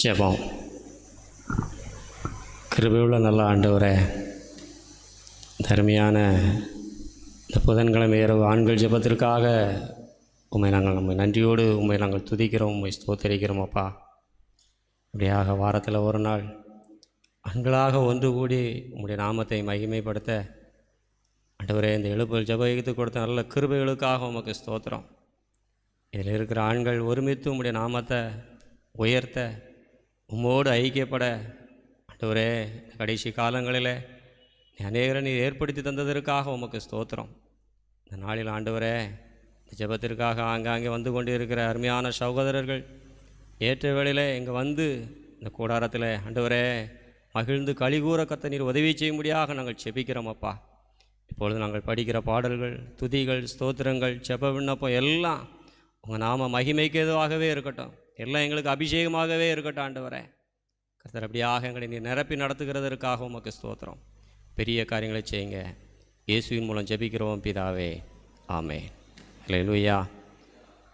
ஜெபம். கிருபையுள்ள நல்ல ஆண்டவரே, தருமையான இந்த புதன்கிழமை இரவு ஆண்கள் ஜெபத்திற்காக நம்மை நன்றியோடு நாங்கள் துதிக்கிறோம், உம்மை ஸ்தோத்தரிக்கிறோம். அப்பா, அப்படியாக வாரத்தில் ஒரு நாள் ஆண்களாக ஒன்று கூடி உம்முடைய நாமத்தை மகிமைப்படுத்த ஆண்டவரே, இந்த எழுப்புதல் ஜெபத்துக்கு கொடுத்த நல்ல கிருபைகளுக்காக உமக்கு ஸ்தோத்திரம். இதில் இருக்கிற ஆண்கள் ஒருமித்து உம்முடைய நாமத்தை உயர்த்த, உம்மோடு ஐக்கியப்பட ஆண்டவரே, கடைசி காலங்களில் அநேகரை நீர் ஏற்படுத்தி தந்ததற்காக உமக்கு ஸ்தோத்திரம். இந்த நாளில் ஆண்டவரே, இந்த ஜெபத்திற்காக ஆங்காங்கே வந்து கொண்டு இருக்கிற அருமையான சகோதரர்கள் ஏற்ற வேளையில் இங்கே வந்து இந்த கூடாரத்தில் ஆண்டவரே மகிழ்ந்து கலிகூற கத்த நீர் உதவி செய்யும்படியாக நாங்கள் செபிக்கிறோம். அப்பா, இப்பொழுது நாங்கள் படிக்கிற பாடல்கள், துதிகள், ஸ்தோத்திரங்கள், ஜெப விண்ணப்பம் எல்லாம் உங்கள் நாம மகிமைக்கு எதுவாகவே இருக்கட்டும், எல்லாம் எங்களுக்கு அபிஷேகமாகவே இருக்கட்டும். ஆண்டவரே கர்த்தர், அப்படியாக எங்களை நீர் நிரப்பி நடத்துகிறதற்காக உமக்கு ஸ்தோத்திரம். பெரிய காரியங்களை செய்யுங்க. இயேசுவின் மூலம் ஜெபிக்கிறோம் பிதாவே, ஆமென். அல்லேலூயா.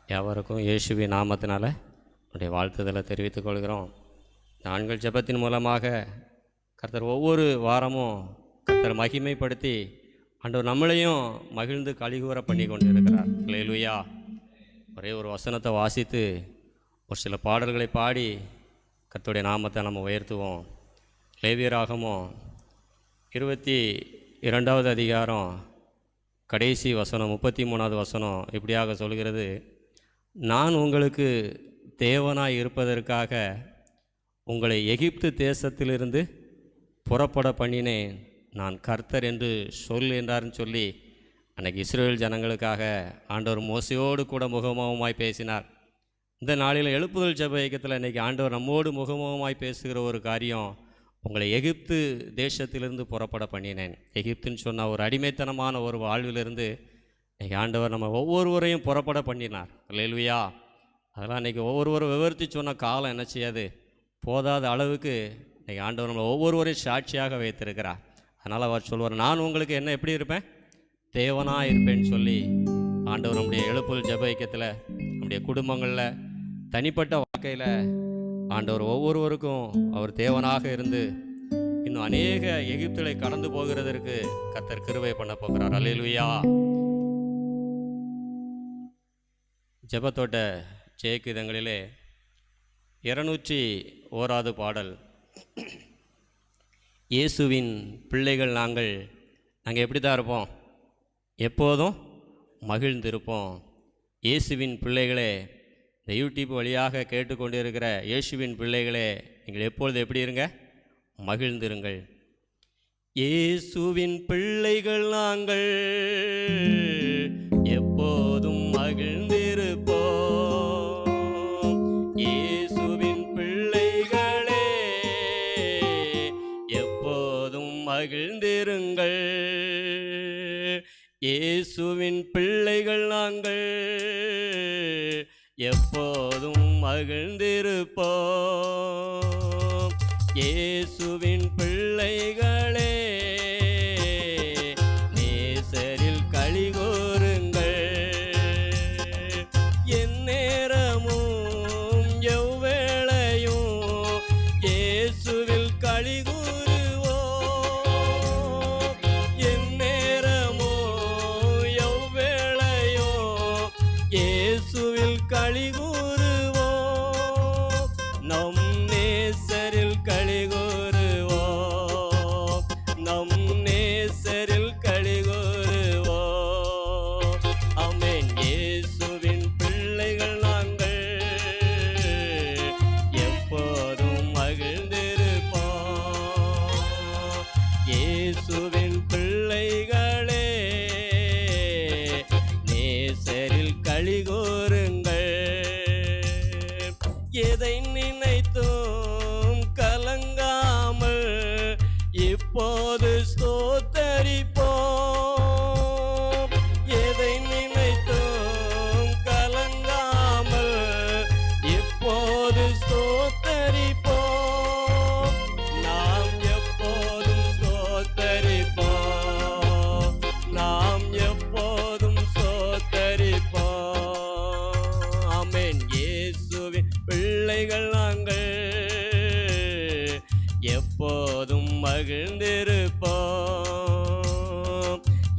யாவருக்கும் இயேசுவின் நாமத்தினால உடைய வாழ்த்துதலை தெரிவித்துக் கொள்கிறோம். ஆண்கள் ஜெபத்தின் மூலமாக கர்த்தர் ஒவ்வொரு வாரமும் கர்த்தர் மகிமைப்படுத்தி ஆண்டவர் நம்மளையும் மகிழ்ந்து கலிகூற பண்ணி கொண்டு இருக்கிறார். அல்லேலூயா. ஒரே ஒரு வசனத்தை வாசித்து ஒரு சில பாடல்களை பாடி கர்த்தருடைய நாமத்தை நம்ம உயர்த்துவோம். லேவியராகமம் 22வது அதிகாரம் கடைசி வசனம் 33வது வசனம் இப்படியாக சொல்கிறது: நான் உங்களுக்கு தேவனாய் இருப்பதற்காக உங்களை எகிப்து தேசத்திலிருந்து புறப்பட பண்ணினேன், நான் கர்த்தர் என்று சொல் என்றார்னு சொல்லி அன்றைக்கி இஸ்ரவேல் ஜனங்களுக்காக ஆண்டவர் மோசையோடு கூட முகமுகமாய் பேசினார். இந்த நாளில் எழுப்புதல் ஜெப இயக்கத்தில் இன்றைக்கி ஆண்டவர் நம்மோடு முகமுகமாய் பேசுகிற ஒரு காரியம், உங்களை எகிப்து தேசத்திலிருந்து புறப்பட பண்ணினேன். எகிப்துன்னு சொன்ன ஒரு அடிமைத்தனமான ஒரு வாழ்விலிருந்து இன்றைக்கி ஆண்டவர் நம்ம ஒவ்வொருவரையும் புறப்பட பண்ணினார். அல்லேலூயா. அதெல்லாம் இன்றைக்கி ஒவ்வொருவரும் விவரித்து சொன்ன காலம் என்ன செய்யாது, போதாத அளவுக்கு இன்றைக்கி ஆண்டவர் நம்மளை ஒவ்வொருவரையும் சாட்சியாக வைத்திருக்கிறார். அதனால் அவர் சொல்வார், நான் உங்களுக்கு என்ன எப்படி இருப்பேன், தேவனாக இருப்பேன்னு சொல்லி ஆண்டவர் நம்முடைய எழுப்புதல் ஜெப இயக்கத்தில், நம்முடைய குடும்பங்களில், தனிப்பட்ட வாழ்க்கையில் ஆண்டவர் ஒவ்வொருவருக்கும் அவர் தேவனாக இருந்து இன்னும் அநேக எகிப்துகளை கடந்து போகிறதற்கு கர்த்தர் கிருபை பண்ண போகிறார். அல்லேலூயா. ஜெபத்தோட்ட ஜெயகீதங்களிலே 201வது பாடல், இயேசுவின் பிள்ளைகள் நாங்கள் எப்படி தான் இருப்போம், எப்போதும் மகிழ்ந்திருப்போம். இயேசுவின் பிள்ளைகளே, இந்த யூடியூப் வழியாக கேட்டுக்கொண்டு இருக்கிற இயேசுவின் பிள்ளைகளே, நீங்கள் எப்பொழுது எப்படி இருங்க, மகிழ்ந்திருங்கள். இயேசுவின் பிள்ளைகள் நாங்கள் எப்போதும் மகிழ்ந்திருப்போம். இயேசுவின் பிள்ளைகளே, எப்போதும் மகிழ்ந்திருங்கள். இயேசுவின் பிள்ளைகள் நாங்கள் எப்போதும் மகிழ்ந்திருப்போம். இயேசுவின் பிள்ளைகளே, நேசரில் களிகூருங்கள். எந்நேரமும் எவ்வேளையும் இயேசுவில் களிகூருவோம். எந்நேரமும் எவ்வேளையும் இயேசுவில் களிகூருவோம். நம் நேசரில் களிகூருவோம். நம் நேசரில் களிகூருவோம். ஆமென். இயேசுவின் பிள்ளைகள் நாங்கள் எப்போதும் மகிழ்ந்திருப்போம். இயேசுவின் பிள்ளைகளே, நேசரில் களிகூருங்கள். எதை நினைத்தும் கலங்காமல் இப்போது ஸ்தோத்தரிப்போம். எதை நினைத்தும் கலங்காமல் இப்போது ஸ்தோத்தரிப்போம். நாம் எப்போதும் ஸ்தோத்தரிப்போம். நாம் எப்போதும் ஸ்தோத்தரிப்போம். ஆமென். இயேசுவின் பிள்ளைகள் நாங்கள் எப்போதும் மகிழ்ந்திருப்போம்.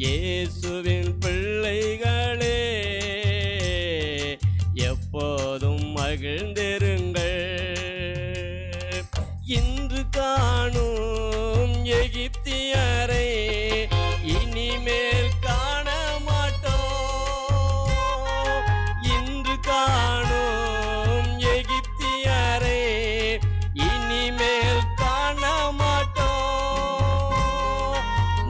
இயேசுவின் பிள்ளைகளே, எப்போதும் மகிழ்ந்திருங்கள். இன்று காணும் எகிப்தியரை இனிமேல் காண மாட்டோம். இன்று காணும் எகிப்தியரை இனிமேல் காண மாட்டோம்.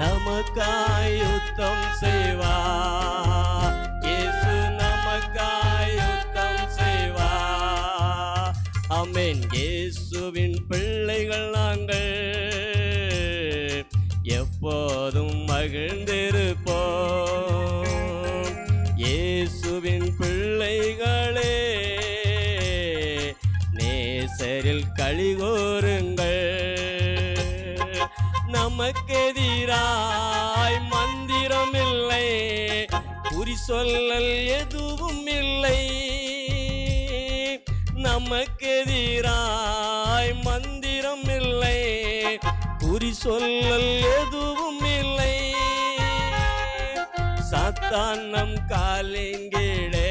நமக்காய் யுத்தம் செய்வார் இயேசு, நமக்காய் யுத்தம் செய்வார். ஆமென். இயேசுவின் பிள்ளைகள் நாங்கள், எப்போதும் மகிழ்ந்திருப்போம். இயேசுவின் பிள்ளைகளே, நேசரில் களிகூருங்கள். நமக்கெதிராய் மந்திரம் இல்லை, குறி சொல்லல் எதுவும் இல்லை. நமக்கெதிராய் மந்திரம் இல்லை, குறி சொல்லல் எதுவும் இல்லை. சாத்தான் நம் காலின் கீழே,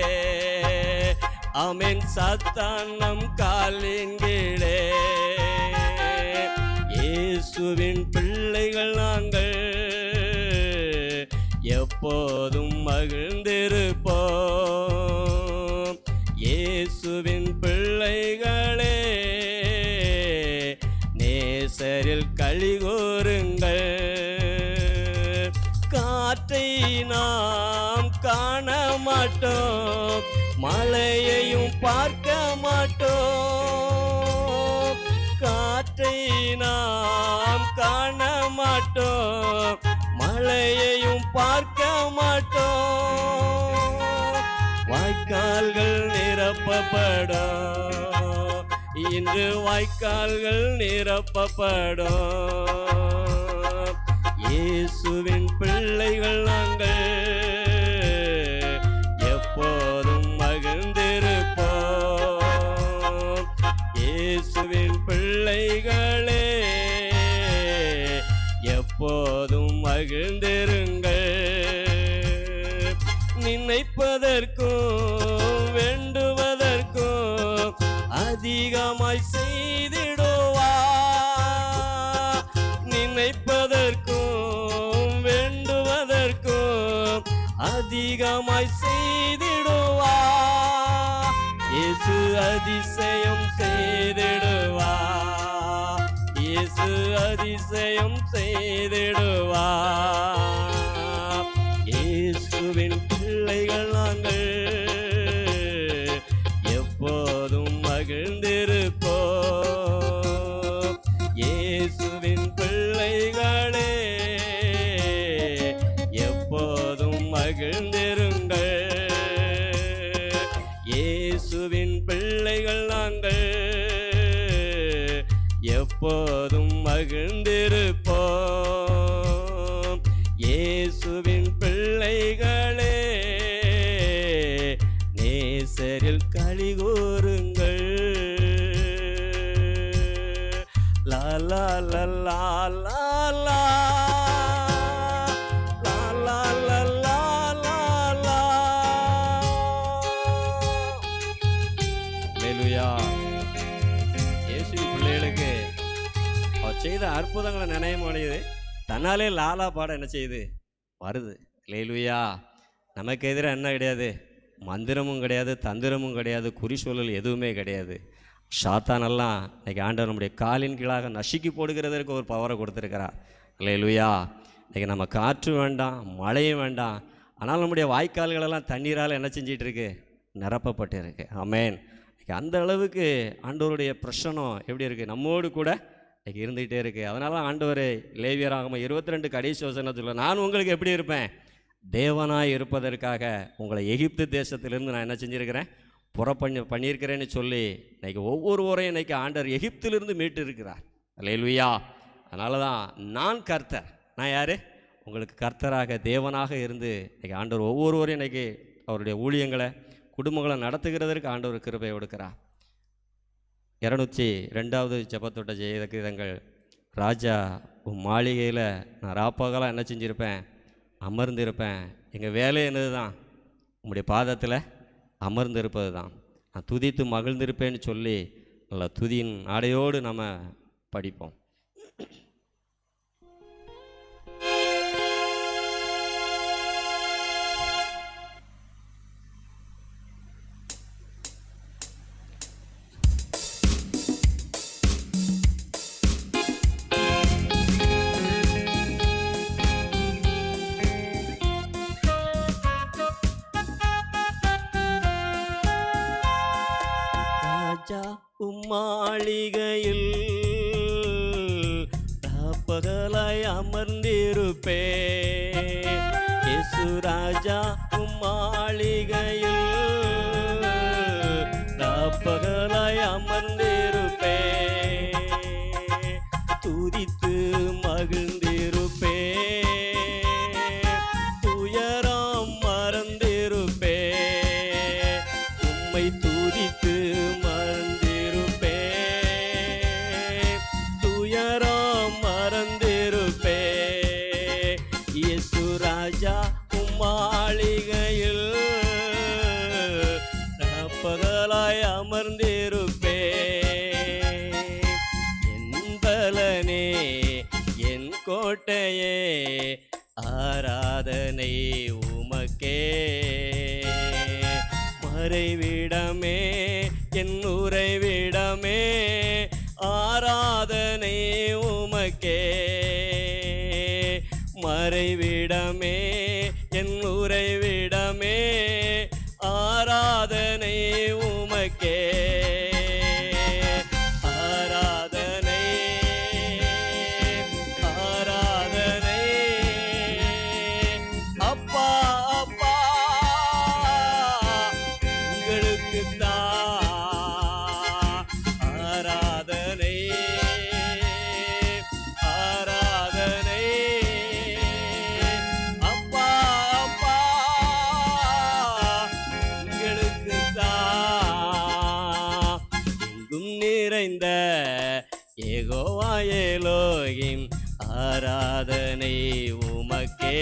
ஆமென், சாத்தான் நம் காலின் கீழே. இயேசுவின் பிள்ளைகள் நாங்கள், எப்போதும் மகிழ்ந்திருப்போம். இயேசுவின் பிள்ளைகளே, நேசரில் களிகூருங்கள். காற்றை நாம் காண மாட்டோம், மழையையும் பார்க்க மாட்டோம். காற்றை நாம் காண மாட்டோம், மழையையும் பார்க்க மாட்டோம். வாய்க்கால்கள் நிரப்பப்படும், இன்று வாய்க்கால்கள் நிரப்பப்படும். இயேசுவின் பிள்ளைகள் நாங்கள், எப்போதும் மகிழ்ந்திருப்போம். இயேசுவின் பிள்ளைகளே, எப்போதும் மகிழ்ந்திருங்கள். நினைப்பதற்கும் வேண்டுவதற்கும் அதிகமாய் செய்திடுவார். நினைப்பதற்கும் வேண்டுவதற்கும் அதிகமாய் செய்திடுவார். இயேசு அதிசயம் செய்திடுவார். இயேசு அதிசயம் செய்திடுவார். இயேசுவின் பிள்ளைகள் நாங்கள், எப்போதும் மகிழ்ந்திருப்போம். இயேசுவின் பிள்ளைகளே, எப்போதும் மகிழ்ந்திருங்கள். இயேசுவின் பிள்ளைகள் நாங்கள், எப்போதும் மகிழ்ந்திருப்போம். இயேசுவின் பிள்ளைகளே, நேசரில் களிகூருங்கள். லா லா லா லா லா லா லா லா லா லா லா லா. அல்லேலூயா. இயேசுவின் பிள்ளைகளுக்கு அவர் செய்த அற்புதங்களை நினைவு முடியுது. தன்னாலே லாலா பாடம் என்ன செய்யுது, வருது. அல்லேலூயா. நமக்கு எதிராக என்ன கிடையாது, மந்திரமும் கிடையாது, தந்திரமும் கிடையாது, குறி சொல்லல் எதுவுமே கிடையாது. சாத்தானெல்லாம் இன்றைக்கி ஆண்டவர் நம்முடைய காலின் கீழாக நசுக்கி போடுகிறதற்கு ஒரு பவரை கொடுத்துருக்கிறார். அல்லேலூயா. இன்றைக்கி நம்ம காற்று வேண்டாம், மழையும் வேண்டாம், ஆனால் நம்முடைய வாய்க்கால்களெல்லாம் தண்ணீரால் என்ன செஞ்சிட்டு இருக்கு, நிரப்பப்பட்டு இருக்குது. ஆமென். இன்றைக்கி அந்த அளவுக்கு ஆண்டவருடைய பிரசனம் எப்படி இருக்குது, நம்மோடு கூட இன்றைக்கி இருந்துகிட்டே இருக்குது. அதனால ஆண்டவர் லேவியராகமம் 22 கடைசி வசனத்தில், நான் உங்களுக்கு எப்படி இருப்பேன், தேவனாய் இருப்பதற்காக உங்களை எகிப்து தேசத்திலிருந்து நான் என்ன செஞ்சுருக்கிறேன், பண்ணியிருக்கிறேன்னு சொல்லி இன்றைக்கி ஒவ்வொருவரையும் இன்றைக்கி ஆண்டவர் எகிப்திலிருந்து மீட்டு இருக்கிறார். அல்லேலூயா. அதனால தான் நான் கர்த்தர், நான் யார், உங்களுக்கு கர்த்தராக தேவனாக இருந்து இன்றைக்கி ஆண்டவர் ஒவ்வொருவரையும் இன்றைக்கி அவருடைய ஊழியங்களை குடும்பங்களை நடத்துகிறதற்கு ஆண்டவர் கிருபை கொடுக்கிறார். 202வது ஜெபத்தோட்ட ஜெயகீதங்கள் ராஜா உன் மாளிகையில் நான் ராப்பகலாக என்ன செஞ்சுருப்பேன், அமர்ந்திருப்பேன். எங்கள் வேலை என்னது தான், உம்முடைய பாதத்தில் அமர்ந்திருப்பது தான். நான் துதித்து மகிழ்ந்திருப்பேன்னு சொல்லி நல்லா துதியின் ஆடையோடு நம்ம படிப்போம். மாளிகையில் ராப்பகலாய் அமர்ந்திருப்பே. இயேசு ராஜா உம் மாளிகையில் ராப்பகலாய் அமர்ந்திருப்பே. துதித்து மகிழ்ந்திருப்பே, துயரம் மறந்திருப்பே. உம்மை துதித்து மாளிகையில் ராப்பகலாய் அமர்ந்திருப்பே. என் பலனே என் கோட்டையே ஆராதனை உமக்கே. மறைவிடமே என் உறைவிடமே ஆராதனை உமக்கே. மறைவிடமே என் உறைவிடமே ஆராதனை உமக்கே. ஆராதனை ஆராதனை அப்பா அப்பா உங்களுக்கு தான் ஆராதனை ஆராதனை. நிறைந்த யெகோவா எலோகிம் ஆராதனை உமக்கே.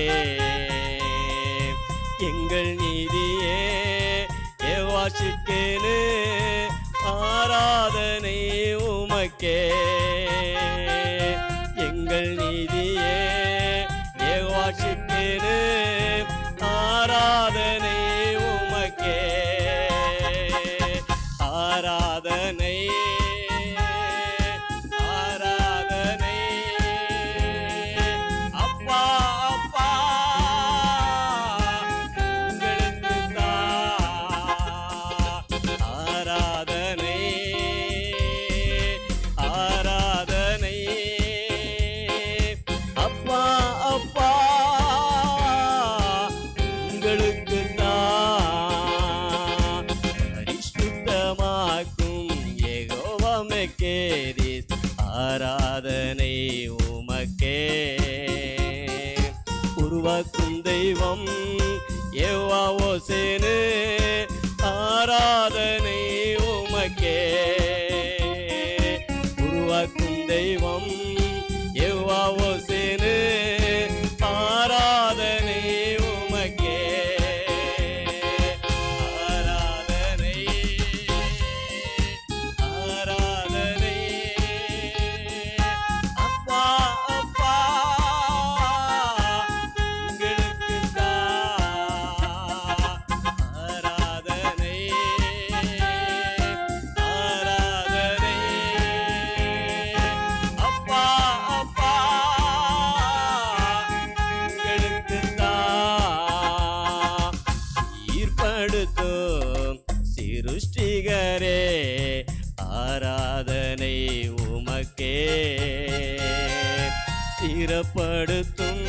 எங்கள் நீதியே யெகோவா சிக்கேனு ஆராதனை உமக்கே. எங்கள் நீதியே யெகோவா சிக்கேனு ஆராதனை உமக்கே. ஆராதனை ஆராதனை அப்பா அப்பா உங்களுக்கு தான் ஆராதனை ஆராதனை அப்பா அப்பா உங்களுக்கு தான். பரிசுத்தமாக்கும் யெகோவா மெக்கேதிஸ் ஆராதனை உமக்கே. உருவாக்கும் தெய்வம் யெகோவா ஓசேனு ஆராதனை உமக்கே. உருவாக்கும் தெய்வம் யெகோவா ஓசேனு ஆராதனை உமக்கே. ஆராதனை ஆராதனை அப்பா அப்பா உங்களுக்கு தான் ஆராதனை ஆராதனை அப்பா அப்பா உங்களுக்கு தான். ஈர்ப்படுத்தும் சிருஷ்டிகரே ஆராதனை உமக்கே. ஸ்திரப்படுத்தும்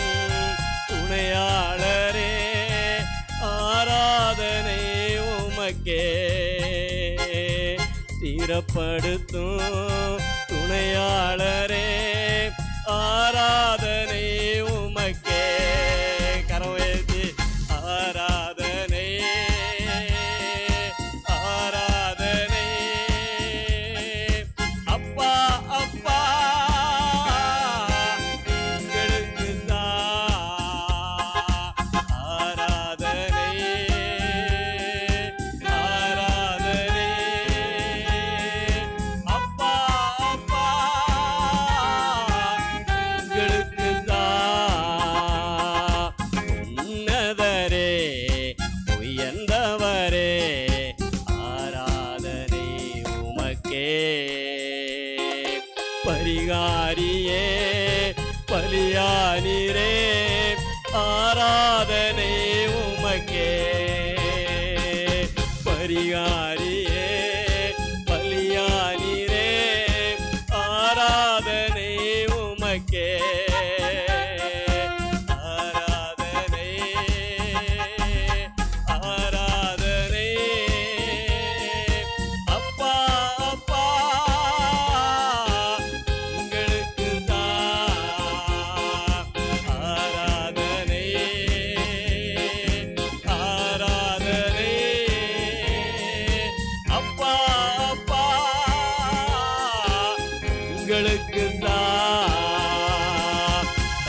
துணையாளரே ஆராதனை உமக்கே. ஸ்திரப்படுத்தும் துணையாளரே ஆராதனை உமக்கே. கரவேதி ஆராதனை ஆராதனை அப்பா அப்பா பரிகாரியே பலியானீரே ஆராதனை உமக்கே. பரிகாரியே பலியானீரே ஆராதனை உமக்கே.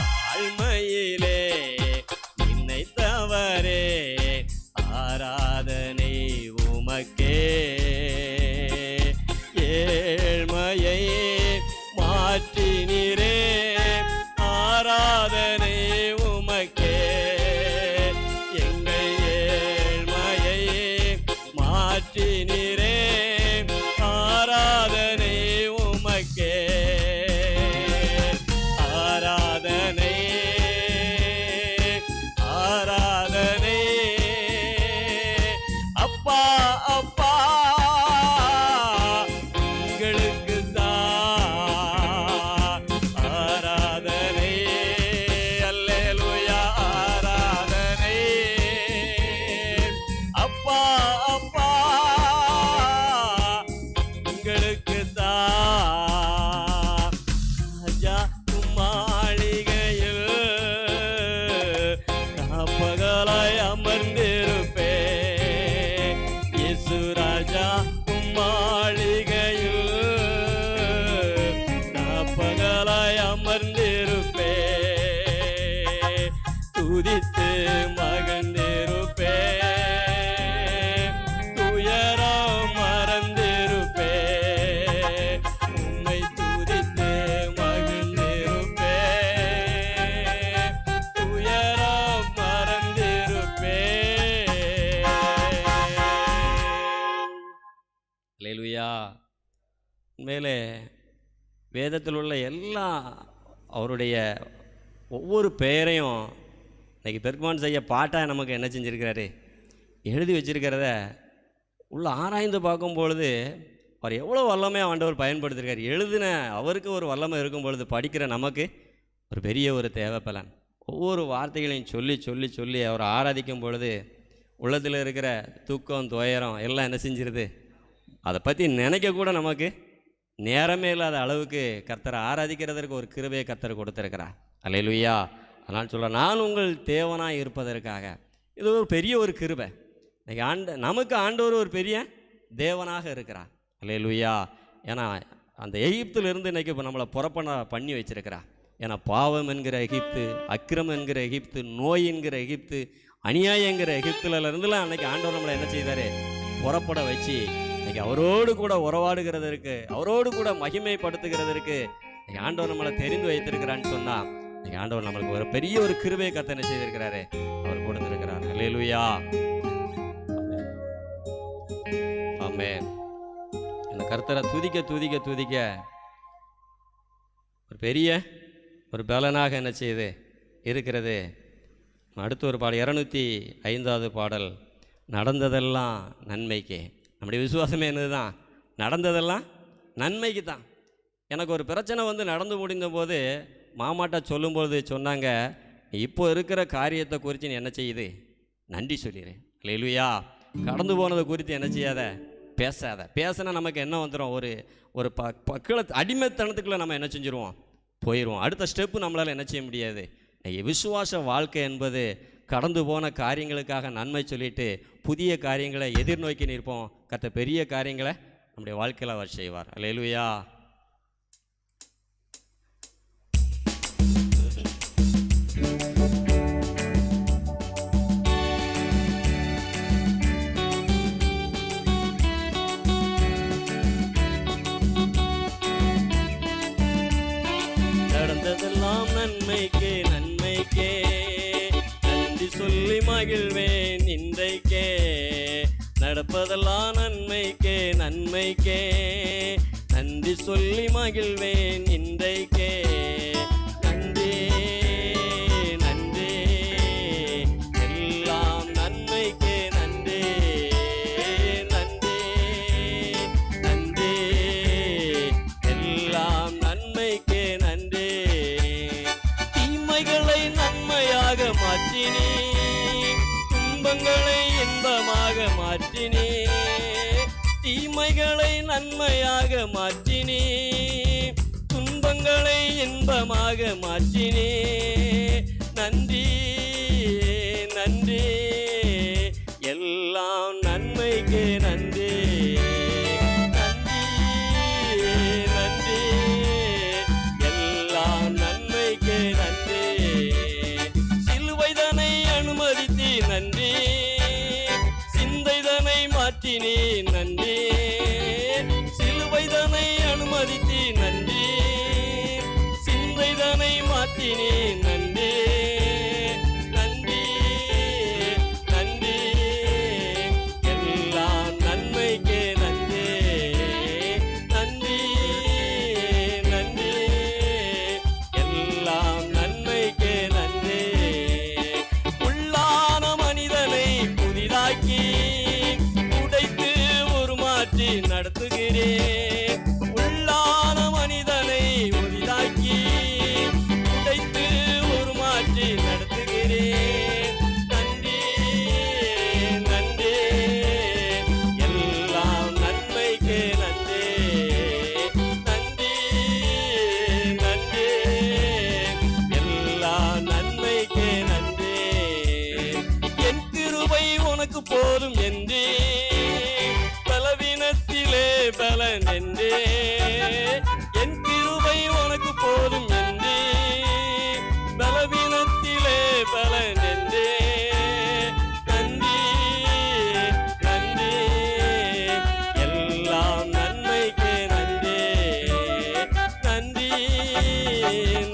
தாழ்மையிலே நினைத்தவரே ஆராதனை உமக்கே. ஏழ்மையை மாற்றினீரே ஆராதனை உமக்கே. எங்கள் ஏழ்மையை மாற்றினீரே ஆராதனை உமக்கே. ஆராதனை ஆராதனை அப்பா அப்பா உங்களுக்கு தான் ஆராதனை. அல்லேலூயா ஆராதனை அப்பா அப்பா உங்களுக்கு தான். ராஜா மாளிகையில் பகலாய் அமர்ந்திருப்பே. இயேசு ராஜா மாளிகையில் பகலாய் அமர்ந்திருப்பே. துதித்து மகிழ்ந்திருப்பே. துயரம் மறந்திருப்பே. உம்மை துதித்து மகிழ்ந்திருப்பே. துயரம் மறந்திருப்பே. அல்லேலூயா. உண்மையிலே வேதத்தில் உள்ள எல்லா அவருடைய ஒவ்வொரு பெயரையும் இன்னைக்கு பெர்க்மான் செய்ய பாட்டாக நமக்கு என்ன செஞ்சுருக்கிறாரு, எழுதி வச்சிருக்கிறத உள்ள ஆராய்ந்து பார்க்கும் பொழுது அவர் எவ்வளோ வல்லமையாக ஆண்டவர் பயன்படுத்திருக்கார். எழுதின அவருக்கு ஒரு வல்லமை இருக்கும் பொழுது படிக்கிற நமக்கு ஒரு பெரிய ஒரு தேவைப்பலன். ஒவ்வொரு வார்த்தைகளையும் சொல்லி சொல்லி சொல்லி அவரை ஆராதிக்கும் பொழுது உள்ளத்தில் இருக்கிற தூக்கம் துயரம் எல்லாம் என்ன செஞ்சிருது, அதை பற்றி நினைக்க கூட நமக்கு நேரமே இல்லாத அளவுக்கு கர்த்தரை ஆராதிக்கிறதற்கு ஒரு கிருபையை கர்த்தர் கொடுத்துருக்கிறார். அல்லேலூயா. அதனால் சொல்ல நான் உங்கள் தேவனாக இருப்பதற்காக இது ஒரு பெரிய ஒரு கிருபை. இன்னைக்கு நமக்கு ஆண்டவர் ஒரு பெரிய தேவனாக இருக்கிறார். அல்லேலூயா. ஏன்னா அந்த எகிப்திலிருந்து இன்றைக்கி இப்போ நம்மளை பண்ணி வச்சிருக்கிறா. ஏன்னா பாவம் என்கிற எகிப்து, அக்கிரமம் என்கிற எகிப்து, நோய் என்கிற எகிப்து, அநியாயம் என்கிற எகிப்துலேருந்துலாம் அன்றைக்கி ஆண்டவர் நம்மளை என்ன செய்தார், புறப்பட வச்சு இன்றைக்கி அவரோடு கூட உறவாடுகிறதற்கு, அவரோடு கூட மகிமைப்படுத்துகிறதற்கு இன்றைக்கி ஆண்டவர் நம்மளை தெரிந்து வைத்திருக்கிறான்னு சொன்னால் இன்றைக்கி ஆண்டவர் நம்மளுக்கு ஒரு பெரிய ஒரு கிருபையை கர்த்தர் என்ன செய்திருக்கிறாரு, அவர் கொடுத்துருக்கிறார். அல்லேலூயா. ஆமென். இந்த கர்த்தரை துதிக்க துதிக்க துதிக்க ஒரு பெரிய ஒரு பலனாக என்ன செய்யுது இருக்கிறது. அடுத்து ஒரு பாடல் 205வது பாடல், நடந்ததெல்லாம் நன்மைக்கே. நம்முடைய விசுவாசமே என்னது தான், நடந்ததெல்லாம் நன்மைக்கு தான். எனக்கு ஒரு பிரச்சனை வந்து நடந்து முடிந்த போது மாமாட்டா சொல்லும்போது சொன்னாங்க, இப்போ இருக்கிற காரியத்தை குறித்து நீ என்ன செய்யுது, நன்றி சொல்லிடுறேன். அல்லேலூயா. கடந்து போனதை குறித்து என்ன செய்யாத, பேசாத. பேசினா நமக்கு என்ன வந்துடும், ஒரு பக்கல அடிமைத்தனத்துக்குள்ளே நம்ம என்ன செஞ்சுருவோம், போயிடுவோம். அடுத்த ஸ்டெப்பு நம்மளால் என்ன செய்ய முடியாது. விசுவாச வாழ்க்கை என்பது கடந்து போன காரியங்களுக்காக நன்மை சொல்லிட்டு புதிய காரியங்களை எதிர்நோக்கி நிற்போம். கர்த்தர் பெரிய காரியங்களை நம்முடைய வாழ்க்கையில் அவர் செய்வார். அல்லேலூயா. நடந்ததெல்லாம் நன்மைக்கே நன்மைக்கே, நன்றி சொல்லி மகிழ்வேன் இன்றைக்கே. நடப்பதெல்லாம் நன்மைக்கே நன்மைக்கே, நன்றி நன்றி சொல்லி மகிழ்வேன் இன்றைக்கே. நன்றி நன்றி எல்லாம் நன்மைக்கே நன்றி. நன்றி நன்றி எல்லாம் நன்மைக்கே நன்றி. தீமைகளை நன்மையாக மாற்றினே, துன்பங்களை இன்பமாக மாற்றினே. தீமைகளை நன்மையாக மாற்றினே, துன்பங்களை இன்பமாக மாற்றினே. நன்றி நன்றி எல்லாம் நன்மைக்கே நன்றி. நன்றி நன்றி எல்லாம் நன்மைக்கே நன்றி. சிலுவைதனை அனுமதித்தி நன்றி, சிந்தைதனை மாற்றினே நன்றி. சிலுவைதனை அனுமதித்தி நன்றி, சிந்தைதனை மாற்றினே நன்றி. நன்றி நன்றி எல்லாம் நன்மைக்கே நன்றி. நன்றி நன்றி எல்லாம் நன்மைக்கே நன்றி. உள்ளான மனிதனை புதிதாக்கி உடைத்து உருமாற்றி நடத்துகிறேன். உள்ளான மனிதனை புதிதாக்கி உடைத்து உருமாற்றி நடத்துகிறேன். நன்றி நன்றி எல்லாம் நன்மைக்கே நன்றி. நன்றி நன்றி எல்லாம் நன்மைக்கே நன்றி. என் கிருபை உனக்கு போதும் என்றே, பலவீனத்திலே பலன் என்றே. என் கிருபை உனக்கு போதும் என்றே, பலவீனத்திலே பலன் என்றே. நன்றி நன்றி எல்லாம் நன்மைக்கே நன்றி. நன்றி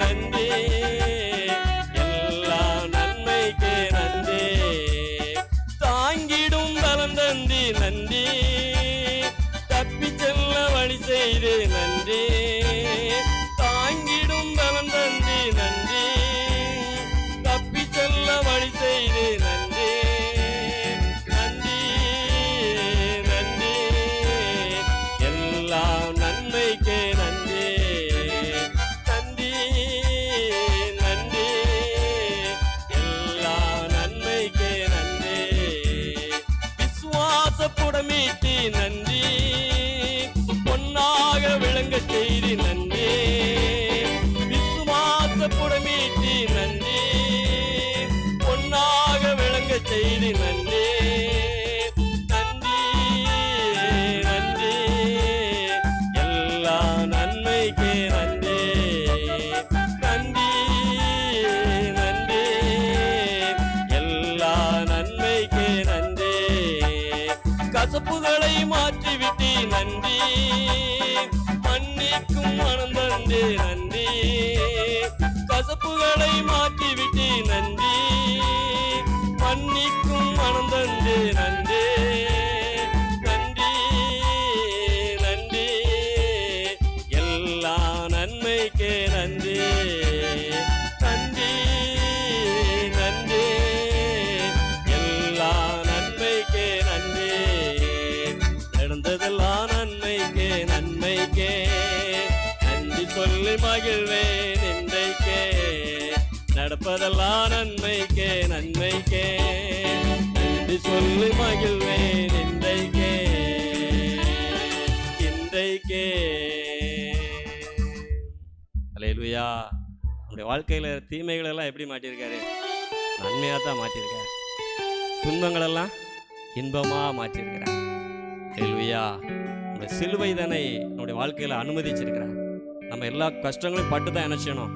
நன்றி எல்லாம் நன்மைக்கே நன்றி. தாங்கிடும் பலம் தந்தி நன்றி, தப்பி செல்ல வழி செய்து நன்றி. தாங்கிடும் பலம் தந்தி நன்றி, தப்பி செல்ல வழி செய்து நன்றி. நன்றி நன்றி எல்லாம் நன்மைக்கே நன்றி. நன்றி நன்றி எல்லாம் நன்மைக்கே நன்றி. விசுவாசப்புடமீட்டி நன்றி, பொன்னாக விளங்க செய்தி நன்றி. விசுவாசப்புடமீட்டி நன்றி, பொன்னாக விளங்க செய்தி நன்றி. நன்றி நன்றி எல்லாம் நன்மைக்கே நன்றி. நன்றி நன்றி எல்லாம் நன்மைக்கே நன்றி. கசப்புகளை மாற்றிவிட்டி நன்றி, மன்னிக்கும் மனம் தந்தே நன்றி. கசப்புகளை மாற்றிவிட்டி நன்றி, மன்னிக்கும் மனம் தந்தே நன்றி. நன்றி நன்றி எல்லா நன்மைக்கே நன்றி. நன்றி நன்றி எல்லா நன்மைக்கே நன்றி. நடந்ததெல்லாம் நன்மைக்கே நன்மைக்கே நன்றி சொல்லி மகிழ்வேன் இன்றைக்கே. நடப்பதெல்லாம் நன்மைக்கே நன்மைக்கே நன்றி சொல்லி மகிழ்வேன் இன்றைக்கே. இன்றைக்கே அல்லேலூயா. நம்முடைய வாழ்க்கையில் தீமைகளெல்லாம் எப்படி மாற்றியிருக்காரு? நன்மையாக தான் மாற்றியிருக்காரு. துன்பங்களெல்லாம் இன்பமாக மாற்றியிருக்கிறார். அல்லேலூயா. நம்ம சிலுவை தானே நம்முடைய வாழ்க்கையில் அனுமதிச்சிருக்கிறார். நம்ம எல்லா கஷ்டங்களையும் பட்டு தான் என்ன செய்யணும்,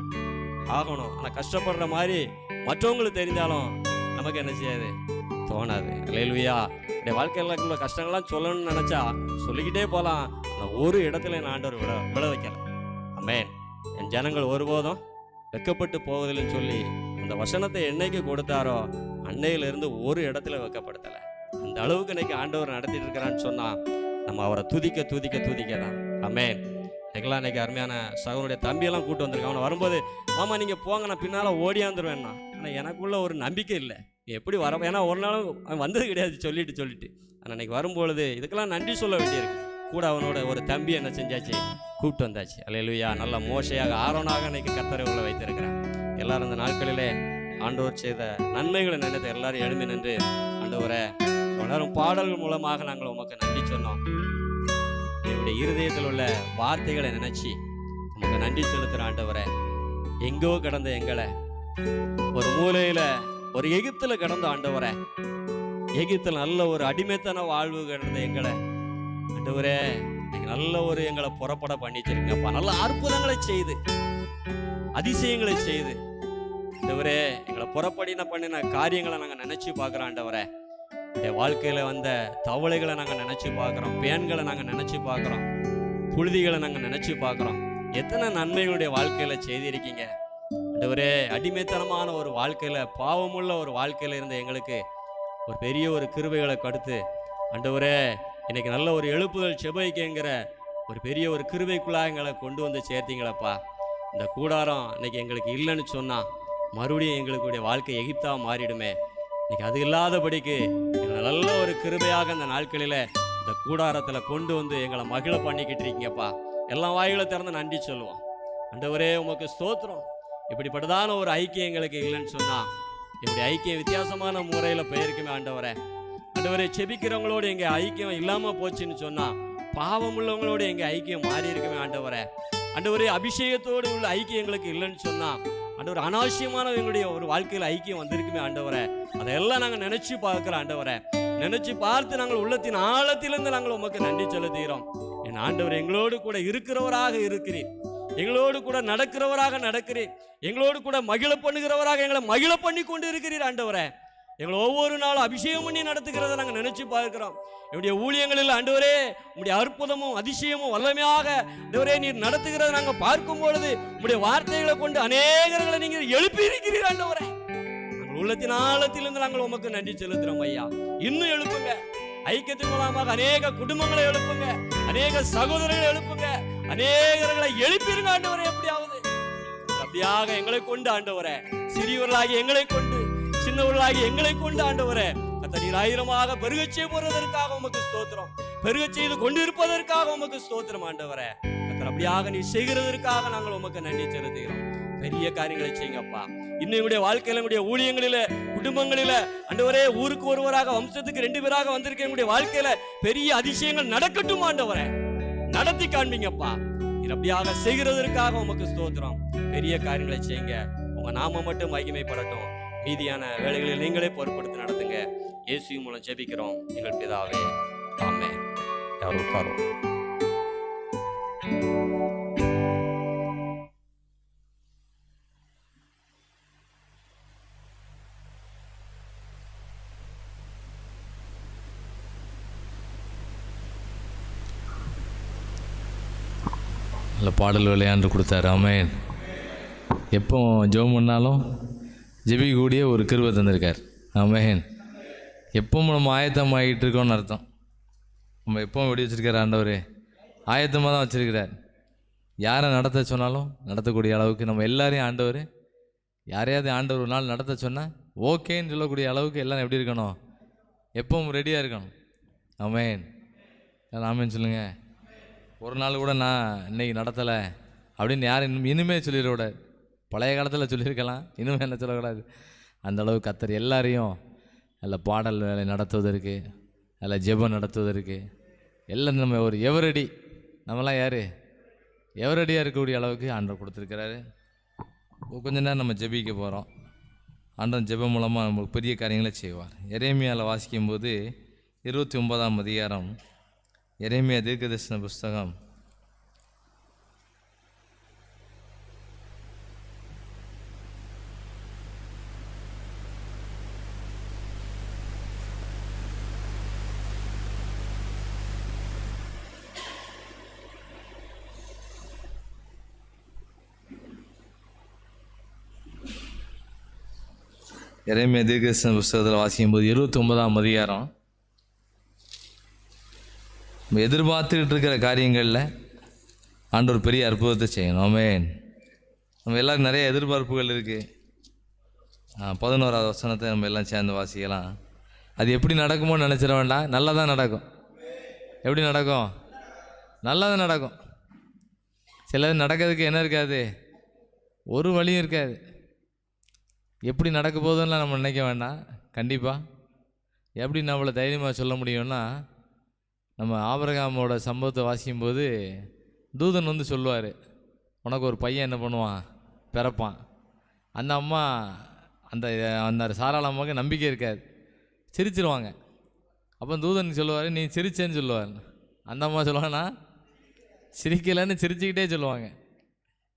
ஆகணும். ஆனால் கஷ்டப்படுற மாதிரி மற்றவங்களுக்கு தெரிஞ்சாலும் நமக்கு என்ன செய்யாது, தோணாது. அல்லேலூயா. என்னுடைய வாழ்க்கையில் உள்ள கஷ்டங்கள்லாம் சொல்லணும்னு நினச்சா சொல்லிக்கிட்டே போகலாம். ஆனால் ஒரு இடத்துல என் ஆண்டவர் விட வைக்கல. ஆமென். என் ஜனங்கள் ஒருபோதும் வெட்கப்பட்டு போவதில்லைன்னு சொல்லி அந்த வசனத்தை என்னைக்கு கொடுத்தாரோ அன்னையிலிருந்து ஒரு இடத்துல வெட்கப்படுத்தலை. அந்த அளவுக்கு இன்னைக்கு ஆண்டவர் நடத்திட்டு இருக்கிறான்னு சொன்னால் நம்ம அவரை துதிக்க துதிக்க துதிக்க தான். ஆமென். இதுக்கெல்லாம் இன்றைக்கி அருமையான சகோதரனுடைய தம்பியெல்லாம் கூட்டு வந்திருக்கான். அவனை வரும்போது மாமா நீங்கள் போங்க, நான் பின்னால் ஓடியாந்துருவேன்னா. ஆனால் எனக்குள்ள ஒரு நம்பிக்கை இல்லை, எப்படி வர, ஏன்னா ஒரு நாளும் அவன் வந்தது கிடையாது சொல்லிட்டு. ஆனால் இன்றைக்கி வரும்பொழுது இதுக்கெல்லாம் நன்றி சொல்ல வேண்டியிருக்கு. கூட அவனோட ஒரு தம்பி என்ன செஞ்சாச்சு, கூப்பிட்டு வந்தாச்சு. அல்லேலூயா. நல்ல மோசையாக ஆரோனாக இன்றைக்கி கர்த்தரை உள்ள வைத்திருக்கிறான். எல்லாரும் இந்த நாட்களிலே ஆண்டவர் செய்த நன்மைகளை நினைத்து எல்லாரும் எழும்பி நின்று ஆண்டவரை எல்லாரும் பாடல்கள் மூலமாக நாங்கள் உமக்கு நன்றி சொன்னோம். என்னுடைய இருதயத்தில் உள்ள வார்த்தைகளை நினைச்சு உமக்கு நன்றி செலுத்துகிற ஆண்டவரை, எங்கோ கிடந்த எங்களை ஒரு மூலையில ஒரு எகிப்துல கிடந்த ஆண்டவரை, எகிப்தில் நல்ல ஒரு அடிமைத்தன வாழ்வு கிடந்த எங்களை ஆண்டவரே நல்ல ஒரு எங்களை புறப்பட பண்ணிச்சிருங்கப்பா. நல்ல அற்புதங்களை செய்து அதிசயங்களை செய்து ஆண்டவரே எங்களை பண்ணின காரியங்களை நாங்கள் நினைச்சு பார்க்குறோம். ஆண்டவரே என் வாழ்க்கையில் வந்த தவளைகளை நாங்கள் நினச்சி பார்க்குறோம், பேன்களை நாங்கள் நினச்சி பார்க்குறோம், புழுதிகளை நாங்கள் நினச்சி பார்க்குறோம். எத்தனை நன்மைகளுடைய வாழ்க்கையில் செய்திருக்கீங்க ஆண்டவரே. அடிமைத்தனமான ஒரு வாழ்க்கையில், பாவமுள்ள ஒரு வாழ்க்கையில் இருந்த எங்களுக்கு ஒரு பெரிய ஒரு கிருபைகளை கொடுத்து ஆண்டவரே இன்னைக்கு நல்ல ஒரு எழுப்புதல் செபைக்குங்கிற ஒரு பெரிய ஒரு கிருபைக்குள்ளாக எங்களை கொண்டு வந்து சேர்த்தீங்களப்பா. இந்த கூடாரம் இன்னைக்கு எங்களுக்கு இல்லைன்னு சொன்னால் மறுபடியும் எங்களுடைய வாழ்க்கை எகிப்தாக மாறிடுமே. இன்னைக்கு அது இல்லாதபடிக்கு எங்களை நல்ல ஒரு கிருபையாக இந்த நாட்களில் இந்த கூடாரத்தில் கொண்டு வந்து எங்களை மகிழ பண்ணிக்கிட்டு இருக்கீங்கப்பா. எல்லாம் வாய்களை திறந்து நன்றி சொல்லுவோம். ஆண்டவரே உமக்கு ஸ்தோத்திரம். இப்படிப்பட்டதான ஒரு ஐக்கியம் எங்களுக்கு இல்லைன்னு சொன்னால் இப்படி ஐக்கியம் வித்தியாசமான முறையில் போயிருக்குமே ஆண்டவரே. ஆண்டவரே செபிக்கிறவங்களோடு எங்கள் ஐக்கியம் இல்லாமல் போச்சுன்னு சொன்னால் பாவம் உள்ளவங்களோடு எங்கள் ஐக்கியம் மாறி இருக்குமே ஆண்டவரே. ஆண்டவரே அபிஷேகத்தோடு உள்ள ஐக்கியம் எங்களுக்கு இல்லைன்னு சொன்னால் ஆண்டவர் அனாவசியமான எங்களுடைய ஒரு வாழ்க்கையில் ஐக்கியம் வந்திருக்குமே ஆண்டவரே. அதையெல்லாம் நாங்கள் நினைச்சு பார்க்குறோம் ஆண்டவரை. நினைச்சு பார்த்து நாங்கள் உள்ளத்தின் ஆழத்திலிருந்து நாங்கள் உமக்கு நன்றி செலுத்துகிறோம். என் ஆண்டவர் எங்களோடு கூட இருக்கிறவராக இருக்கிறீர், எங்களோடு கூட நடக்கிறவராக நடக்கிறீர், எங்களோடு கூட மகிழ பண்ணுகிறவராக எங்களை மகிழ பண்ணி கொண்டு இருக்கிறீர் ஆண்டவரே. எங்களை ஒவ்வொரு நாளும் அபிஷேகம் பண்ணி நடத்துகிறத நாங்கள் நினைச்சு பார்க்கிறோம். என்னுடைய ஊழியங்களில் ஆண்டவரே உங்களுடைய அற்புதமும் அதிசயமும் வல்லமையாக ஆண்டவரே நீர் நடத்துகிறத நாங்கள் பார்க்கும் பொழுது உங்களுடைய வார்த்தைகளை கொண்டு அநேகர்களை நீங்கள் எழுப்பி இருக்கிறீர் ஆண்டவரே. நாங்கள் உள்ளத்தின் ஆழத்திலிருந்து நாங்கள் உமக்கு நன்றி செலுத்துறோம் ஐயா. இன்னும் எழுப்புங்க, ஐக்கியத்தின் மூலமாக அநேக குடும்பங்களை எழுப்புங்க, அநேக சகோதரர்களை எழுப்புங்க, அநேகர்களை எழுப்பிருங்க ஆண்டவரே. எப்படியாவது அப்படியாக எங்களை கொண்டு ஆண்டவரே, சிறியவர்களாகி எங்களை கொண்டு, சின்னவர்களாகி எங்களை கொண்டு ஆண்டவரே கர்த்தர் ஆயிரமாக பெருகச் செய்ய போறதற்காக உமக்கு ஸ்தோத்திரம், பெருகச் செய்து கொண்டிருப்பதற்காக உமக்கு ஸ்தோத்திரம் ஆண்டவரே. கர்த்தர் அப்படியாக நீ செய்கிறதற்காக நாங்கள் உமக்கு நன்றி செலுத்துகிறோம். பெரிய காரியங்களை செய்யுங்கப்பா. இன்னுடைய வாழ்க்கையில எங்களுடைய ஊழியங்களில, குடும்பங்களில ஆண்டவரே ஊருக்கு ஒருவராக, வம்சத்துக்கு 2 பேராக வந்திருக்க எங்களுடைய வாழ்க்கையில பெரிய அதிசயங்கள் நடக்கட்டும் ஆண்டவரே. நடத்தி காண்பீங்கப்பா. நீர் அப்படியாக செய்கிறதற்காக உமக்கு ஸ்தோத்திரம். பெரிய காரியங்களை செய்யுங்க. உங்க நாமம் மட்டும் மகிமைப்படட்டும். மீதியான வேலைகளில் நீங்களே பொறுப்படுத்தி நடத்துங்க. இயேசு மூலம் ஜெபிக்கிறோம் எங்கள் பிதாவே, ஆமென். யாரும் உட்காரும். நல்ல பாடல் விளையாண்டு கொடுத்தாரு. ஆமென். எப்போ ஜெபம் பண்ணாலும் ஜெபிக்கக்கூடிய ஒரு கிருபை தந்திருக்கார். ஆமென். எப்பவும் நம்ம ஆயத்தமாகிட்டு இருக்கோம்னு அர்த்தம். நம்ம எப்பவும் எப்படி வச்சுருக்கார் ஆண்டவர்? ஆயத்தமாக தான் வச்சுருக்கிறார். யாரை நடத்த சொன்னாலும் நடத்தக்கூடிய அளவுக்கு நம்ம எல்லாரையும் ஆண்டவர், யாரையாவது ஆண்டவர் ஒரு நாள் நடத்த சொன்னால் ஓகேன்னு சொல்லக்கூடிய அளவுக்கு எல்லாம் எப்படி இருக்கணும்? எப்பவும் ரெடியாக இருக்கணும். ஆமென். ஆமென் சொல்லுங்கள். ஒரு நாள் கூட நான் இன்னைக்கு நடத்தலை அப்படின்னு யாரும் இனிமேல் சொல்லிடக்கூடாது. பழைய காலத்தில் சொல்லியிருக்கலாம், இனிமேல் என்ன சொல்லக்கூடாது. அந்தளவு கர்த்தர் எல்லாரையும் நல்ல பாடல் வேலை நடத்துவதற்கு, நல்ல ஜெபம் நடத்துவதற்கு எல்லாம் நம்ம ஒரு எவரடி, நம்மளாம் யார் எவரடியாக இருக்கக்கூடிய அளவுக்கு ஆண்டவர் கொடுத்துருக்கிறாரு. கொஞ்ச நேரம் நம்ம ஜெபிக்க போகிறோம். ஆண்டவன் ஜெபம் மூலமாக நம்மளுக்கு பெரிய காரியங்களை செய்வார். எரேமியாவில் வாசிக்கும்போது 29ஆம் அதிகாரம், எரேமியா தீர்க்கதரிசன புஸ்தகம் 29ஆம் அதிகாரம், நம்ம எதிர்பார்த்துக்கிட்டு இருக்கிற காரியங்களில் ஆண்டவர் பெரிய அற்புதத்தை செய்யணும். ஆமென். நம்ம எல்லாரும் நிறைய எதிர்பார்ப்புகள் இருக்குது. 11வது வசனத்தை நம்ம எல்லாம் சேர்ந்து வாசிக்கலாம். அது எப்படி நடக்குமோன்னு நினச்சிட வேண்டாம், நல்லா தான் நடக்கும். எப்படி நடக்கும்? நல்லா தான் நடக்கும். சிலது நடக்கிறதுக்கு என்ன இருக்காது, ஒரு வழியும் இருக்காது. எப்படி நடக்க போகுதுன்னா நம்ம நினைக்க வேண்டாம். கண்டிப்பாக எப்படி நம்மளை தைரியமாக சொல்ல முடியும்னா, நம்ம ஆபிரகாமோட சம்பவத்தை வாசிக்கும்போது தூதன் வந்து சொல்லுவார், உனக்கு ஒரு பையன் என்ன பண்ணுவான், பிறப்பான். அந்த அம்மா அந்த அந்த சாராள அம்மாவுக்கு நம்பிக்கை இருக்காது, சிரிச்சிருவாங்க. அப்போ தூதன் சொல்லுவார், நீ சிரிச்சேன்னு சொல்லுவார். அந்த அம்மா சொல்லுவாங்கன்னா சிரிக்கலைன்னு சிரிச்சுக்கிட்டே சொல்லுவாங்க.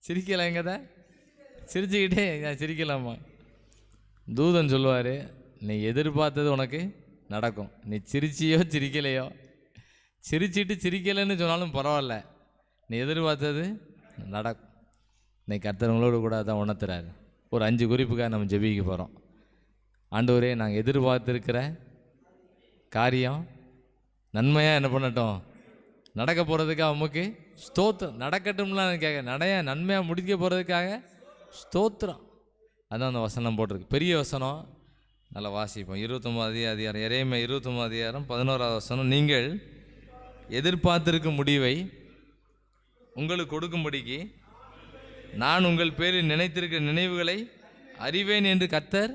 சிரிக்கலைங்கத சிரிச்சுக்கிட்டே, நான் சிரிக்கலாமா. தூதன் சொல்லுவார், நீ எதிர்பார்த்தது உனக்கு நடக்கும். நீ சிரிச்சியோ சிரிக்கலையோ, சிரிச்சிட்டு சிரிக்கலைன்னு சொன்னாலும் பரவாயில்ல, நீ எதிர்பார்த்தது நடக்கும். இன்னைக்கு கர்த்தவங்களோடு கூட தான் உணர்த்துறாரு. ஒரு 5 குறிப்புக்காக நம்ம ஜெபிக்க போகிறோம். ஆண்டவரே, நாங்கள் எதிர்பார்த்துருக்கிற காரியம் நன்மையாக என்ன பண்ணட்டும், நடக்க போகிறதுக்காக உமக்கு ஸ்தோத்திரம். நடக்கட்டும்லாம் கேட்க, நன்மையாக முடிக்க போகிறதுக்காக ஸ்தோத்திரம். அதான் அந்த வசனம் போட்டிருக்கு. பெரிய வசனம், நல்லா வாசிப்போம். 29வது அதிகாரம், எரேமியா 29வது அதிகாரம் 11வது வசனம். நீங்கள் எதிர்பார்த்திருக்கும் முடிவை உங்களுக்கு கொடுக்கும்படிக்கு நான் உங்கள் பேரில் நினைத்திருக்கிற நினைவுகளை அறிவேன் என்று கர்த்தர்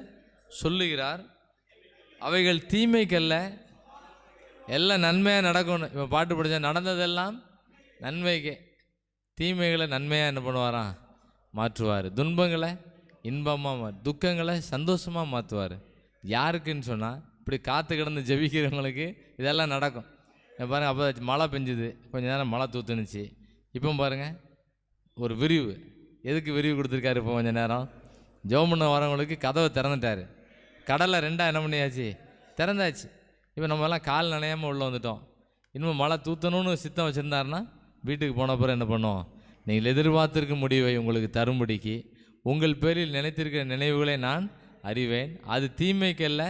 சொல்லுகிறார். அவைகள் தீமைக்கல்ல, எல்லாம் நன்மையாக நடக்கணும். இப்போ பாட்டு படித்தா நடந்ததெல்லாம் நன்மைக்கே. தீமைகளை நன்மையாக என்ன பண்ணுவாராம், மாற்றுவார். துன்பங்களை இன்பமாக, துக்கங்களை சந்தோஷமாக மாற்றுவார். யாருக்குன்னு சொன்னால், இப்படி காற்று கிடந்து ஜெபிக்கிறவங்களுக்கு இதெல்லாம் நடக்கும். பாருங்கள், அப்போ மழை பெஞ்சுது, கொஞ்சம் நேரம் மழை தூத்துனுச்சு. இப்போ பாருங்கள், ஒரு விரிவு. எதுக்கு விரிவு கொடுத்துருக்காரு? இப்போ கொஞ்சம் நேரம் ஜெபம் பண்ண வரவங்களுக்கு கதவை திறந்துட்டார். கடலை 2 என்ன பண்ணியாச்சு, திறந்தாச்சு. இப்போ நம்ம எல்லாம் கால் நனையாமல் உள்ளே வந்துட்டோம். இன்னும் மழை தூத்தணும்னு சித்தம் வச்சுருந்தாருன்னா வீட்டுக்கு போன பிறகு என்ன பண்ணோம், நீங்கள் எதிர்பார்த்திருக்க முடிவை உங்களுக்கு தரும்படிக்கு உங்கள் பேரில் நினைத்திருக்கிற நினைவுகளை நான் அறிவேன். அது தீமைக்கல்ல,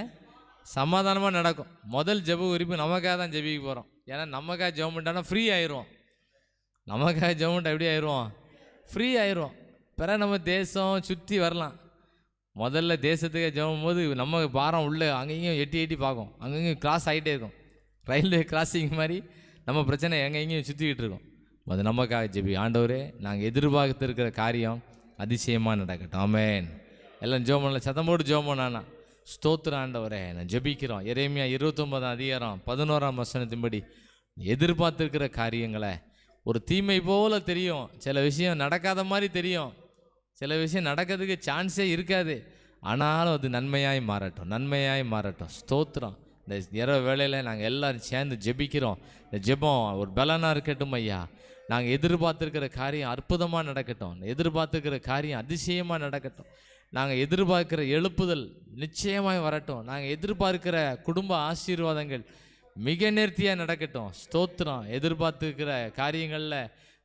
சமாதானமாக நடக்கும். முதல் ஜெப குறிப்பு நமக்காக தான் ஜெபிக்க போகிறோம். ஏன்னா நமக்காக ஜெபம் பண்ணிட்டோன்னா ஃப்ரீ ஆயிடுவோம். நமக்காக ஜெபம் பண்ணிட்டா எப்படி ஆயிடுவோம், ஃப்ரீ ஆயிடுவோம். பிற நம்ம தேசம் சுற்றி வரலாம். முதல்ல தேசத்துக்கு ஜெபம் போது நம்ம பாரம் உள்ளே அங்கேயும் எட்டி பார்க்கும், அங்கங்கேயும் கிராஸ் ஆகிட்டே இருக்கும். ரயில்வே கிராசிங் மாதிரி நம்ம பிரச்சனை எங்கேயும் சுற்றிக்கிட்டு இருக்கோம். அது நமக்காக ஜெபி. ஆண்டவரே, நாங்கள் எதிர்பார்த்திருக்கிற காரியம் அதிசயமாக நடக்கட்டும். ஆமென். எல்லாம் ஜெபம் பண்ணல, சத்தம் போட்டு ஜெபம் பண்ணானா. ஸ்தோத்திரம் ஆண்டவரே, நான் ஜெபிக்கிறோம். எரேமியா 29வது அதிகாரம் 11ஆம் வசனத்தின்படி எதிர்பார்த்திருக்கிற காரியங்களை, ஒரு தீமை போல தெரியும், சில விஷயம் நடக்காத மாதிரி தெரியும், சில விஷயம் நடக்கிறதுக்கு சான்ஸே இருக்காது, ஆனாலும் அது நன்மையாய் மாறட்டும், நன்மையாய் மாறட்டும். ஸ்தோத்திரம். இந்த இரவு வேளையில் நாங்கள் எல்லோரும் சேர்ந்து ஜெபிக்கிறோம். இந்த ஜெபம் ஒரு பலனாக இருக்கட்டும் ஐயா. நாங்கள் எதிர்பார்த்துருக்கிற காரியம் அற்புதமாக நடக்கட்டும், எதிர்பார்த்துருக்கிற காரியம் அதிசயமாக நடக்கட்டும். நாங்கள் எதிர்பார்க்கிற எழுப்புதல் நிச்சயமாய் வரட்டும். நாங்கள் எதிர்பார்க்கிற குடும்ப ஆசீர்வாதங்கள் மிக நேர்த்தியாக நடக்கட்டும். ஸ்தோத்திரம். எதிர்பார்த்துருக்கிற காரியங்களில்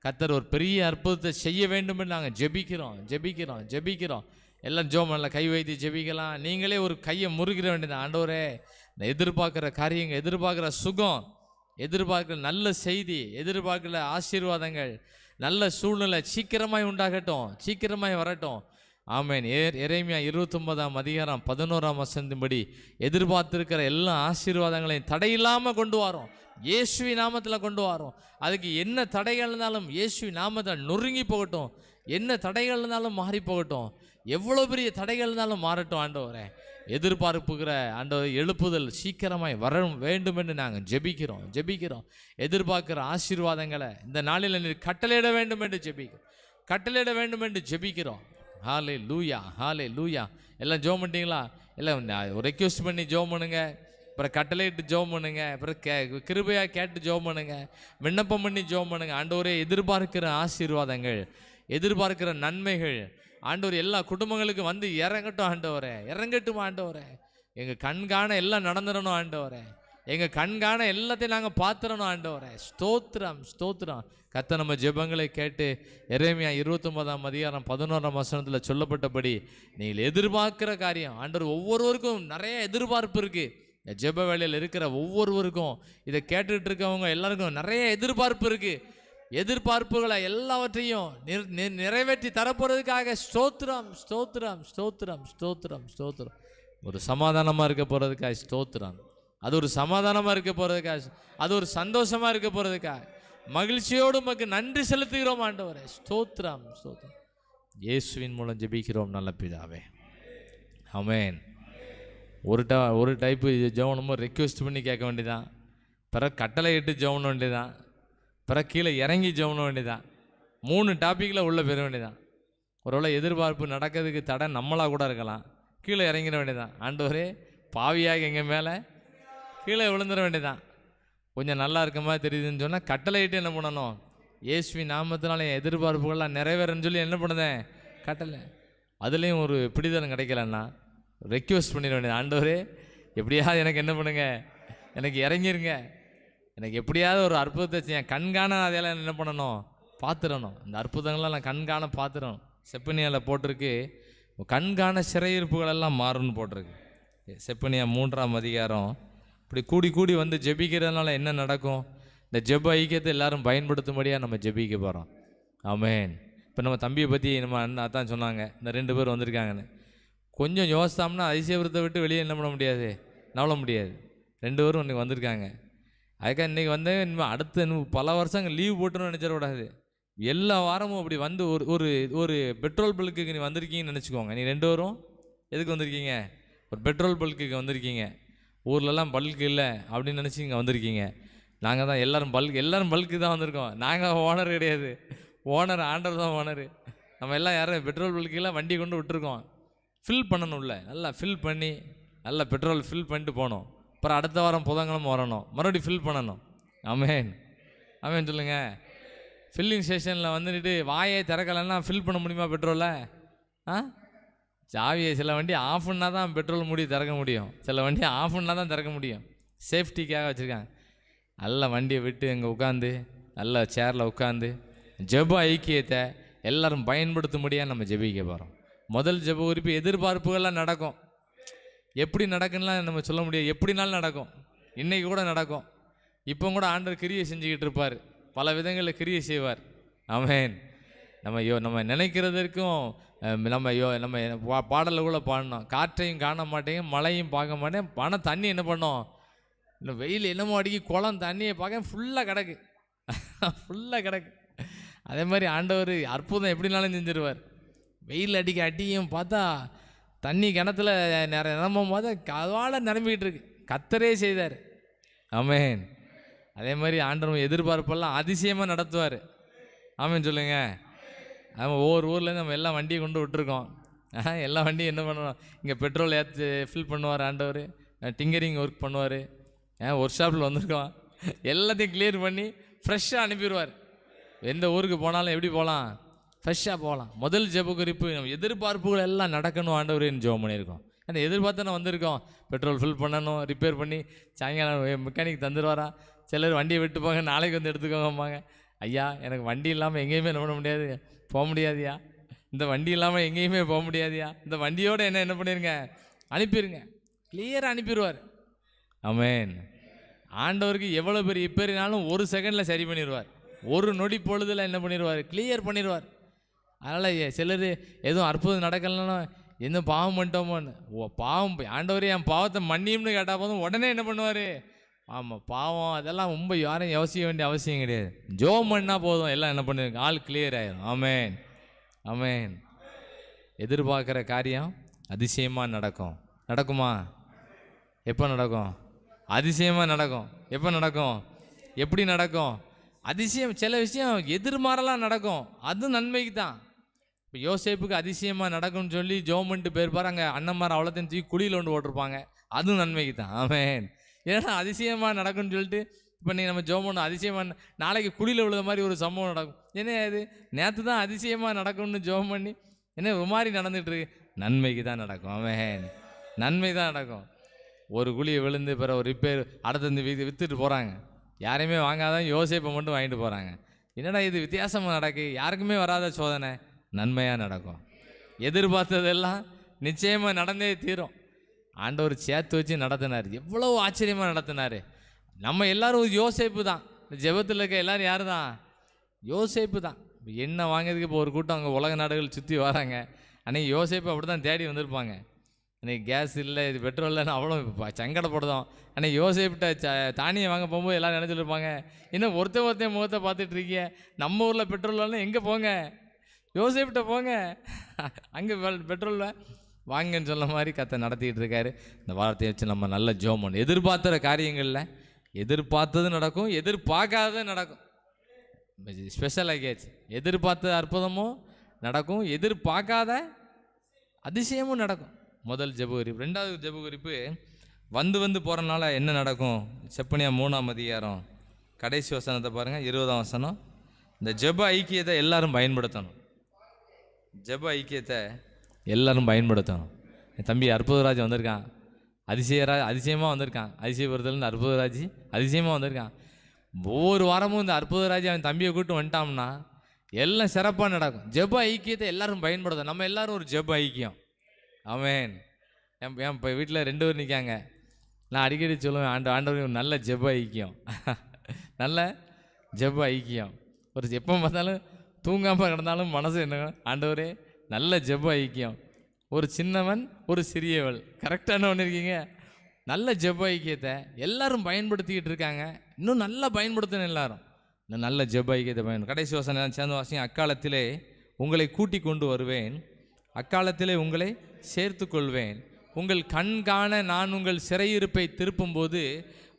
கர்த்தர் ஒரு பெரிய அற்புதத்தை செய்ய வேண்டும் என்று நாங்கள் ஜெபிக்கிறோம். எல்லாம் ஜோமனில் கை வைத்து ஜெபிக்கலாம். நீங்களே ஒரு கையை முறுகிற வேண்டியது. ஆண்டவரே, நான் எதிர்பார்க்குற காரியங்கள், எதிர்பார்க்குற சுகம், எதிர்பார்க்குற நல்ல செய்தி, எதிர்பார்க்குற ஆசீர்வாதங்கள், நல்ல சூழ்நிலை சீக்கிரமாய் உண்டாகட்டும், சீக்கிரமாய் வரட்டும். ஆமென். எரேமியா 29ஆம் அதிகாரம் 11ஆம் வசனத்தின்படி எதிர்பார்த்திருக்கிற எல்லா ஆசீர்வாதங்களையும் தடையில்லாமல் கொண்டு வரோம். இயேசுவி நாமத்தில் கொண்டு வரோம். அதுக்கு என்ன தடைகள் இருந்தாலும் இயேசுவி நாமத்தில் நொறுங்கி போகட்டும். என்ன தடைகள் இருந்தாலும் மாறி போகட்டும். எவ்வளோ பெரிய தடைகள் இருந்தாலும் மாறட்டும். ஆண்டவரே, எதிர்பார்ப்புகிற ஆண்டவர் எழுப்புதல் சீக்கிரமாய் வர வேண்டும் என்று நாங்கள் ஜெபிக்கிறோம். எதிர்பார்க்கிற ஆசீர்வாதங்களை இந்த நாளில் நீர் கட்டளையிட வேண்டும் என்று ஜெபிக்கிறோம். ஹல்லேலூயா. எல்லாம் ஜெபம் பண்ணிட்டீங்களா? எல்லாம் ரெக்வெஸ்ட் பண்ணி ஜெபம் பண்ணுங்க, அப்புறம் கட்டளையிட்டு ஜெபம் பண்ணுங்க, அப்புறம் கிருபையாக கேட்டு ஜெபம் பண்ணுங்க, விண்ணப்பம் பண்ணி ஜெபம் பண்ணுங்க. ஆண்டவரே, எதிர்பார்க்கிற ஆசீர்வாதங்கள், எதிர்பார்க்கிற நன்மைகள் ஆண்டவர் எல்லா குடும்பங்களுக்கும் வந்து இறங்கட்டும். ஆண்டவரே, எங்கள் கண்காண எல்லாம் நடந்துடணும். ஆண்டவரே, எங்கள் கண்காண எல்லாத்தையும் நாங்கள் பார்த்துடணும். ஆண்டவரே, ஸ்தோத்திரம். கர்த்தர் நம்ம ஜெபங்களை கேட்டு எரேமியா 29ஆம் அதிகாரம் 11ஆம் வசனத்தில் சொல்லப்பட்டபடி நீங்கள் எதிர்பார்க்கிற காரியம், ஆண்டவர் ஒவ்வொருவருக்கும் நிறைய எதிர்பார்ப்பு இருக்குது. ஜெப வேளையில் இருக்கிற ஒவ்வொருவருக்கும், இதை கேட்டுட்டு இருக்கவங்க எல்லாருக்கும் நிறைய எதிர்பார்ப்பு இருக்குது. எதிர்பார்ப்புகளை எல்லாவற்றையும் நிறைவேற்றி தரப்போகிறதுக்காக ஸ்தோத்திரம் ஸ்தோத்திரம் ஸ்தோத்திரம் ஸ்தோத்திரம் ஸ்தோத்திரம். ஒரு சமாதானமாக இருக்க போகிறதுக்காக ஸ்தோத்திரம். அது ஒரு சமாதானமாக இருக்க போகிறதுக்காக, அது ஒரு சந்தோஷமாக இருக்க போகிறதுக்காக மகிழ்ச்சியோடு உமக்கு நன்றி செலுத்துகிறோம் ஆண்டவரே. ஸ்தோத்திரம் ஸ்தோத்திரம். இயேசுவின் மூலம் ஜெபிக்கிறோம் நல்ல பிதாவே, ஆமென். ஒரு டைப்பு ஜெபனமோ ரெக்வெஸ்ட் பண்ணி கேட்க வேண்டியதான், பிறகு கட்டளை இட்டு ஜெபன வேண்டியதான், பிறகு கீழே இறங்கி ஜெபன வேண்டியதான். 3 டாப்பிக்கில் உள்ளே பெற வேண்டியதான். ஒருவேளை எதிர்பார்ப்பு நடக்கிறதுக்கு தடை நம்மளாக கூட இருக்கலாம். கீழே இறங்கிட வேண்டியதான். ஆண்டவரே பாவியாக எங்கள் மேலே கீழே விழுந்துட வேண்டியதான். கொஞ்சம் நல்லா இருக்க மாதிரி தெரியுதுன்னு சொன்னால் கட்டளையிட்டு என்ன பண்ணணும், இயேசுவின் நாமத்தினால என் எதிர்பார்ப்புகள்லாம் நிறைவேறன்னு சொல்லி என்ன பண்ணுதேன், கட்டளை. அதுலேயும் ஒரு பிடிதலம் கிடைக்கலன்னா ரெக்வெஸ்ட் பண்ணிட வேண்டியது. ஆண்டவரே எப்படியாவது எனக்கு என்ன பண்ணுங்க, எனக்கு இறங்கிருங்க, எனக்கு எப்படியாவது ஒரு அற்புதத்தை செய்ய, கண்காண அதையெல்லாம் என்ன பண்ணணும், பார்த்துடணும். இந்த அற்புதங்கள்லாம் நான் கண்காண பார்த்துடணும். செப்பனியாவில் போட்டிருக்கு, கண்காண சிறையிருப்புகளெல்லாம் மாறும்னு போட்டிருக்கு. செப்பனியா 3ஆம் அதிகாரம். இப்படி கூடி கூடி வந்து ஜெபிக்கிறதுனால என்ன நடக்கும், இந்த ஜெப ஐக்கியத்தை எல்லாரும் பயன்படுத்தும்படியாக நம்ம ஜெபிக்க போகிறோம். ஆமென். இப்போ நம்ம தம்பியை பற்றி நம்ம அதான் சொன்னாங்க, இந்த 2 பேர் வந்திருக்காங்கன்னு. கொஞ்சம் யோசித்தோம்னா அதிசயபுரத்தை விட்டு வெளியே என்ன பண்ண முடியாது, நவள முடியாது. 2 பேரும் இன்றைக்கி வந்திருக்காங்க. அதுக்காக இன்றைக்கி வந்து இன்னும் அடுத்த இன்னும் பல வருஷங்கள் லீவ் போட்டுன்னு நினச்சிடக்கூடாது. எல்லா வாரமும் அப்படி வந்து ஒரு ஒரு பெட்ரோல் பல்க்குக்கு நீ வந்திருக்கீங்கன்னு நினச்சிக்கோங்க. நீ 2 பேரும் எதுக்கு வந்திருக்கீங்க, ஒரு பெட்ரோல் பல்க்குக்கு வந்திருக்கீங்க. ஊர்லலாம் பல்க்கு இல்லை அப்படின்னு நினச்சி இங்கே வந்திருக்கீங்க. நாங்கள் தான் எல்லோரும் பல்க்கு தான் வந்திருக்கோம். நாங்கள் ஓனர் கிடையாது, ஓனர் ஆண்டவர் தான் ஓனரு. நம்ம எல்லாம் யாரும் பெட்ரோல் பல்க்கெல்லாம் வண்டி கொண்டு விட்டுருக்கோம். ஃபில் பண்ணணும்ல, நல்லா ஃபில் பண்ணி நல்லா பெட்ரோல் ஃபில் பண்ணிட்டு போகணும். அப்புறம் அடுத்த வாரம் புதன்கிழமை வரணும், மறுபடியும் ஃபில் பண்ணணும். ஆமென் ஆமென் சொல்லுங்கள். ஃபில்லிங் ஸ்டேஷனில் வந்துட்டு வாயை திறக்கலைன்னா ஃபில் பண்ண முடியுமா பெட்ரோலை? சாவியை சில வண்டி ஆஃப் பண்ணால் தான் பெட்ரோல் மூடி திறக்க முடியும், சில வண்டி ஆஃப் பண்ணால் தான் திறக்க முடியும். சேஃப்டிக்காக வச்சுருக்காங்க. நல்ல வண்டியை விட்டு அங்கே உட்காந்து நல்ல சேரில் உட்காந்து ஜெப ஐக்கியத்தை எல்லோரும் பயன்படுத்தும்படியாக நம்ம ஜெபிக்க போகிறோம். முதல் ஜெப குறிப்பு, எதிர்பார்ப்புகள்லாம் நடக்கும். எப்படி நடக்குன்னுலாம் நம்ம சொல்ல முடியாது, எப்படினாலும் நடக்கும். இன்றைக்கி கூட நடக்கும். இப்போ கூட ஆண்டவர் கிரியை செஞ்சுக்கிட்டு இருப்பார், பல விதங்களில் கிரியை செய்வார். ஆமென். நம்ம நினைக்கிறதற்கும் நம்ம பாடலில் கூட பாடணும். காற்றையும் காண மாட்டேங்க, மழையும் பார்க்க மாட்டேன், ஆனால் தண்ணி என்ன பண்ணோம், இன்னும் வெயில் என்னமோ அடிக்கி குளம் தண்ணியை பார்க்க ஃபுல்லாக கிடக்கு, ஃபுல்லாக கிடக்கு. அதே மாதிரி ஆண்டவர் அற்புதம் எப்படினாலும் செஞ்சிருவார். வெயில் அடியும் பார்த்தா தண்ணி கிணத்துல நிரம்பும் போது கவால நிரம்பிக்கிட்டு இருக்கு, கத்தரே செய்தார். ஆமென். அதே மாதிரி ஆண்டவர் எதிர்பார்ப்பெல்லாம் அதிசயமாக நடத்துவார். ஆமென் சொல்லுங்க. நம்ம ஒவ்வொரு ஊர்லேருந்து நம்ம எல்லா வண்டியை கொண்டு விட்டுருக்கோம். எல்லா வண்டியும் என்ன பண்ணணும், இங்கே பெட்ரோல் ஏற்றி ஃபில் பண்ணுவார் ஆண்டவர், டிங்கரிங் ஒர்க் பண்ணுவார். ஒர்க் ஷாப்பில் வந்திருக்கோம், எல்லாத்தையும் கிளியர் பண்ணி ஃப்ரெஷ்ஷாக அனுப்பிடுவார். எந்த ஊருக்கு போனாலும் எப்படி போகலாம், ஃப்ரெஷ்ஷாக போகலாம். முதல் ஜெப குறிப்பு, நம்ம எதிர்பார்ப்புகள் எல்லாம் நடக்கணும் ஆண்டவரேன்னு ஜெபம் பண்ணியிருக்கோம். அந்த எதிர்பார்த்து நான் வந்திருக்கோம், பெட்ரோல் ஃபில் பண்ணணும், ரிப்பேர் பண்ணி சாயங்காலம் மெக்கானிக் தந்துடுவாரா. சிலர் வண்டியை விட்டு போங்க, நாளைக்கு வந்து எடுத்துக்கோங்கம்பாங்க. ஐயா எனக்கு வண்டி இல்லாமல் எங்கேயுமே என்ன பண்ண முடியாது, போக முடியாதுயா, இந்த வண்டி இல்லாமல் எங்கேயுமே போக முடியாதுயா, இந்த வண்டியோடு என்ன பண்ணிடுங்க, அனுப்பிடுங்க. கிளியராக அனுப்பிடுவார். ஆமென். ஆண்டவருக்கு எவ்வளோ பெரிய ரிப்பேரினாலும் 1 செகண்டில் சரி பண்ணிடுவார். ஒரு நொடி பொழுதில் என்ன பண்ணிடுவார், கிளியர் பண்ணிடுவார். அதனால் சிலர் எதுவும் அற்புதம் நடக்கலன்னா எந்த பாவம் பண்ணிட்டோமோன்னு, பாவம் ஆண்டவரே என் பாவத்தை மன்னியும்னு கேட்டால் போதும் உடனே என்ன பண்ணுவார். ஆமாம், பாவம் அதெல்லாம் ரொம்ப யாரும் யோசிக்க வேண்டிய அவசியம் கிடையாது. ஜோம் பண்ணால் போதும், எல்லாம் என்ன பண்ணுங்க, ஆள் கிளியர் ஆயிடும். ஆமென் ஆமென். எதிர்பார்க்குற காரியம் அதிசயமாக நடக்கும். நடக்குமா? எப்போ நடக்கும்? அதிசயமாக நடக்கும். எப்போ நடக்கும்? எப்படி நடக்கும்? அதிசயம். சில விஷயம் எதிர்மாறலாம் நடக்கும், அது நன்மைக்கு தான். இப்போ யோசேப்புக்கு அதிசயமாக நடக்கும்னு சொல்லி ஜோம் பண்ணிட்டு போயிருப்பார். அங்கே அண்ணன்மார் அவ்வளோத்தையும் தூக்கி குழியில் கொண்டு போட்டிருப்பாங்க, அதுவும் நன்மைக்கு தான். ஆமென். ஏன்னா அதிசயமாக நடக்கும்னு சொல்லிட்டு இப்போ நீங்கள் நம்ம ஜோம் பண்ணணும், அதிசயமாக நாளைக்கு குழியில் விழுத மாதிரி ஒரு சம்பவம் நடக்கும். என்ன அது, நேற்று தான் அதிசயமாக நடக்கும்னு ஜோம் பண்ணி என்ன ஒரு மாதிரி நடந்துகிட்ருக்கு, நன்மைக்கு தான் நடக்கும். ஆமென். நன்மை தான் நடக்கும். ஒரு குழியை விழுந்து பிறகு ஒரு ரிப்பேர் அடுத்து விற்றுட்டு போகிறாங்க, யாரையுமே வாங்காதான் யோசேப்பை மட்டும் வாங்கிட்டு போகிறாங்க. என்னடா இது வித்தியாசமாக நடக்கு, யாருக்குமே வராத சோதனை, நன்மையாக நடக்கும். எதிர்பார்த்ததெல்லாம் நிச்சயமாக நடந்தே தீரும். ஆண்டவர் சேர்த்து வச்சு நடத்தினார், எவ்வளோ ஆச்சரியமாக நடத்தினார். நம்ம எல்லோரும் யோசேப்பு தான். இந்த ஜெபத்தில் இருக்க எல்லோரும் யார் தான்? யோசேப்பு தான். எண்ணெய் வாங்கிறதுக்கு இப்போ ஒரு கூட்டம் அங்கே உலக நாடுகள் சுற்றி வராங்க. அன்றைக்கி யோசேப்பு அப்படி தான் தேடி வந்திருப்பாங்க. அன்றைக்கி கேஸ் இல்லை, இது பெட்ரோல் இல்லைன்னு அவ்வளோ சங்கடப்படுதோம். அன்றைக்கி யோசேப்பிட்ட தானியம் வாங்க போகும்போது எல்லோரும் நினச்சிருப்பாங்க, இன்னும் ஒருத்தன் முகத்தை பார்த்துட்டு இருக்கீங்க, நம்ம ஊரில் பெட்ரோல் இல்லைன்னா எங்கே போங்க, யோசேப்பிட்ட போங்க, அங்கே பெட்ரோல் வாங்கன்னு சொல்ல மாதிரி கத்தை நடத்திக்கிட்டு இருக்காரு. இந்த வார்த்தையை வச்சு நம்ம நல்ல ஜெபம் பண்ணணும். எதிர்பார்த்துற காரியங்களில் எதிர்பார்த்தது நடக்கும், எதிர்பார்க்காதது நடக்கும். ஸ்பெஷல் ஆகியாச்சு. எதிர்பார்த்த அற்புதமும் நடக்கும், எதிர்பார்க்காத அதிசயமும் நடக்கும். முதல் ஜெப குறிப்பு. ரெண்டாவது ஜெப குறிப்பு, வந்து போகிறனால என்ன நடக்கும்? செப்பனியா 3ஆம் அதிகாரம் கடைசி வசனத்தை பாருங்கள், 20ஆம் வசனம். இந்த ஜெப ஐக்கியத்தை எல்லாரும் பயன்படுத்தணும். ஜெப ஐக்கியத்தை எல்லாரும் பயன்படுத்தணும். என் தம்பி அற்புதராஜ் வந்திருக்கான், அதிசயமாக வந்திருக்கான். அதிசயபுரத்துலேருந்து அற்புதராஜ் அதிசயமாக வந்திருக்கான். ஒவ்வொரு வாரமும் இந்த அற்புதராஜ் அவன் தம்பியை கூப்பிட்டு வந்துட்டான்னா எல்லாம் சிறப்பாக நடக்கும். ஜெப ஐக்கியத்தை எல்லாரும் பயன்படுத்தணும். நம்ம எல்லாரும் ஒரு ஜெப ஐக்கியம். ஆமென். என் இப்போ வீட்டில் 2 பேர் நிற்காங்க. நான் அடிக்கடி சொல்லுவேன், ஆண்டவர் நல்ல ஜெப ஐக்கியம், நல்ல ஜெப ஐக்கியம். ஒரு எப்போ பார்த்தாலும் தூங்காமல் கிடந்தாலும் மனசு என்ன, ஆண்டவரே நல்ல ஜெப ஐக்கியம். ஒரு சின்னவன் ஒரு சிறியவள், கரெக்டான ஒன்று இருக்கீங்க. நல்ல ஜெப ஐக்கியத்தை எல்லாரும் பயன்படுத்திக்கிட்டு இருக்காங்க. இன்னும் நல்லா பயன்படுத்தணும் எல்லாரும். இந்த நல்ல ஜெப ஐக்கியத்தை பயன்படுத்த. கடைசி வசனம் சேர்ந்த வாசிங்க. அக்காலத்திலே உங்களை கூட்டி கொண்டு வருவேன், அக்காலத்திலே உங்களை சேர்த்து கொள்வேன். உங்கள் கண் காண நான் உங்கள் சிறையிருப்பை திருப்பும்போது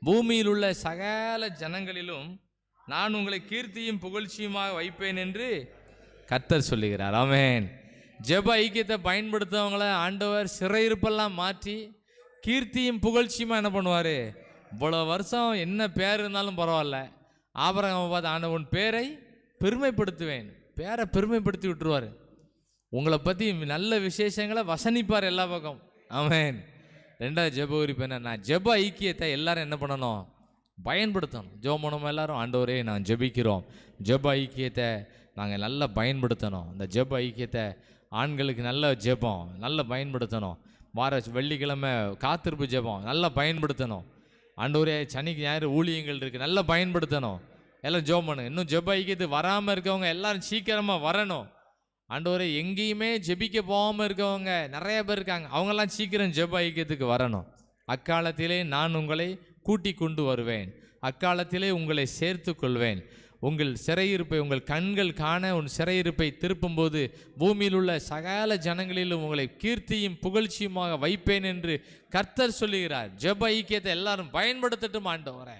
பூமியில் உள்ள சகல ஜனங்களிலும் நான் உங்களை கீர்த்தியும் புகழ்ச்சியுமாக வைப்பேன் என்று கர்த்தர் சொல்லுகிறார். ஆமென். ஜெப ஐக்கியத்தை பயன்படுத்தவங்கள ஆண்டவர் சிறையிருப்பெல்லாம் மாற்றி கீர்த்தியும் புகழ்ச்சியுமாக என்ன பண்ணுவார்? இவ்வளோ வருஷம் என்ன பேர் இருந்தாலும் பரவாயில்ல, ஆபிரகாமை பார்த்து ஆண்டவர் உன் பேரை பெருமைப்படுத்துவேன், பேரை பெருமைப்படுத்தி விட்டுருவார். உங்களை பற்றி நல்ல விசேஷங்களை வசனிப்பார் எல்லா பக்கம். ஆமென். ரெண்டாவது ஜெப குறிப்பு என்ன? நான் ஜெப ஐக்கியத்தை எல்லாரும் என்ன பண்ணணும்? பயன்படுத்தணும். ஜெபம் பண்ணணும் எல்லாரும். ஆண்டவரே நான் ஜெபிக்கிறோம், ஜெப ஐக்கியத்தை நாங்கள் நல்லா பயன்படுத்தணும். இந்த ஜெப ஐக்கியத்தை ஆண்களுக்கு நல்ல ஜெபம் நல்லா பயன்படுத்தணும். வார வெள்ளிக்கிழமை காத்திருப்பு ஜெபம் நல்லா பயன்படுத்தணும். ஆண்டவரே சனிக்கு ஞாயிறு ஊழியங்கள் இருக்குது, நல்லா பயன்படுத்தணும். எல்லாம் ஜெபம் பண்ணுங்க. இன்னும் ஜெப ஐக்கியத்து வராமல் இருக்கவங்க எல்லாரும் சீக்கிரமாக வரணும். ஆண்டவரே எங்கேயுமே ஜெபிக்க போகாமல் இருக்கவங்க நிறைய பேர் இருக்காங்க, அவங்கெல்லாம் சீக்கிரம் ஜெப ஐக்கியத்துக்கு வரணும். அக்காலத்திலே நான் உங்களை கூட்டி கொண்டு வருவேன், அக்காலத்திலே உங்களை சேர்த்து கொள்வேன். உங்கள் சிறையிருப்பை உங்கள் கண்கள் காண உன் சிறையிருப்பை திருப்பும்போது பூமியில் உள்ள சகல ஜனங்களிலும் உங்களை கீர்த்தியும் புகழ்ச்சியுமாக வைப்பேன் என்று கர்த்தர் சொல்லுகிறார். ஜெப ஐக்கியத்தை எல்லாரும் பயன்படுத்தட்டும் ஆண்டவரே.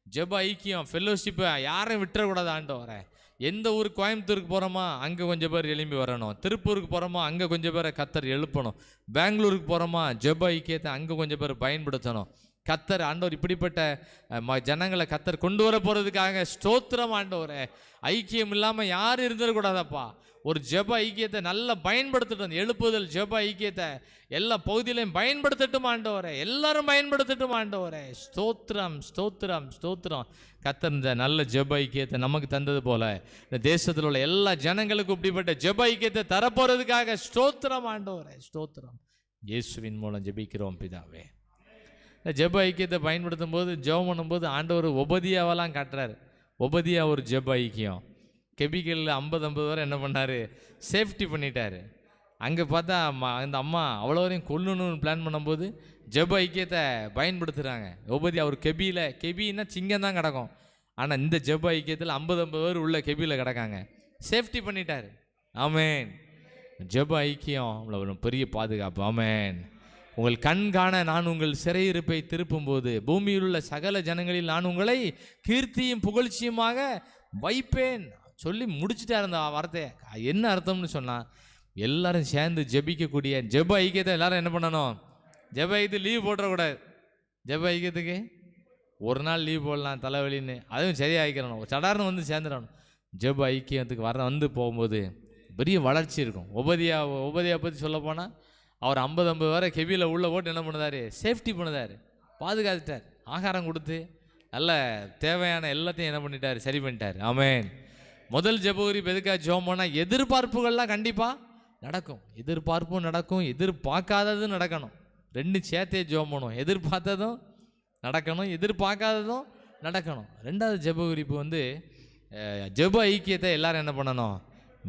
ஜெப ஐக்கியம் ஃபெல்லோஷிப்பை யாரையும் விட்டுறக்கூடாது ஆண்டவரே. எந்த ஊர் கோயம்புத்தூருக்கு போகிறோமா அங்கே கொஞ்சம் பேர் எழும்பி வரணும், திருப்பூருக்கு போகிறோமா அங்கே கொஞ்சம் பேரை கர்த்தர் எழுப்பணும், பெங்களூருக்கு போகிறோமா ஜெப ஐக்கியத்தை அங்கே கொஞ்சம் பேர் பயன்படுத்தணும். கர்த்தர் ஆண்டவர் இப்படிப்பட்ட ஜனங்களை கர்த்தர் கொண்டு வர போகிறதுக்காக ஸ்தோத்திரம் ஆண்டவரே. ஐக்கியம் இல்லாமல் யாரும் இருந்துடக்கூடாதப்பா. ஒரு ஜெப ஐக்கியத்தை நல்லா பயன்படுத்தட்டும். எழுப்புதல் ஜெப ஐக்கியத்தை எல்லா பகுதியிலையும் பயன்படுத்தட்டும் ஆண்டவரே, எல்லாரும் பயன்படுத்தட்டும் ஆண்டவரே. ஸ்தோத்திரம் ஸ்தோத்திரம் ஸ்தோத்திரம். கர்த்தர் இந்த நல்ல ஜெப ஐக்கியத்தை நமக்கு தந்தது போல இந்த தேசத்தில் உள்ள எல்லா ஜனங்களுக்கும் இப்படிப்பட்ட ஜெப ஐக்கியத்தை தரப்போறதுக்காக ஸ்தோத்திரம் ஆண்டவரே, ஸ்தோத்திரம். இயேசுவின் மூலம் ஜெபிக்கிறோம் பிதாவே. இந்த ஜெப ஐக்கியத்தை பயன்படுத்தும் போது ஜெபம் பண்ணும்போது ஆண்டவர் ஒபதியாவெல்லாம் காட்டுறாரு. ஒபதியா ஒரு ஜெப ஐக்கியம். கெபிக்கலில் 50 வரை என்ன பண்ணார்? சேஃப்டி பண்ணிட்டார். அங்கே பார்த்தா அந்த அம்மா அவ்வளோ வரையும் கொல்லணும்னு பிளான் பண்ணும்போது ஜெப ஐக்கியத்தை பயன்படுத்துகிறாங்க. ஒபதியா ஒரு கெபின்னா சிங்கம் தான் கிடக்கும், ஆனால் இந்த ஜெப ஐக்கியத்தில் 50 பேர் உள்ள கெபியில் கிடக்காங்க, சேஃப்டி பண்ணிட்டார். ஆமென். ஜெப ஐக்கியம் அவ்வளோ பெரிய பாதுகாப்பு. ஆமென். உங்கள் கண் காண நான் உங்கள் சிறையிருப்பை திருப்பும்போது பூமியில் உள்ள சகல ஜனங்களில் நான் உங்களை கீர்த்தியும் புகழ்ச்சியுமாக வைப்பேன் சொல்லி முடிச்சுட்டா இருந்த வார்த்தையை. என்ன அர்த்தம்னு சொன்னால் எல்லாரும் சேர்ந்து ஜெபிக்கக்கூடிய ஜெப ஐக்கியத்தை எல்லாரும் என்ன பண்ணணும்? ஜெப ஐக்கியத்துக்கு லீவ் போட்டுறக்கூடாது. ஜெப ஐக்கியத்துக்கு ஒரு நாள் லீவ் போடலாம் தலைவலின்னு, அதுவும் சரியாக ஐக்கிறணும், சடார்னு வந்து சேர்ந்துடணும். ஜெப ஐக்கியத்துக்கு வந்து போகும்போது பெரிய வளர்ச்சி இருக்கும். உபதியா பற்றி சொல்ல போனால் அவர் 50 வரை கெபியில் உள்ள போட்டு என்ன பண்ணுதார்? சேஃப்டி பண்ணுதார், பாதுகாத்துட்டார், ஆகாரம் கொடுத்து நல்ல தேவையான எல்லாத்தையும் என்ன பண்ணிட்டார்? சரி பண்ணிட்டார். ஆமென். முதல் ஜெப குறிப்பு எதுக்காக ஜெபம் பண்ணால் எதிர்பார்ப்புகள்லாம் கண்டிப்பாக நடக்கும். எதிர்பார்ப்பும் நடக்கும், எதிர்பார்க்காததும் நடக்கணும். ரெண்டு சேர்த்தே ஜெபம் பண்ணும். எதிர்பார்த்ததும் நடக்கணும், எதிர்பார்க்காததும் நடக்கணும். ரெண்டாவது ஜெப குறிப்பு ஜெப ஐக்கியத்தை எல்லோரும் என்ன பண்ணணும்,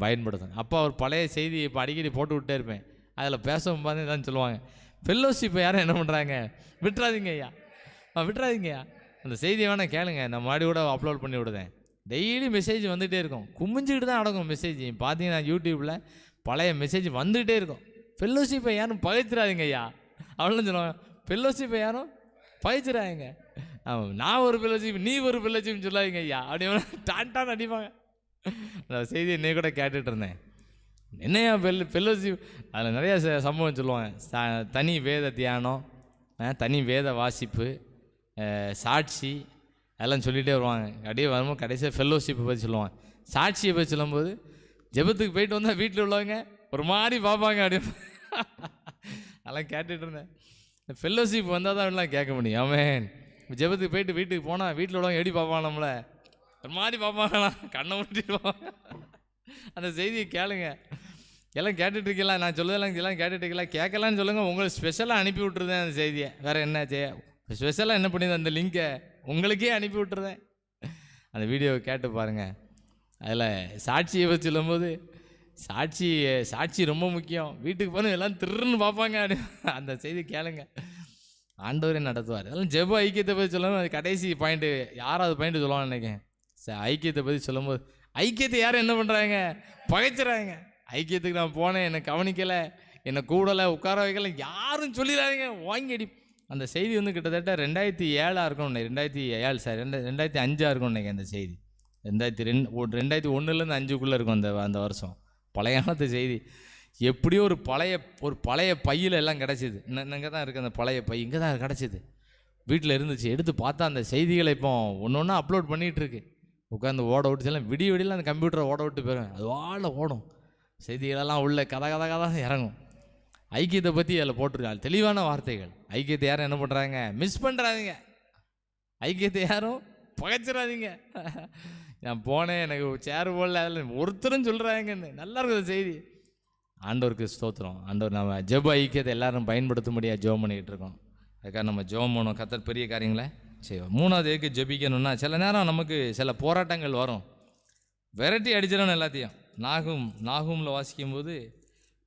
பயன்படுத்தணும். அப்போ அவர் பழைய செய்தி இப்போ அடிக்கடி போட்டு விட்டே இருப்பேன். அதில் பேசவும் பார்த்து தான் சொல்லுவாங்க, ஃபெல்லோஷிப்பை யாரும் என்ன பண்ணுறாங்க, விட்டுறாதீங்க ஐயா, விட்டுறாதீங்க ஐயா. அந்த செய்தியை வேணால் கேளுங்க, நான் மாடி கூட அப்லோட் பண்ணி விடுதேன். டெய்லி மெசேஜ் வந்துகிட்டே இருக்கும், குமிஞ்சிக்கிட்டு தான் அடங்கும் மெசேஜ். பார்த்தீங்கன்னா யூடியூப்பில் பழைய மெசேஜ் வந்துகிட்டே இருக்கும். ஃபெல்லோஷிப்பை யாரும் பகைச்சிடாதீங்க ஐயா அவ்வளோன்னு சொல்லுவாங்க. ஃபெல்லோஷிப்பை யாரும் பகைச்சிடாதீங்க. நான் ஒரு ஃபெல்லோஷிப், நீ ஒரு ஃபெல்லோஷிப்னு சொல்லாதீங்க ஐயா அப்படி டான்டான்னு அடிப்பாங்க. அந்த செய்தி என்னைய கூட கேட்டுட்டு இருந்தேன். என்னையா ஃபெல்லோஷிப், அதில் நிறையா சம்பவம் சொல்லுவாங்க. தனி வேத தியானம், தனி வேத வாசிப்பு, சாட்சி, அதெல்லாம் சொல்லிகிட்டே வருவாங்க. அப்படியே வரும்போது கடைசியாக ஃபெல்லோஷிப்பை பற்றி சொல்லுவாங்க. சாட்சியை பற்றி சொல்லும்போது ஜெபத்துக்கு போயிட்டு வந்தால் வீட்டில் உள்ளவங்க ஒரு மாதிரி பார்ப்பாங்க அப்படி. அதெல்லாம் கேட்டுட்டு இருந்தேன். இந்த ஃபெல்லோஷிப் வந்தால் தான் அப்படிலாம் கேட்க முடியும். ஆமென். ஜெபத்துக்கு போயிட்டு வீட்டுக்கு போனால் வீட்டில் உள்ளவங்க எப்படி பார்ப்பாங்க, நம்மளை ஒரு மாதிரி பார்ப்பாங்களா, கண்ணை மூட்டிடுவாங்க. அந்த செய்தியை கேளுங்க. எல்லாம் கேட்டுட்ருக்கீங்களா, நான் சொல்லுதெல்லாம் எல்லாம் கேட்டுட்ருக்கீங்களா, கேட்கலான்னு சொல்லுங்கள். உங்களுக்கு ஸ்பெஷலாக அனுப்பி விட்டுருந்தேன் அந்த செய்தியை. வேறு என்ன ஸ்பெஷலாக என்ன பண்ணியிருந்தேன், அந்த லிங்கை உங்களுக்கே அனுப்பி விட்டுருந்தேன். அந்த வீடியோவை கேட்டு பாருங்கள். அதில் சாட்சியை பற்றி சொல்லும்போது சாட்சி ரொம்ப முக்கியம். வீட்டுக்கு போனால் எல்லாம் திருன்னு பார்ப்பாங்க. அந்த செய்தி கேளுங்க, ஆண்டவரே நடத்துவார். அதெல்லாம் ஜெப ஐக்கியத்தை பற்றி சொல்லும்போது அது கடைசி பாயிண்ட்டு, 6வது பாயிண்ட்டு சொல்லுவான்னு நினைக்கிறேன். ஐக்கியத்தை பற்றி சொல்லும்போது ஐக்கியத்தை யாரும் என்ன பண்ணுறாங்க, பகைச்சிடறாங்க. ஐக்கியத்துக்கு நான் போனேன், என்னை கவனிக்கலை, என்னை கூடலை, உட்கார வைக்கலை, யாரும் சொல்லிடாதீங்க, வாங்கி அடி. அந்த செய்தி வந்து கிட்டத்தட்ட 2007 இருக்கும், 2007 சார் 2005 இருக்கும் நினைக்கிறேன். அந்த செய்தி 2001லேருந்து 5க்குள்ளே இருக்கும் அந்த வருஷம். பழைய காலத்து செய்தி. எப்படியோ ஒரு பழைய பையில் எல்லாம் கிடச்சிது. இங்கே தான் இருக்குது அந்த பழைய பை, இங்கே தான் கிடச்சிது, வீட்டில் இருந்துச்சு. எடுத்து பார்த்தா அந்த செய்திகளை இப்போ ஒன்று ஒன்றா அப்லோட் பண்ணிகிட்ருக்கு. உட்காந்து ஓட விட்டு எல்லாம் விடியெல்லாம் அந்த கம்ப்யூட்டரை ஓட விட்டு போயிடுவேன். அது வாழ ஓடும், செய்திகளெல்லாம் உள்ள கதை இறங்கும். ஐக்கியத்தை பற்றி அதில் போட்டிருக்காங்க தெளிவான வார்த்தைகள். ஐக்கியத்தை யாரும் என்ன பண்ணுறாங்க, மிஸ் பண்ணுறாதீங்க. ஐக்கியத்தை யாரும் பகைச்சிடாதீங்க. நான் போனேன், எனக்கு சேர் போடல, அதில் ஒருத்தரும் சொல்கிறாங்கன்னு. நல்லா இருக்குது செய்தி. ஆண்டவருக்கு ஸ்தோத்திரம். ஆண்டவர் நம்ம ஜெப ஐக்கியத்தை எல்லாரும் பயன்படுத்த முடியாது ஜெபம் பண்ணிக்கிட்டு இருக்கோம். அதுக்காக நம்ம ஜெபம் பண்ணணும், கர்த்தர் பெரிய காரியங்களை செய்வோம். 3வது எதுக்கு ஜெபிக்கணும்னா, சில நேரம் நமக்கு சில போராட்டங்கள் வரும், விரட்டி அடிச்சிடணும் எல்லாத்தையும். நாகூமில் வாசிக்கும்போது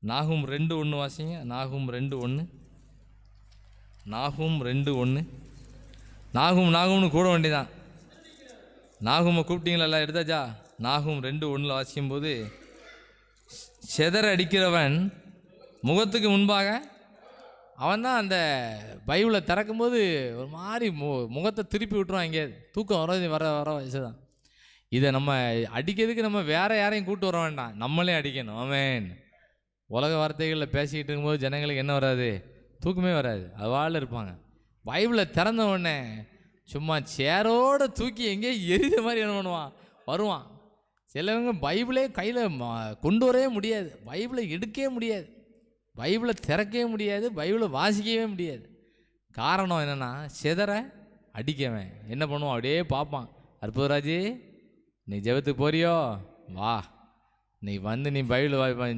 நாகூம் 2:1 வாசிங்க. நாகூம் 2:1. நாகூம்னு கூட வேண்டிதான். நாகூமை கூப்பிட்டீங்களா, எல்லாம் எடுத்தாச்சா? நாகூம் 2:1 வாசிக்கும்போது, செதற அடிக்கிறவன் முகத்துக்கு முன்பாக, அவன் தான் அந்த பைபிளை திறக்கும்போது ஒரு மாதிரி முகத்தை திருப்பி விட்டுருவான். எங்கேயாவது தூக்கம் வர வயசு தான். இதை நம்ம அடிக்கிறதுக்கு நம்ம வேறு யாரையும் கூப்பிட்டு வர வேண்டாம், நம்மளே அடிக்கணும். ஆமென். உலக வார்த்தைகளில் பேசிக்கிட்டு இருக்கும்போது ஜனங்களுக்கு என்ன வராது, தூக்கமே வராது, அவாள் இருப்பாங்க. பைபிளை திறந்த உடனே சும்மா சேரோடு தூக்கி எங்கேயோ எரித மாதிரி என்ன பண்ணுவான், வருவான். சிலவங்க பைபிளே கையில் கொண்டு வரவே முடியாது, பைபிளை எடுக்கவே முடியாது, பைபிளை திறக்கவே முடியாது, பைபிளை வாசிக்கவே முடியாது. காரணம் என்னென்னா, சிதற அடிக்கவன் என்ன பண்ணுவான், அப்படியே பார்ப்பான். அற்புதராஜி, நீ ஜெபத்துக்கு போறியோ, வா, நீ வந்து நீ பைபிள்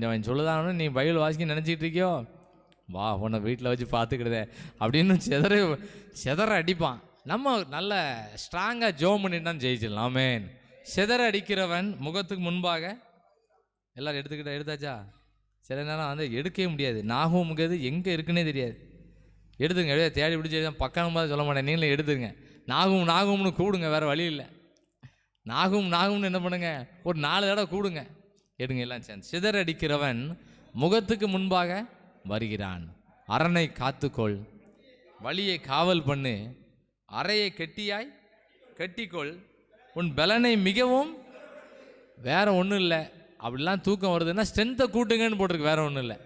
அவன் சொல்லுதான்னு நீ பைபிள் வாசிக்க நினச்சிக்கிட்டு இருக்கியோ, வா, உன்னை வீட்டில் வச்சு பார்த்துக்கிடுதே அப்படின்னு சிதற அடிப்பான். நம்ம நல்ல ஸ்ட்ராங்காக ஜோம் பண்ணிட்டான் ஜெயிச்சிடலாம். ஆமென். சிதற அடிக்கிறவன் முகத்துக்கு முன்பாக, எல்லோரும் எடுத்தாச்சா? சில நேரம் வந்து எடுக்கவே முடியாது. நாகூமுங்கிறது எங்கே இருக்குன்னே தெரியாது. எடுத்துங்க, அப்படியே தேடி பிடிச்சி பக்கம் பார்த்து சொல்ல மாட்டேன், நீங்களும் எடுத்துங்க. நாகூம்னு கூடுங்க, வேறு வழி இல்லை. நாகூம்னு என்ன பண்ணுங்க, ஒரு 4 தடவை கூடுங்க, எடுங்க எல்லாம் சேர்ந்து. சிதற அடிக்கிறவன் முகத்துக்கு முன்பாக வருகிறான். அரணை காத்துக்கொள், வழியை காவல் பண்ணு, அறையை கட்டிக்கொள், உன் பலனை மிகவும். வேற ஒன்றும் இல்லை. அப்படிலாம் தூக்கம் வருதுன்னா ஸ்ட்ரென்த்தை கூட்டுங்கன்னு போட்டிருக்கு, வேற ஒன்றும் இல்லை.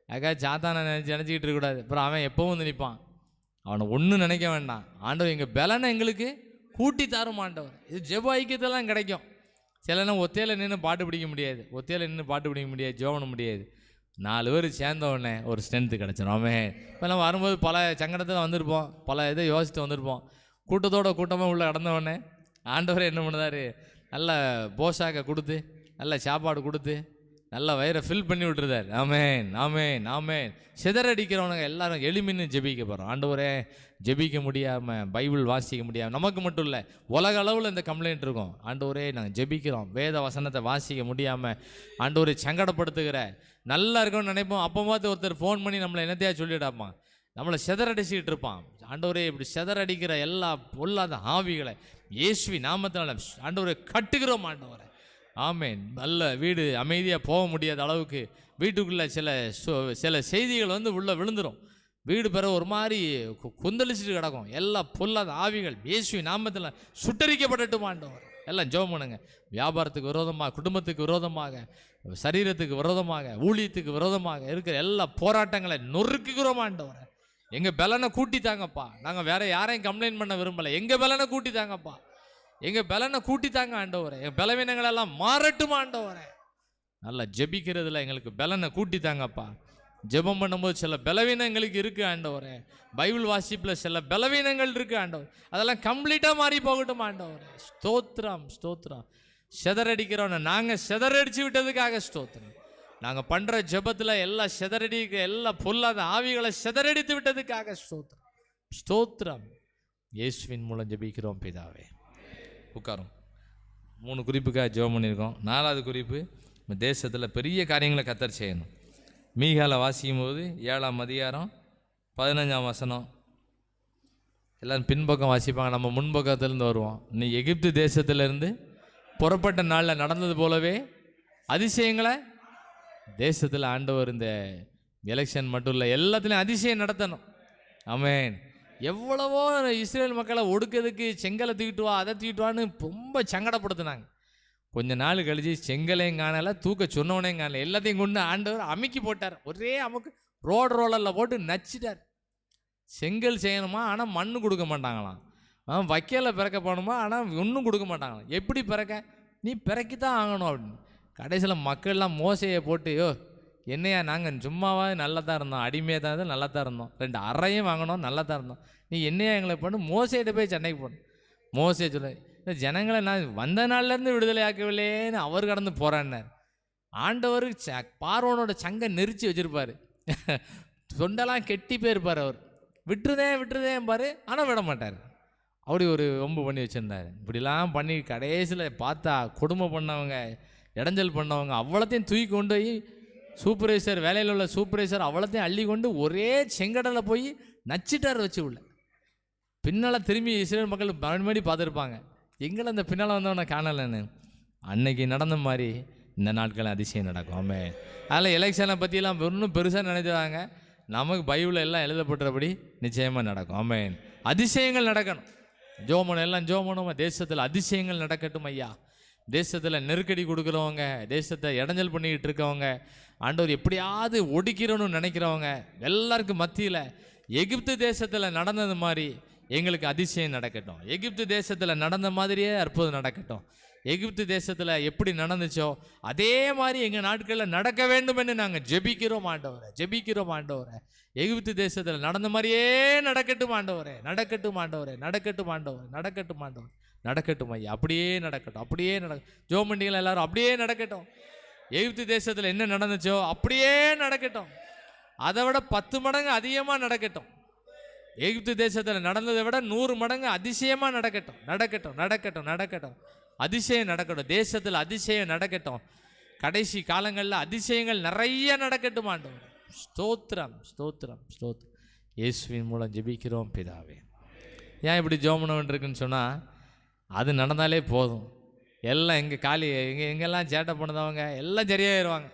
யாக்காவது சாத்தானை நினச்சிக்கிட்டு இருக்கக்கூடாது. அப்புறம் அவன் எப்பவும் வந்து நிற்பான். அவனை ஒன்றும் நினைக்க வேண்டாம். ஆண்டவர் எங்கள் பலனை எங்களுக்கு கூட்டி தரும் ஆண்டவர். இது ஜெப ஐக்கியத்தெல்லாம் கிடைக்கும். சிலனா ஒத்தையில் நின்று பாட்டு பிடிக்க முடியாது, ஜோவன முடியாது. 4 பேர் சேர்ந்தவுடனே ஒரு ஸ்ட்ரென்த்து கிடச்சிடும். அவன் இப்போல்லாம் வரும்போது பல சங்கடத்தில் வந்திருப்போம், பல இதை யோசித்து வந்திருப்போம். கூட்டமாக உள்ளே கடந்தவுடனே ஆண்டவரே என்ன பண்ணுறாரு, நல்ல போஷாக்கை கொடுத்து, நல்ல சாப்பாடு கொடுத்து, நல்ல வயிறை ஃபில் பண்ணி விட்டுருதார். ஆமேன் ஆமேன் ஆமேன். சிதறடிக்கிறவனுங்க எல்லாரும் எளிமைன்னு ஜெபிக்க போகிறோம். ஆண்டவரே, ஜெபிக்க முடியாமல், பைபிள் வாசிக்க முடியாமல், நமக்கு மட்டும் இல்லை உலக அளவில் இந்த கம்ப்ளைண்ட் இருக்கும். ஆண்டவரே, நாங்கள் ஜெபிக்கிறோம், வேத வசனத்தை வாசிக்க முடியாமல் ஆண்டவரை சங்கடப்படுத்துகிற, நல்லா இருக்கும்னு நினைப்போம். அப்போ பார்த்து ஒருத்தர் ஃபோன் பண்ணி நம்மளை என்னத்தையா சொல்லிடாமா, நம்மளை சிதறடிச்சிக்கிட்டு இருப்பான். ஆண்டவரே, இப்படி சிதறடிக்கிற எல்லா பொல்லாத ஆவிகளை இயேசுவி நாமத்தினால ஆண்டவரை கட்டுகிறோம். ஆண்டவரை, ஆமேன். நல்ல வீடு அமைதியாக போக முடியாத அளவுக்கு வீட்டுக்குள்ளே சில செய்திகள் வந்து உள்ளே விழுந்துடும். வீடு பெற ஒரு மாதிரி குந்தளிச்சுட்டு கிடக்கும். எல்லா பொல்லாத ஆவிகள் இயேசுவி நாமத்தில் சுட்டரிக்கப்படட்டும். ஆண்டவர், எல்லாம் ஜெபம் பண்ணுங்க. வியாபாரத்துக்கு விரோதமாக, குடும்பத்துக்கு விரோதமாக, சரீரத்துக்கு விரோதமாக, ஊழியத்துக்கு விரோதமாக இருக்கிற எல்லா போராட்டங்களை நொறுக்குகிறோம். ஆண்டவரை, எங்கள் பலனை கூட்டித்தாங்கப்பா. நாங்கள் வேற யாரையும் கம்ப்ளைண்ட் பண்ண விரும்பலை. எங்கள் பலனை கூட்டித்தாங்கப்பா. எங்கள் பலனை கூட்டித்தாங்க ஆண்டவரே. எங்கள் பலவீனங்களெல்லாம் மாறட்டும் ஆண்டவரே. நல்லா ஜெபிக்கிறதுல எங்களுக்கு பலனை கூட்டித்தாங்கப்பா. ஜெபம் பண்ணும்போது சில பலவீனங்களுக்கு இருக்குது ஆண்டவரே. பைபிள் வாசிப்பில் சில பலவீனங்கள் இருக்குது ஆண்டவர். அதெல்லாம் கம்ப்ளீட்டாக மாறி போகட்டும் ஆண்டவரே. ஸ்தோத்திரம் ஸ்தோத்திரம். சிதறடிக்கிறோன்னு நாங்கள் சிதறடிச்சு விட்டதுக்காக ஸ்தோத்திரம். நாங்கள் பண்ணுற ஜெபத்தில் எல்லா எல்லா பொல்லாத ஆவிகளை சிதறடித்து விட்டதுக்காக ஸ்தோத்திரம் ஸ்தோத்திரம். இயேசுவின் மூலம் ஜெபிக்கிறோம் பிதாவே. உட்காரும். 3 குறிப்புக்காக ஜெபம் பண்ணியிருக்கோம். 4வது குறிப்பு, நம்ம தேசத்தில் பெரிய காரியங்களை கர்த்தர் செய்யணும். மீகால வாசிக்கும் போது 7ஆம் அதிகாரம் 15ஆம் வசனம். எல்லோரும் பின்பக்கம் வாசிப்பாங்க, நம்ம முன்பக்கத்திலேருந்து வருவோம். நீ எகிப்து தேசத்திலேருந்து புறப்பட்ட நாளில் நடந்தது போலவே அதிசயங்களை தேசத்தில் ஆண்டவர் இந்த எலெக்ஷன் மட்டும் இல்லை, எல்லாத்துலேயும் அதிசயம் நடத்தணும். ஆமேன். எவ்வளவோ இஸ்ரேல் மக்களை ஒடுக்கிறதுக்கு செங்கலை தூக்கிட்டு வா, அதை தூக்கிட்டு வான்னு ரொம்ப சங்கடப்படுத்தினாங்க. கொஞ்ச நாள் கழிச்சு செங்கலையும் காணலை, தூக்க சொன்னவனையும் காணலை, எல்லாத்தையும் கொண்டு ஆண்டவர் அமுக்கி போட்டார். ஒரே அமுக்கு ரோலரில் போட்டு நச்சிட்டார். செங்கல் செய்யணுமா, ஆனால் மண்ணு கொடுக்க மாட்டாங்களாம். வைக்கல பிறக்க போகணுமா, ஆனால் ஒன்றும் கொடுக்க மாட்டாங்களாம். எப்படி பிறக்க, நீ பிறக்கித்தான் ஆகணும் அப்படின்னு. கடைசியில் மக்கள்லாம் மோசையை போட்டு, யோ என்னையா நாங்கள் சும்மாவாக நல்லா தான் இருந்தோம், அடிமையாக தான் இருந்தோம், நல்லா தான் இருந்தோம், 2 அறையும் வாங்கினோம், நல்லா தான் இருந்தோம், நீ என்னையா எங்களை பண்ணு, மோசையிட்ட போய் சண்டைக்கு போடணும். மோசையை சொல்ல, இந்த ஜனங்களை நான் வந்த நாள்லேருந்து விடுதலை ஆக்கவில்லைன்னு அவர் கடந்து போகிறான்னார். ஆண்டவர் பார்வோனோட சங்கை நெரிச்சு வச்சுருப்பார், தொண்டெல்லாம் கெட்டி போயிருப்பார். அவர் விட்டுருதேன் பாரு, ஆனால் விட மாட்டார். அப்படி ஒரு வம்பு பண்ணி வச்சுருந்தார். இப்படிலாம் பண்ணி கடைசியில் பார்த்தா கொடுமை பண்ணவங்க, இடைஞ்சல் பண்ணவங்க அவ்வளோத்தையும் தூக்கி கொண்டு போய் சூப்பர்வைசர், வேலையில் உள்ள சூப்பர்வைசர் அவ்வளோத்தையும் அள்ளி கொண்டு ஒரே செங்கடலில் போய் நச்சிட்டார் வச்சு உள்ள. பின்னால் திரும்பி இஸ்ரேல் மக்கள் மறுபடி பார்த்துருப்பாங்க, எங்களை அந்த பின்னால் வந்தவனை காணலைன்னு. அன்னைக்கு நடந்த மாதிரி இந்த நாட்களில் அதிசயம் நடக்கும். ஆமே. அதில் எலெக்ஷனை பற்றியெல்லாம் இன்னும் பெருசாக நினைச்சாங்க. நமக்கு பைபிளில் எல்லாம் எழுதப்பட்டபடி நிச்சயமாக நடக்கும். ஆமேன். அதிசயங்கள் நடக்கணும். ஜோமனம் எல்லாம் ஜோமனம். தேசத்தில் அதிசயங்கள் நடக்கட்டும் ஐயா. தேசத்தில் நெருக்கடி கொடுக்குறவங்க, தேசத்தை இடைஞ்சல் பண்ணிக்கிட்டு இருக்கவங்க, ஆண்டவர் எப்படியாவது ஒடுக்கிறோன்னு நினைக்கிறவங்க எல்லாருக்கும் மத்தியில் எகிப்து தேசத்தில் நடந்தது மாதிரி எங்களுக்கு அதிசயம் நடக்கட்டும். எகிப்து தேசத்தில் நடந்த மாதிரியே அற்புதம் நடக்கட்டும். எகிப்து தேசத்தில் எப்படி நடந்துச்சோ அதே மாதிரி எங்கள் நாட்களில் நடக்க வேண்டும் என்று நாங்கள் ஜெபிக்கிறோம் ஆண்டவரை. எகிப்து தேசத்தில் நடந்த மாதிரியே நடக்கட்டும் ஆண்டவரே. நடக்கட்டும் ஐயா. அப்படியே நடக்கட்டும். ஜோமண்டிகள் எல்லாரும் அப்படியே நடக்கட்டும். எகிப்து தேசத்தில் என்ன நடந்துச்சோ அப்படியே நடக்கட்டும். அதை விட 10 மடங்கு அதிகமாக நடக்கட்டும். எகிப்து தேசத்தில் நடந்ததை விட 100 மடங்கு அதிசயமாக நடக்கட்டும். அதிசயம் நடக்கட்டும். தேசத்தில் அதிசயம் நடக்கட்டும். கடைசி காலங்களில் அதிசயங்கள் நிறைய நடக்கட்டும் ஆண்டவர். ஸ்தோத்திரம். இயேசுவின் மூலம் ஜெபிக்கிறோம் பிதாவே. ஏன் இப்படி ஜெபம் இருக்குன்னு சொன்னால், அது நடந்தாலே போதும். எல்லாம் எங்கெல்லாம் சேட்டை பண்ணுறவங்க எல்லாம் சரியாயிருவாங்க.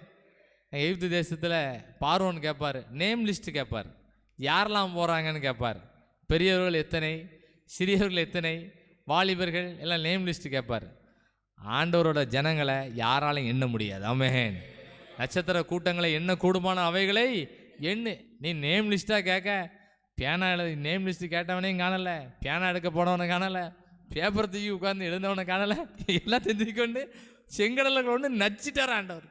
எகிப்து தேசத்தில் பார்வோன் கேட்பார், நேம் லிஸ்ட்டு கேட்பார், யாரெல்லாம் போகிறாங்கன்னு கேட்பார். பெரியவர்கள் எத்தனை, சிறியவர்கள் எத்தனை, வாலிபர்கள் எல்லாம் நேம் லிஸ்ட்டு கேட்பார். ஆண்டவரோட ஜனங்களை யாராலையும் எண்ண முடியாது. ஆமென். நட்சத்திர கூட்டங்களை எண்ண கூடுமான அவைகளை எண்ணு. நீ நேம் லிஸ்ட்டாக கேட்க, பேனா எழுதி நேம் லிஸ்ட்டு கேட்டவனையும் காணலை, பேனா எடுக்க போனவனை காணலை, பேப்பர் தூக்கி உட்காந்து எழுந்தவனை காணலை, எல்லாம் தெரிஞ்சுக்கொண்டு செங்கடலை கொண்டு நச்சிட்டார் ஆண்டவர்.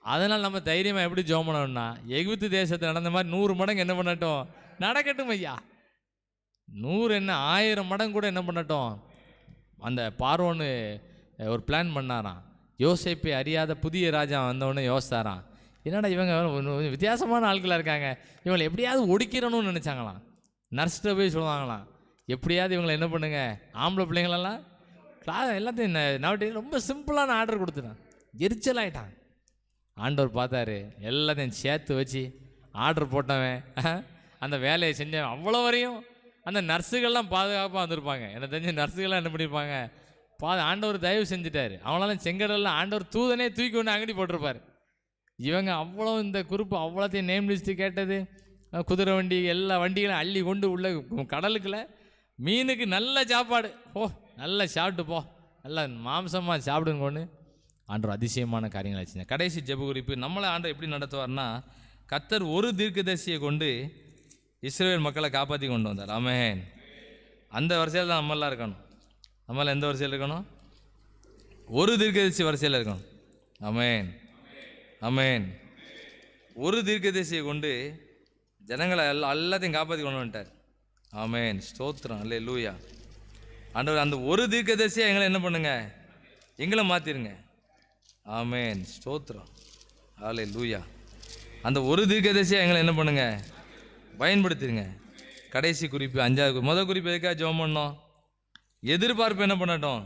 அதனால் நம்ம தைரியமாக எப்படி ஜெபம் பண்ணணும்னா, எகிப்து தேசத்தில் நடந்த மாதிரி 100 மடங்கு என்ன பண்ணட்டும், நடக்கட்டும் ஐயா. 100 என்ன 1000 மடங்கு கூட என்ன பண்ணட்டும். அந்த பார்வோன்னு ஒரு பிளான் பண்ணாராம், யோசேப்பை அறியாத புதிய ராஜா வந்தவொடனே யோசித்தாராம், என்னடா இவங்க வித்தியாசமான ஆட்களாக இருக்காங்க, இவங்களை எப்படியாவது ஒடுக்கிறணும்னு நினச்சாங்களாம். நர்ஸ்கிட்ட போய் சொல்லுவாங்களாம், எப்படியாவது இவங்களை என்ன பண்ணுங்க, ஆம்பளை பிள்ளைங்களெல்லாம் எல்லாத்தையும் நவட்டி ரொம்ப சிம்பிளான ஆர்டர் கொடுத்துட்டான். எரிச்சல் ஆகிட்டான். ஆண்டவர் பார்த்தாரு, எல்லாத்தையும் சேர்த்து வச்சு ஆர்டர் போட்டவன் அந்த வேலையை செஞ்சவன் அவ்வளோ வரையும் அந்த நர்ஸுகள்லாம் பாதுகாப்பாக வந்திருப்பாங்க. எனக்கு தெரிஞ்ச நர்ஸுகள்லாம் என்ன பண்ணியிருப்பாங்க, ஆண்டவர் தயவு செஞ்சுட்டார். அவங்களால செங்கடலில் ஆண்டவர் தூதனே தூக்கி கொண்டு அங்கடி போட்டிருப்பார். இவங்க அவ்வளோ இந்த குரூப் அவ்வளோத்தையும் நேம் லிஸ்ட்டு கேட்டது, குதிரை வண்டி எல்லா வண்டிகளும் அள்ளி கொண்டு உள்ள கடலுக்குள்ள மீனுக்கு நல்ல சாப்பாடு, நல்லா சாப்பிட்டு போ, நல்லா மாம்சமாக சாப்பிடுங்க கொண்டு ஆண்டவர் அதிசயமான காரியங்கள் வச்சுங்க. கடைசி ஜெப குறிப்பு, நம்மளை ஆண்டவர் எப்படி நடத்துவார்னா, கர்த்தர் ஒரு தீர்க்கதரிசியை கொண்டு இஸ்ரவேல் மக்களை காப்பாற்றி கொண்டு வந்தார். ஆமென். அந்த வரிசையில் தான் நம்மளாம் இருக்கணும். நம்மளால் எந்த வரிசையில் இருக்கணும்? ஒரு தீர்க்கதரிசி வரிசையில் இருக்கணும். ஆமென், ஆமென். ஒரு தீர்க்கதரிசியை கொண்டு ஜனங்களை எல்லாத்தையும் காப்பாற்றி கொண்டு வந்துட்டார். ஆமென், ஸ்தோத்திரம், அல்லேலூயா. ஆண்டவர் அந்த ஒரு தீர்க்கதரிசியை எங்களை என்ன பண்ணுங்க, எங்களை மாற்றிருங்க. ஆமென், ஸ்தோத்திரம், அல்லேலூயா. அந்த ஒரு தீர்க்கதரிசியை எங்களை என்ன பண்ணுங்க, பயன்படுத்திடுங்க. கடைசி குறிப்பு, அஞ்சாவது முதல் குறிப்பு எதுக்காக ஜெபம் பண்ணோம்? எதிர்பார்ப்பு என்ன பண்ணட்டும்,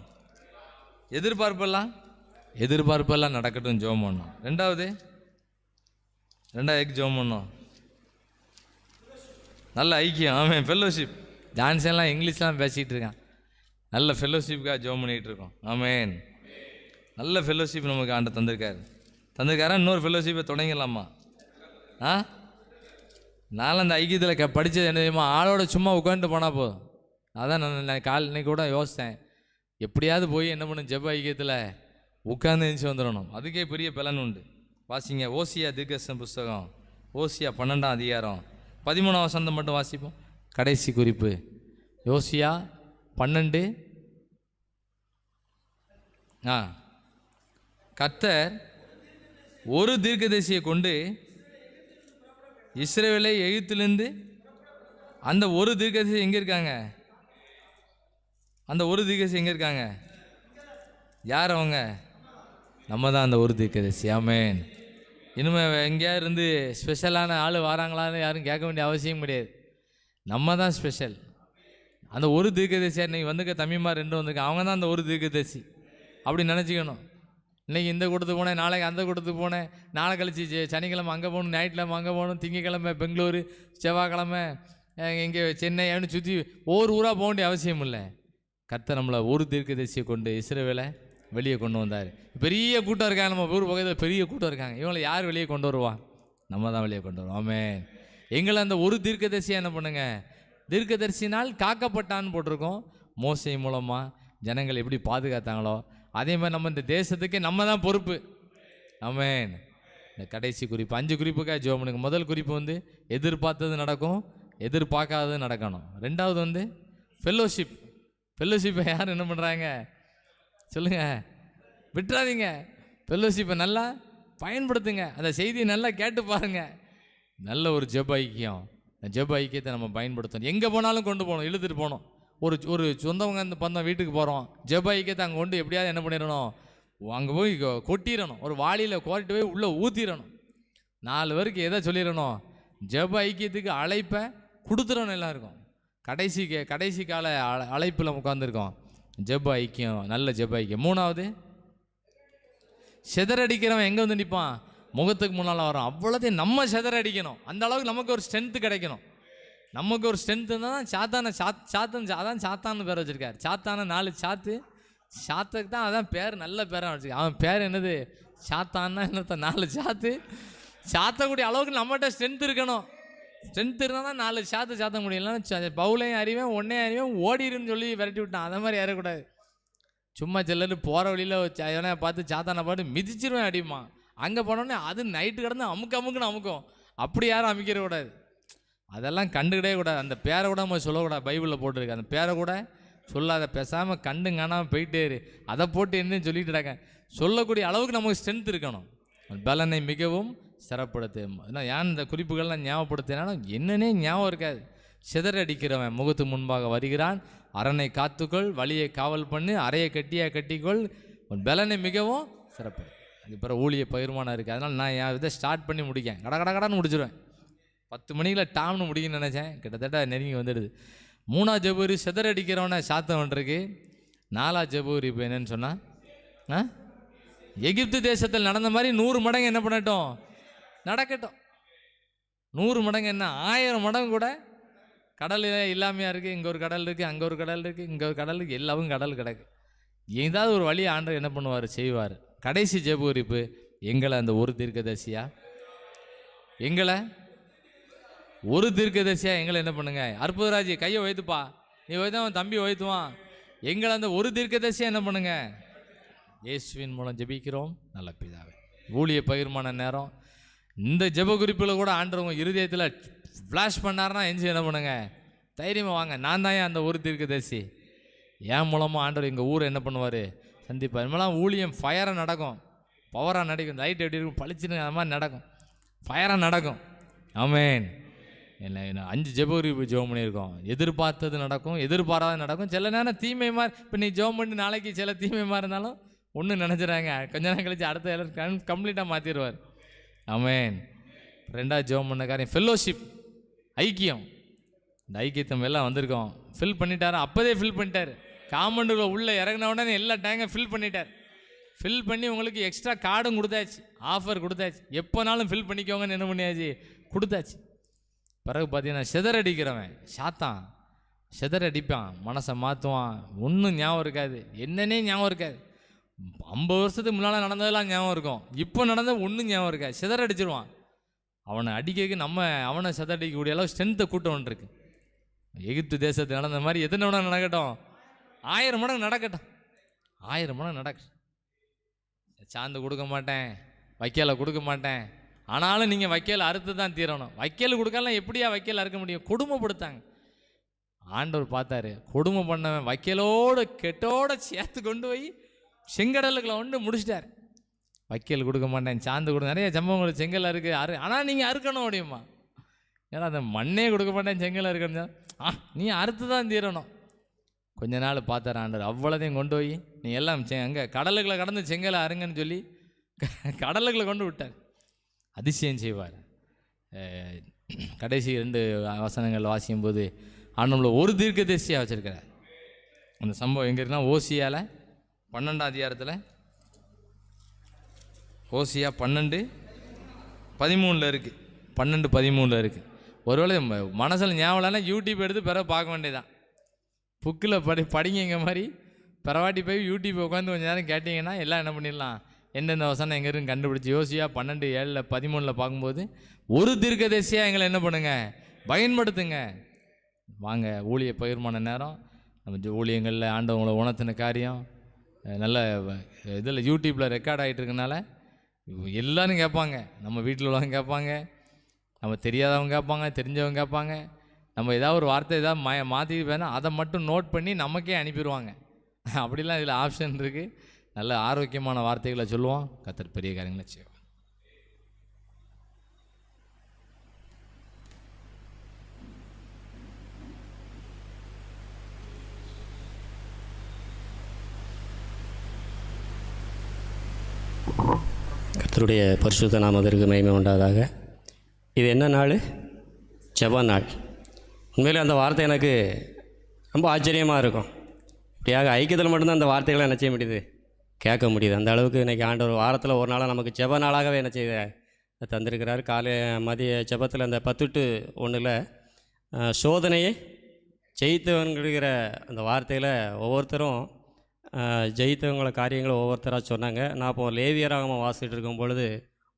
எதிர்பார்ப்பெல்லாம் நடக்கட்டும் ஜெபம் பண்ணோம். ரெண்டாவது ஜெபம் பண்ணோம், நல்ல ஐக்கியம். ஆமென், ஃபெல்லோஷிப். ஜான்சன்லாம் இங்கிலீஷ்லாம் பேசிகிட்டு இருக்கான். நல்ல ஃபெல்லோஷிப்புக்காக ஜெபம் பண்ணிகிட்டு இருக்கோம். ஆமென். நல்ல ஃபெல்லோஷிப் நமக்கு ஆண்டு தந்திருக்காரா? இன்னொரு ஃபெல்லோஷிப்பை தொடங்கிடலாமா? நானும் அந்த ஐக்கியத்தில் படித்தது என்ன தெரியுமா, ஆளோட சும்மா உட்காந்துட்டு போனால் போதும். அதான் நான் இன்னைக்கு கூட யோசித்தேன், எப்படியாவது போய் என்ன பண்ணணும், ஜெப ஐக்கியத்தில் உட்காந்து எழுந்துச்சு வந்துடணும். அதுக்கே பெரிய பலன் உண்டு. வாசிங்க, ஓசியா தீர்க்கதரிசன புஸ்தகம், ஓசியா 12ஆம் அதிகாரம் 13ஆம் வசனம் மட்டும் வாசிப்போம். கடைசி குறிப்பு, ஓசியா 12. கர்த்தர் ஒரு தீர்க்கதரிசியை கொண்டு இஸ்ரவேலை எகிப்திலிருந்து, அந்த ஒரு தீர்க்கதரிசி எங்கே இருக்காங்க? அந்த ஒரு தீர்க்கதரிசி எங்கே இருக்காங்க? யார் அவங்க? நம்ம தான் அந்த ஒரு தீர்க்கதரிசி. ஆமென். இனிமேல் எங்கேயாவது இருந்து ஸ்பெஷலான ஆள் வராங்களான்னு யாரும் கேட்க வேண்டிய அவசியம் கிடையாது. நம்ம தான் ஸ்பெஷல். அந்த ஒரு தீர்க்கதரிசி இன்னைக்கு வந்துக்க தம்பிமார் 2 வந்திருக்க, அவங்க தான் அந்த ஒரு தீர்க்கதரிசி. அப்படி நினச்சிக்கணும். இன்றைக்கி இந்த கூட்டத்துக்கு போனேன், நாளைக்கு அந்த கூட்டத்துக்கு போனேன், நாளை கழிச்சு சனிக்கிழமை அங்கே போகணும், ஞாயிற்றுக்கிழமை அங்கே போகணும், திங்கக்கிழமை பெங்களூரு, செவ்வாய்க்கிழமை இங்கே சென்னை அப்படின்னு சுற்றி ஒவ்வொரு ஊராக போக வேண்டிய அவசியம் இல்லை. கர்த்தர் நம்மளை ஒரு தீர்க்கதரிசியை கொண்டு இஸ்ரவேலை வெளியே கொண்டு வந்தார். பெரிய கூட்டம் இருக்காங்க, நம்ம ஊர் பக்கத்தில் பெரிய கூட்டம் இருக்காங்க. இவங்களை யார் வெளியே கொண்டு வருவா? நம்ம தான் வெளியே கொண்டு வருவோம். ஆமென். எங்களை அந்த ஒரு தீர்க்கதரிசியாக என்ன பண்ணுங்க, தீர்க்கதரிசினால் காக்கப்பட்டான்னு போட்டிருக்கோம். மோசே மூலமாக ஜனங்கள் எப்படி பாதுகாத்தாங்களோ அதே மாதிரி நம்ம இந்த தேசத்துக்கு நம்ம தான் பொறுப்பு. ஆமென். இந்த கடைசி குறிப்பு, 5 குறிப்புக்காக ஜெபம் பண்ணுங்க. முதல் குறிப்பு எதிர்பார்த்தது நடக்கும், எதிர்பார்க்காதது நடக்கணும். ரெண்டாவது ஃபெல்லோஷிப். ஃபெல்லோஷிப்பை யார் என்ன பண்ணுறாங்க சொல்லுங்கள், விட்டுறாதீங்க. ஃபெல்லோஷிப்பை நல்லா பயன்படுத்துங்க. அந்த செய்தியை நல்லா கேட்டு பாருங்கள். நல்ல ஒரு ஜெப ஐக்கியம். இந்த ஜெப ஐக்கியத்தை நம்ம பயன்படுத்தணும். எங்கே போனாலும் கொண்டு போகணும், இழுத்துட்டு போகணும். ஒரு சொந்தவங்க அந்த பந்தம் வீட்டுக்கு போகிறோம், ஜெப ஐக்கியத்தை அங்கே கொண்டு எப்படியாவது என்ன பண்ணிடணும், அங்கே போய் கொட்டிடணும். ஒரு வாளியில் கோரிட்டு போய் உள்ளே ஊற்றிடணும். 4 பேருக்கு எதை சொல்லிடணும், ஜெப ஐக்கியத்துக்கு அழைப்பை கொடுத்துடணும். எல்லாருக்கும் கடைசி கால அழைப்பில் உட்காந்துருக்கோம். ஜெப ஐக்கியம், நல்ல ஜெப ஐக்கியம். 3வது, செதறடிக்கிறவன் எங்கே நிற்பான், முகத்துக்கு முன்னால் வரும். அவ்வளோத்தையும் நம்ம செதறடிக்கணும். அந்த அளவுக்கு நமக்கு ஒரு ஸ்ட்ரென்த்து கிடைக்கணும். நமக்கு ஒரு ஸ்ட்ரென்த்து தான். சாத்தான் அதான் சாத்தான்னு பேர் வச்சுருக்கார். சாத்தான 4 சாத்துக்கு தான் அதான் பேர், நல்ல பேராக வச்சுருக்கார். அவன் பேர் என்னது, சாத்தான்னா என்னத்த 4 சாத்தக்கூடிய அளவுக்கு நம்மகிட்ட ஸ்ட்ரென்த் இருக்கணும். ஸ்ட்ரென்த் இருந்தால் தான் 4 சாத்த முடியலன்னா பவுலையும் அறிவேன் ஒன்னையும் அறிவேன் ஓடிடுன்னு சொல்லி விரட்டி விட்டான். அதை மாதிரி ஏறக்கூடாது. சும்மா சிலர் போகிற வழியில் எவனையா பார்த்து சாத்தானை பார்த்து மிதிச்சிருவேன் அடிமா. அங்கே போனோடனே அது நைட்டு கிடந்து அமுக்குன்னு அமுக்கும். அப்படி யாரும் அமைக்கிறக்கூடாது. அதெல்லாம் கண்டுக்கிடவே கூடாது. அந்த பேரை கூட நம்ம சொல்லக்கூடாது. பைபிளில் போட்டிருக்கு, அந்த பேரை கூட சொல்லாத, பேசாமல் கண்டு காணாமல் போயிட்டே இரு. அதை போட்டு என்னன்னு சொல்லிட்டு இருக்க. சொல்லக்கூடிய அளவுக்கு நமக்கு ஸ்ட்ரென்த் இருக்கணும். பலனை மிகவும் சிறப்படுத்து. ஏன் இந்த குறிப்புகள்லாம் ஞாபகப்படுத்தினாலும் என்னன்னே ஞாபகம் இருக்காது. சிதறடிக்கிறவன் முகத்துக்கு முன்பாக வருகிறான். அரணை காத்துக்கொள், வழியை காவல் பண்ணு, அறையை கட்டிக்கொள், உன் பலனை மிகவும் சிறப்பு. அதுக்கு பிறகு ஊழிய பகிர்மானம் இருக்குது. அதனால் நான் என் இதை ஸ்டார்ட் பண்ணி முடிக்கேன், கடன்னு முடிச்சிடுவேன். 10 மணிக்குள்ள டாம்னு முடிக்கணும்னு நினச்சேன், கிட்டத்தட்ட நெருங்கி வந்துடுது. 3ஆவது ஜெபூரி சிதறடிக்கிறவனை சாத்தவன்றிருக்கு. 4ஆவது ஜெபூரி இப்போ என்னன்னு சொன்னால், எகிப்து தேசத்தில் நடந்த மாதிரி 100 மடங்கு என்ன பண்ணட்டும், நடக்கட்டும். 100 மடங்கு என்ன, 1000 மடங்கு கூட கடல் இல்லாமையாக இருக்குது. இங்கே ஒரு கடல் இருக்குது, அங்கே ஒரு கடல் இருக்குது, இங்கே ஒரு கடல் இருக்குது, எல்லாவும் கடல் கிடக்கு. ஏதாவது ஒரு வழி ஆண்டவர் என்ன பண்ணுவார், செய்வார். கடைசி ஜெபூரிப்பு, எங்களை அந்த ஒரு தீர்க்கதரிசியா, எங்களை ஒரு தீர்க்கதரிசியா எங்களை என்ன பண்ணுங்க, அற்புதராஜி கையை வைத்துப்பா, நீ வைத்து அவன் தம்பி வைத்துவான், எங்களை அந்த ஒரு தீர்க்கதரிசியா என்ன பண்ணுங்க. இயேசுவின் மூலம் ஜெபிக்கிறோம் நல்ல பிதாவே. ஊழிய பகிர்மான நேரம் இந்த ஜெப குறிப்பில் கூட ஆண்டவங்க இருதயத்தில் ஃப்ளாஷ் பண்ணார்னா என்ன பண்ணுங்க, தைரியமாக வாங்க, நான் தான் அந்த ஒரு தீர்க்கதரிசி. என் மூலமாக ஆண்டவர் எங்கள் ஊரை என்ன பண்ணுவார், சந்திப்பார். இனிமேலாம் ஊழியம் ஃபயராக நடக்கும், பவராக நடக்கும். லைட் எப்படி இருக்கும், பளிச்சுன்னு அது மாதிரி நடக்கும், ஃபயராக நடக்கும். ஆமேன். என்ன 5 ஜெபம் ஜெபம் பண்ணியிருக்கோம். எதிர்பார்த்தது நடக்கும், எதிர்பாராத நடக்கும். சில நேரம் தீமை மாதிரி, இப்போ நீ ஜெபம் பண்ணி நாளைக்கு சில தீமை மாதிரி இருந்தாலும் ஒன்றும் நினச்சிடறாங்க, கொஞ்ச நேரம் கழிச்சு அடுத்த எல்லாம் கம்ப்ளீட்டாக மாற்றிடுவார். ஆமேன். 2ஆவது ஜெபம் பண்ண காரியம் ஃபெல்லோஷிப், ஐக்கியம். இந்த ஐக்கியத்தை எல்லாம் வந்திருக்கோம், ஃபில் பண்ணிட்டாரு. அப்போதே ஃபில் பண்ணிட்டார். காமண்டுக்குள்ள உள்ளே இறங்கின உடனே எல்லா டேங்கை ஃபில் பண்ணிட்டார். ஃபில் பண்ணி உங்களுக்கு எக்ஸ்ட்ரா கார்டும் கொடுத்தாச்சு, ஆஃபர் கொடுத்தாச்சு, எப்போனாலும் ஃபில் பண்ணிக்கோங்கன்னு என்ன பண்ணியாச்சு, கொடுத்தாச்சு. பிறகு பார்த்தீங்கன்னா சிதறடிக்கிறவன் சாத்தான், சிதறடிப்பான், மனசை மாற்றுவான், ஒன்றும் ஞாபகம் இருக்காது, என்னன்னே ஞாபகம் இருக்காது. 50 வருஷத்துக்கு முன்னால் நடந்ததெல்லாம் ஞாபகம் இருக்கும், இப்போ நடந்தது ஒன்றும் ஞாபகம் இருக்காது. சிதறடிச்சிருவான். அவனை அடிக்க அவனை சிதறடிக்கக்கூடிய அளவு ஸ்ட்ரென்த்தை கூட்டம் இருக்கு. எகிப்து தேசத்தில் நடந்த மாதிரி எத்தனை மடங்கு நடக்கட்டும், 1000 மடங்கு நடக்கட்டும், 1000 மடங்கு நடக்கட்டும். சாந்து கொடுக்க மாட்டேன், வைக்கலை கொடுக்க மாட்டேன், ஆனாலும் நீங்கள் வைக்கல் அறுத்து தான் தீரணும். வைக்கல் கொடுக்கலாம், எப்படியா வைக்கல் அறுக்க முடியும், கொடுமைப்படுத்தாங்க. ஆண்டவர் பார்த்தாரு, கொடுமை பண்ணவன் வைக்கலோடு கெட்டோட சேர்த்து கொண்டு போய் செங்கடலுக்குள்ள ஒன்று முடிச்சிட்டார். வைக்கல் கொடுக்க மாட்டேன், சாந்து கொடுக்க, நிறைய சம்பவங்கள் செங்கல் அறுக்கு ஆனால் நீங்கள் அறுக்கணும் முடியுமா, ஏன்னா அந்த மண்ணே கொடுக்க மாட்டேன் செங்கல் அறுக்கணும், நீ அறுத்து தான் தீரணும். கொஞ்ச நாள் பார்த்தார் ஆண்டவர், அவ்வளோதையும் கொண்டு போய் நீ எல்லாம் அங்கே கடலுக்குள்ள கடந்து செங்கலை அருங்கன்னு சொல்லி கடலுக்குள்ள கொண்டு விட்டார். அதிசயம் செய்வார். கடைசி 2 வசனங்கள் வாசிக்கும் போது ஆண்டவரை ஒரு தீர்க்கதரிசியாக வச்சிருக்கிறார். அந்த சம்பவம் எங்கே இருக்குன்னா, ஓசியாவில் 12ஆம் அதிகாரத்தில், ஓசியா 12:13 இருக்குது, 12:13 இருக்குது. ஒருவேளை மனசில் ஞாபகம் யூடியூப் எடுத்து பிறகு பார்க்க வேண்டியதான். புக்கில் படிங்க மாதிரி பிறவாட்டி போய் யூடியூப் உட்காந்து கொஞ்சம் நேரம் கேட்டிங்கன்னா எல்லாம் என்ன பண்ணிடலாம், எந்தெந்த வசனம் எங்கே இருக்குன்னு கண்டுபிடிச்சி. யோசியா 12:7-13 பார்க்கும்போது ஒரு தீர்க்கதரிசியாக எங்களை என்ன பண்ணுங்க, பயன்படுத்துங்க. வாங்க, ஊழிய பகிர்மான நேரம், நம்ம ஊழியங்களில் ஆண்டவங்களை உணர்த்தின காரியம் நல்ல இதில் யூடியூப்பில் ரெக்கார்ட் ஆகிட்டு இருக்கனால எல்லோரும் கேட்பாங்க. நம்ம வீட்டில் உள்ளவங்க கேட்பாங்க, நம்ம தெரியாதவங்க கேட்பாங்க, தெரிஞ்சவங்க கேட்பாங்க. நம்ம ஏதாவது ஒரு வார்த்தை ஏதாவது மாற்றி வேணால் அதை மட்டும் நோட் பண்ணி நமக்கே அனுப்பிடுவாங்க. அப்படிலாம் இதில் ஆப்ஷன் இருக்குது. நல்ல ஆரோக்கியமான வார்த்தைகளை சொல்லுவோம். கர்த்தர் பெரிய காரியங்களை செய்வோம். கர்த்தருடைய பரிசுத்த நாமத்திற்கு மகிமை உண்டாதாக. இது என்ன நாள்? ஜெப நாள். உண்மையிலே அந்த வார்த்தை எனக்கு ரொம்ப ஆச்சரியமாக இருக்கும். இப்படியாக ஐக்கியத்தில் மட்டும்தான் அந்த வார்த்தைகளை என்ன செய்ய முடியுது, கேட்க முடியுது. அந்த அளவுக்கு இன்றைக்கி ஆண்டவர் வாரத்தில் ஒரு நாளாக நமக்கு ஜெப நாளாகவே என்ன செய்ய தந்திருக்கிறார். மதிய ஜெபத்தில் அந்த 10:1 சோதனையை ஜெயித்தவன்கிற அந்த வார்த்தையில் ஒவ்வொருத்தரும் ஜெயித்தவங்கள காரியங்களை ஒவ்வொருத்தராக சொன்னாங்க. நான் இப்போ லேவியராகமாக வாசிட்டு இருக்கும் பொழுது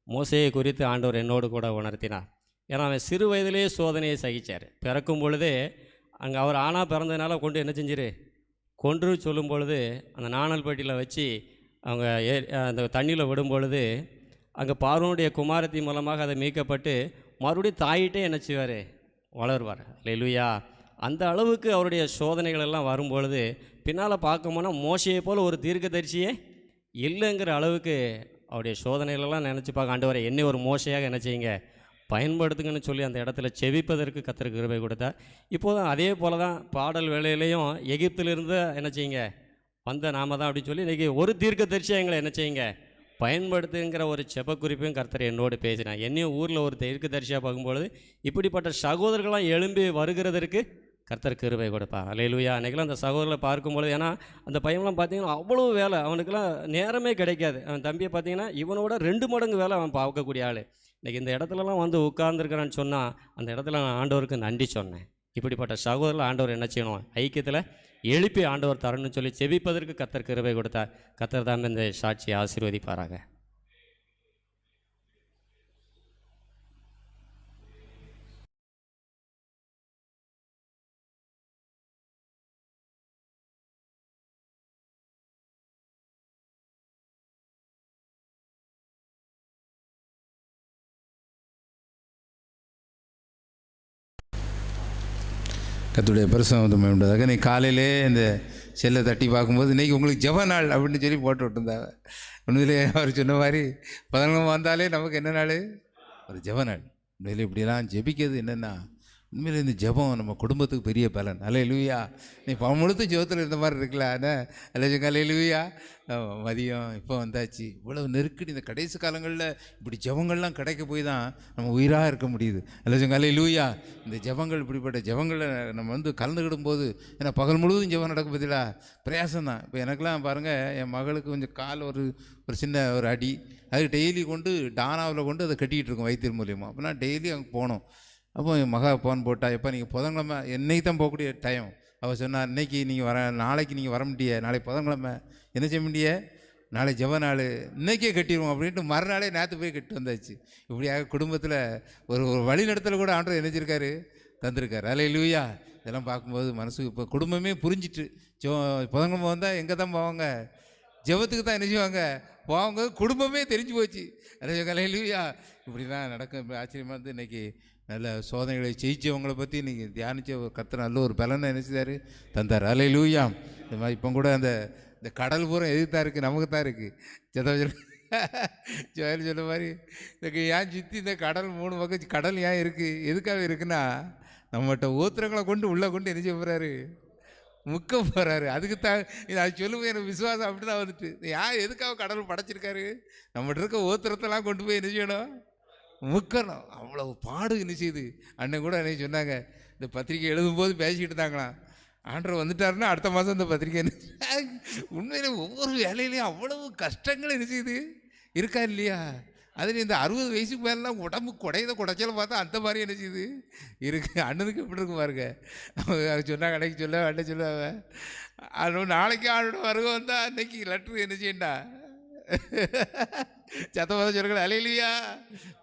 மோசையை குறித்து ஆண்டவர் என்னோடு கூட உணர்த்தினார். ஏன்னா அவன் சிறு வயதிலேயே சோதனையை சகித்தார். பிறக்கும் பொழுதே அங்கே அவர் ஆணாக பிறந்ததுனால கொண்டு என்ன செஞ்சிரு கொன்று சொல்லும் பொழுது அந்த நாணல் பெட்டியில் வச்சு அவங்க அந்த தண்ணியில் விடும் பொழுது அங்கே பார்வோனுடைய குமாரத்தி மூலமாக அதை மீட்கப்பட்டு மறுபடியும் தாயிட்டே என்ன செய்வார், வளருவார். அல்லேலூயா. அந்த அளவுக்கு அவருடைய சோதனைகள் எல்லாம் வரும்பொழுது பின்னால் பார்க்கும்போனா மோசையை போல் ஒரு தீர்க்கதரிசியே இல்லைங்கிற அளவுக்கு அவருடைய சோதனைகளெல்லாம் நினச்சி பார்க்க ஆண்டவரை என்னை ஒரு மோசையாக என்ன செய்யுங்க பயன்படுத்துங்கன்னு சொல்லி அந்த இடத்துல செவிப்பதற்கு கர்த்தருக்கு கிருபை கொடுத்தார். இப்போதும் அதே போல் தான் பாடல் வேளையிலையும் எகிப்திலிருந்து என்ன செய்யுங்க வந்த நாம தான் அப்படின்னு சொல்லி இன்றைக்கி ஒரு தீர்க்கதரிசியாக எங்களை என்ன செய்யுங்க பயன்படுத்துங்கிற ஒரு செப குறிப்பையும் கர்த்தர் என்னோடு பேசினார். என்னையும் ஊரில் ஒரு தீர்க்கதரிசியாக பார்க்கும்பொழுது இப்படிப்பட்ட சகோதரர்களாம் எழும்பி வருகிறதற்கு கர்த்தர் கிருபை கொடுப்பார். அல்லேலூயா. அன்றைக்கெல்லாம் அந்த சகோதரர்களை பார்க்கும்பொழுது, ஏன்னா அந்த பையன்லாம் பார்த்தீங்கன்னா அவ்வளோ வேலை, அவனுக்கெல்லாம் நேரமே கிடைக்காது. அவன் தம்பியை பார்த்தீங்கன்னா இவனோட 2 மடங்கு வேலை அவன் பார்க்கக்கூடிய ஆள். இன்றைக்கி இந்த இடத்துலலாம் வந்து உட்கார்ந்துருக்கிறான்னு சொன்னால் அந்த இடத்துல நான் ஆண்டவருக்கு நன்றி சொன்னேன். இப்படிப்பட்ட சகோதரர்கள் ஆண்டவர் என்ன செய்யணும், ஐக்கியத்தில் எழுப்பி ஆண்டவர் தரணும்னு சொல்லி செபிப்பதற்கு கர்த்தர் கிருபை கொடுத்தார். கர்த்தர் தான் இந்த சாட்சியை ஆசீர்வதிப்பாராக. கர்த்தருடைய பரிசுத்தம் உண்டதாக. நீ காலையிலே இந்த செல்லை தட்டி பார்க்கும்போது இன்றைக்கி உங்களுக்கு ஜெப நாள் அப்படின்னு சொல்லி போட்டு விட்டுருந்தாங்க. உண்மையிலே அவர் சொன்ன மாதிரி 11 வந்தாலே நமக்கு என்ன நாள், ஒரு ஜெப நாள். உண்மையிலே இப்படிலாம் ஜெபிக்கிறது என்னென்னா, உண்மையிலே இந்த ஜெபம் நம்ம குடும்பத்துக்கு பெரிய பலன். அல்லேலூயா. நீ முழுத்து ஜெபத்தில் இருந்த மாதிரி இருக்குல்ல, அல்லேலூயா. மதியம் இப்போ வந்தாச்சு. இவ்வளவு நெருக்கடி இந்த கடைசி காலங்களில் இப்படி ஜெபங்கள்லாம் கிடைக்க போய் தான் நம்ம உயிராக இருக்க முடியுது. அல்லேலூயா. இந்த ஜெபங்கள், இப்படிப்பட்ட ஜெபங்களில் நம்ம வந்து கலந்துக்கிடும் போது, ஏன்னா பகல் முழுவதும் ஜெபம் நடக்கும் பதிலா பிரயாசம் தான். இப்போ எனக்கெல்லாம் பாருங்கள், என் மகளுக்கு கொஞ்சம் கால் ஒரு சின்ன ஒரு அடி, அது டெய்லி கொண்டு டானாவில் கொண்டு அதை கட்டிக்கிட்டு இருக்கோம் வைத்தியர் மூலியமாக. அப்போ நான் டெய்லி அங்கே போனோம். அப்போ என் மகா ஃபோன் போட்டா, எப்போ நீங்கள் புதன்கிழமை என்னைக்கு தான் போகக்கூடிய டைம். அவள் சொன்னார், இன்றைக்கி நீங்கள் நாளைக்கு நீங்கள் வர முடிய, நாளைக்கு புதன்கிழமை என்ன செய்ய முடிய, நாளை ஜெப நாள், இன்றைக்கே கட்டிடுவோம் அப்படின்ட்டு மறுநாளே நேற்று போய் கட்டி வந்தாச்சு. இப்படியாக குடும்பத்தில் ஒரு வழிநடத்தல் கூட ஆண்டவர் நினைச்சிருக்காரு, தந்திருக்காரு. அல்லேலூயா. இதெல்லாம் பார்க்கும்போது மனசுக்கு இப்போ குடும்பமே புரிஞ்சிட்டு, புதன்கிழமை வந்தால் எங்கே தான் போவாங்க, ஜெபத்துக்கு தான் என்ன செய்வாங்க போவாங்க. குடும்பமே தெரிஞ்சு போச்சு. அல்லேலூயா. இப்படிலாம் நடக்கும். ஆச்சரியமாக இருந்து இன்றைக்கி நல்ல சோதனைகளை ஜெயிச்சவங்களை பற்றி இன்றைக்கி தியானித்த ஒரு கர்த்தர் நல்ல ஒரு பலனை நினைச்சுதாரு, தந்தார். அல்லேலூயா. இந்த மாதிரி இப்போ கூட இந்த கடல் பூரம் எதுக்கு தான் இருக்குது, நமக்கு தான் இருக்குது. ஜோயல் சொன்ன மாதிரி இந்த ஏன் சுற்றி இந்த கடல் 3 பக்கம் கடல் ஏன் இருக்குது, எதுக்காக இருக்குன்னா, நம்மகிட்ட ஊத்திரங்களை கொண்டு உள்ளே கொண்டு என்ன செய்ய போகிறாரு, முக்க போகிறாரு. அதுக்கு தான் அது சொல்லும்போது எனக்கு விசுவாசம் அப்படி தான் வந்துட்டு, ஏன் எதுக்காக கடல் படைச்சிருக்காரு, நம்மகிட்ட இருக்க ஊத்திரத்தெல்லாம் கொண்டு போய் என்ன செய்யணும், முக்கணும். அவ்வளவு பாடு என்ன செய்யுது. அண்ணன் கூட அன்னைக்கு சொன்னாங்க, இந்த பத்திரிக்கை எழுதும்போது பேசிக்கிட்டு இருந்தாங்களாம், ஆண்டவர் வந்துட்டாருன்னா அடுத்த மாதம் இந்த பத்திரிக்கை. உண்மையிலே ஒவ்வொரு வேலையிலையும் அவ்வளவு கஷ்டங்கள் என்ன செய்யுது இருக்கா இல்லையா. அதில் இந்த 60 வயசுக்கு மேலாம் உடம்பு குடைச்சலை பார்த்தா அந்த மாதிரி என்ன செய்யுது இருக்கு. அண்ணனுக்கு எப்படி இருக்கு பாருங்க. சொன்னாங்க, அன்னைக்கு சொல்ல அண்ணன் சொல்லுவாங்க, நாளைக்கு ஆளோட வருகை வந்தால் அன்னைக்கு லெட்ரு என்ன செய்யண்டா சத்தமாக சொல்லுங்கள். அல்லேலூயா.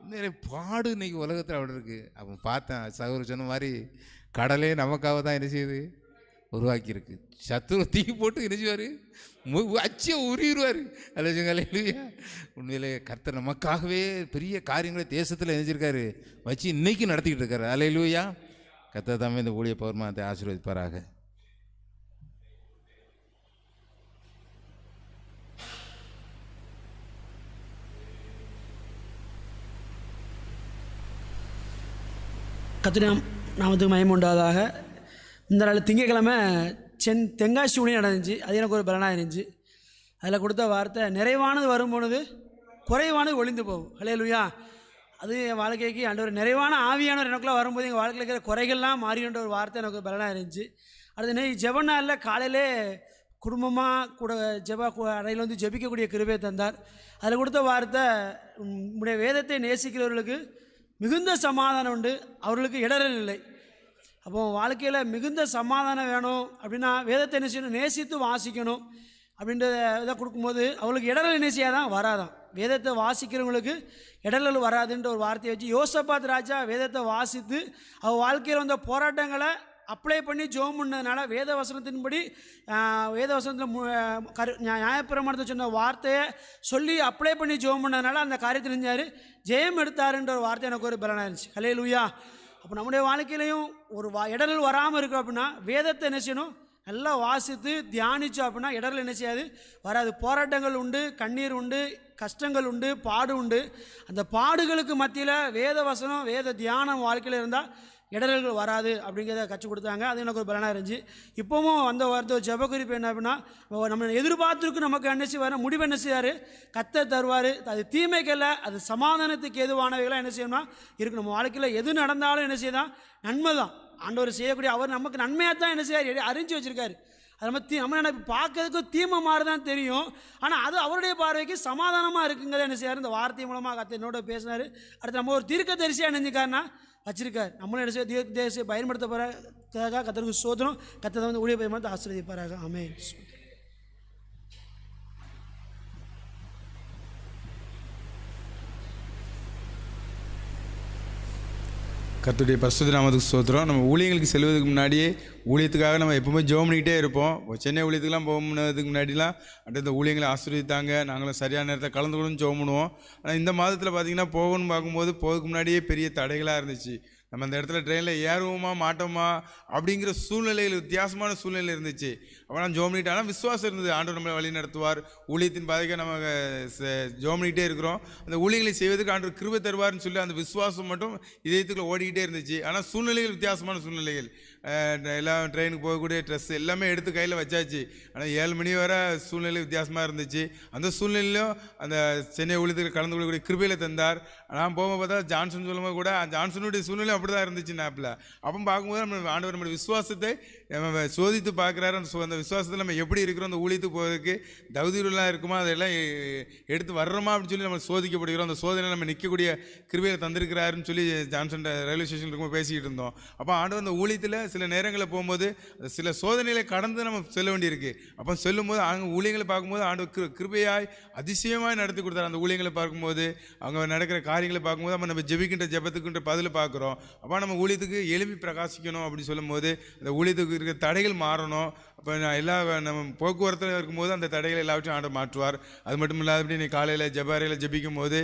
உண்மையிலே பாடு இன்னைக்கு உலகத்தில் அப்படி இருக்குது. அப்போ பார்த்தேன், சகோதரர் சொன்ன மாதிரி கடலே நமக்காக தான் என்ன செய்யுது, உருவாக்கியிருக்கு. சத்துரு தூக்கி போட்டு என்ன செய்வார், அச்சியை உருவார். அல்லேலூயா. உண்மையிலே கர்த்தர் நமக்காகவே பெரிய காரியங்களை தேசத்தில் நினைச்சிருக்காரு, வச்சு இன்னைக்கு நடத்திக்கிட்டு இருக்காரு. அல்லேலூயா. கர்த்தர் தாமே இந்த ஊழிய பௌர்ணமாத்தை ஆசீர்வதிப்பாராக. கர்த்தருடைய நாமத்துக்கு மகிமை உண்டாவதாக. இந்த நாள் திங்கக்கிழமை தென்காசி ஊழியம் நடந்துச்சு. அது எனக்கு ஒரு பலனாக இருந்துச்சு. அதில் கொடுத்த வார்த்தை, நிறைவானது வரும்பொழுது குறைவானது ஒளிந்து போகும். அல்லேலூயா. அது என் வாழ்க்கைக்கு ஆண்டவர் நிறைவான ஆவியானவர் எனக்குள்ளே வரும்போது எங்கள் வாழ்க்கையில் இருக்கிற குறைகள்லாம் மாறின்ற ஒரு வார்த்தை எனக்கு பலனாக இருந்துச்சு. அடுத்து ஜெப நாளில் காலையிலே குடும்பமாக கூட அறையில் வந்து ஜெபிக்கக்கூடிய கிருபையை தந்தார். அதில் கொடுத்த வார்த்தை, உங்களுடைய வேதத்தை நேசிக்கிறவர்களுக்கு மிகுந்த சமாதானம் உண்டு, அவர்களுக்கு இடரல் இல்லை. அப்போ வாழ்க்கையில் மிகுந்த சமாதானம் வேணும் அப்படின்னா வேதத்தை என்ன செய்யணும், நேசித்து வாசிக்கணும். அப்படின்றத இதை கொடுக்கும்போது அவங்களுக்கு இடரல் நேசியாக தான் வராதான். வேதத்தை வாசிக்கிறவங்களுக்கு இடரல் வராதுன்ற ஒரு வார்த்தையை வச்சு யோசபாத் ராஜா வேதத்தை வாசித்து அவர் வாழ்க்கையில் வந்த போராட்டங்களை அப்ளை பண்ணி ஜெபம் பண்ணதுனால வேத வசனத்தின்படி வேத வசனத்தில் நியாயப்பிரமாணத்தை சொன்ன வார்த்தையை சொல்லி அப்ளை பண்ணி ஜெபம் பண்ணதுனால அந்த காரியத்தை செஞ்சார், ஜெயம் எடுத்தாருன்ற ஒரு வார்த்தை எனக்கு ஒரு பலனாக இருந்துச்சு. அல்லேலூயா. அப்போ நம்முடைய வாழ்க்கையிலையும் ஒரு இடரல் வராமல் இருக்கும் அப்படின்னா வேதத்தை என்ன செய்யணும், நல்லா வாசித்து தியானித்தோம் அப்படின்னா இடரல் என்ன செய்யாது, வராது. போராட்டங்கள் உண்டு, கண்ணீர் உண்டு, கஷ்டங்கள் உண்டு, பாடு உண்டு. அந்த பாடுகளுக்கு மத்தியில் வேத வசனம் வேத தியானம் வாழ்க்கையில் இருந்தால் இடர்கள் வராது அப்படிங்கிறத கற்றுக் கொடுத்தாங்க. அது எனக்கு ஒரு பலனாக இருந்துச்சு. இப்போவும் அந்த வார்த்தை ஜெப குறிப்பு என்ன அப்படின்னா, நம்ம எதிர்பார்த்துருக்கு நமக்கு என்ன செய்வார், முடிவு என்ன செய்வார், கர்த்தர் தருவார். அது தீமைக்கல்ல, அது சமாதானத்துக்கு எதுவானவைகளாக என்ன செய்யணும்னா இருக்கு. நம்ம வாழ்க்கையில் எது நடந்தாலும் என்ன செய்யலாம், நன்மை தான். ஆண்டவர் செய்யக்கூடிய அவர் நமக்கு நன்மையாக தான் என்ன செய்யார், அறிஞ்சு வச்சுருக்காரு. அது நம்ம என்ன பார்க்கறதுக்கு தீமை மாதிரி தான் தெரியும், ஆனால் அது அவருடைய பார்வைக்கு சமாதானமாக இருக்குங்கிறத என்ன செய்யார், இந்த வார்த்தை மூலமாக கர்த்தர் என்னோட பேசினார். அடுத்து நம்ம ஒரு தீர்க்கதரிசியாக நினைஞ்சிக்காருன்னா வச்சிருக்கார். நம்மளும் என்ன செய்ய தீர்க்கதரிசியை பயன்படுத்த போகிறாக கர்த்தருக்கு ஸ்தோத்திரம். கர்த்தர் வந்து ஊழிய பயன்படுத்த ஆசீர்வதிப்பாராக. ஆமென். கர்த்தருடைய பரிசுத்த நாமத்துக்கு ஸ்தோத்திரம். நம்ம ஊழியங்களுக்கு செல்வதற்கு முன்னாடியே ஊழியத்துக்காக நம்ம எப்பவுமே ஜெபம் பண்ணிக்கிட்டே இருப்போம். சென்னை ஊழியத்துக்குலாம் போகும்போதுக்கு முன்னாடிலாம் அடுத்த இந்த ஊழியங்களை ஆசீர்வதித்தாங்க, நாங்களும் சரியான நேரத்தை கலந்துக்கணும்னு ஜெபம் பண்ணுவோம். ஆனால் இந்த மாதத்தில் பார்த்திங்கன்னா போகணும்னு பார்க்கும்போது போகிறதுக்கு முன்னாடியே பெரிய தடைகளாக இருந்துச்சு. நம்ம அந்த இடத்துல ட்ரெயினில் ஏறுவோமா மாட்டோமா அப்படிங்கிற சூழ்நிலையில் வித்தியாசமான சூழ்நிலை இருந்துச்சு. அப்போ நான் ஜெபம் பண்ணிட்டு, ஆனால் விசுவாசம் இருந்தது, ஆண்டவர் நம்மளை வழி நடத்துவார், ஊழியத்தின் பாதைக்கு நம்ம ஜெபம் பண்ணிகிட்டே இருக்கிறோம், அந்த ஊழியங்களை செய்வதற்கு ஆண்டவர் கிருபை தருவார்னு சொல்லி அந்த விசுவாசம் மட்டும் இதயத்துக்குள்ள ஓடிக்கிட்டே இருந்துச்சு. ஆனால் சூழ்நிலைகள் வித்தியாசமான சூழ்நிலைகள். எல்லாம் ட்ரெயினுக்கு போகக்கூடிய ட்ரெஸ் எல்லாமே எடுத்து கையில் வச்சாச்சு. ஆனால் 7 மணி வரை சூழ்நிலை வித்தியாசமாக இருந்துச்சு. அந்த சூழ்நிலையிலும் அந்த சென்னை ஊழியத்துக்கு கலந்து கொள்ளக்கூடிய கிருபையில் தந்தார். நான் போகும்போது பார்த்தா ஜான்சன் சொல்லும்போது கூட ஜான்சனுடைய சூழ்நிலை அப்படி தான் இருந்துச்சு நாப்பில். அப்போ பார்க்கும்போது நம்ம ஆண்டவர் நம்மளுடைய விசுவாசத்தை நம்ம சோதித்து பார்க்குறாரு. அந்த விசுவாசத்தில் நம்ம எப்படி இருக்கிறோம், அந்த ஊழியத்துக்கு போகிறதுக்கு தகுதியுள்ளலாம் இருக்குமா, அதெல்லாம் எடுத்து வர்றோமா அப்படின்னு சொல்லி நம்ம சோதிக்கப்படுகிறோம். அந்த சோதனை நம்ம நிற்கக்கூடிய கிருபையில் தந்திருக்கிறாருன்னு சொல்லி ஜான்சன் ரயில்வே ஸ்டேஷன் இருக்கும்போது பேசிக்கிட்டு இருந்தோம். அப்போ ஆண்டவர் அந்த ஊழியத்தில் சில நேரங்களில் போகும்போது சில சோதனைகளை கடந்து நம்ம செல்ல வேண்டியிருக்கு. அப்போ செல்லும்போது அங்கே ஊழியங்களை பார்க்கும்போது ஆண்டவர் கிருபையாய் அதிசயமாய் நடத்தி கொடுத்தாரு. அந்த ஊழியங்களை பார்க்கும்போது அவங்க நடக்கிற காரியங்களை பார்க்கும்போது நம்ம ஜெபிக்கின்ற ஜெபத்துக்குன்ற பதில் பார்க்குறோம். அப்போ நம்ம ஊழியத்துக்கு எழுப்பி பிரகாசிக்கணும் அப்படின்னு சொல்லும்போது அந்த ஊழியத்துக்கு இருக்கிற தடைகள் மாறணும். அப்போ நம்ம போக்குவரத்தில் இருக்கும்போது அந்த தடைகளை எல்லாவற்றையும் ஆண்டவர் மாற்றுவார். அது மட்டும் இல்லாதபடி நீ காலையில் ஜெபாரையில் ஜெபிக்கும் போது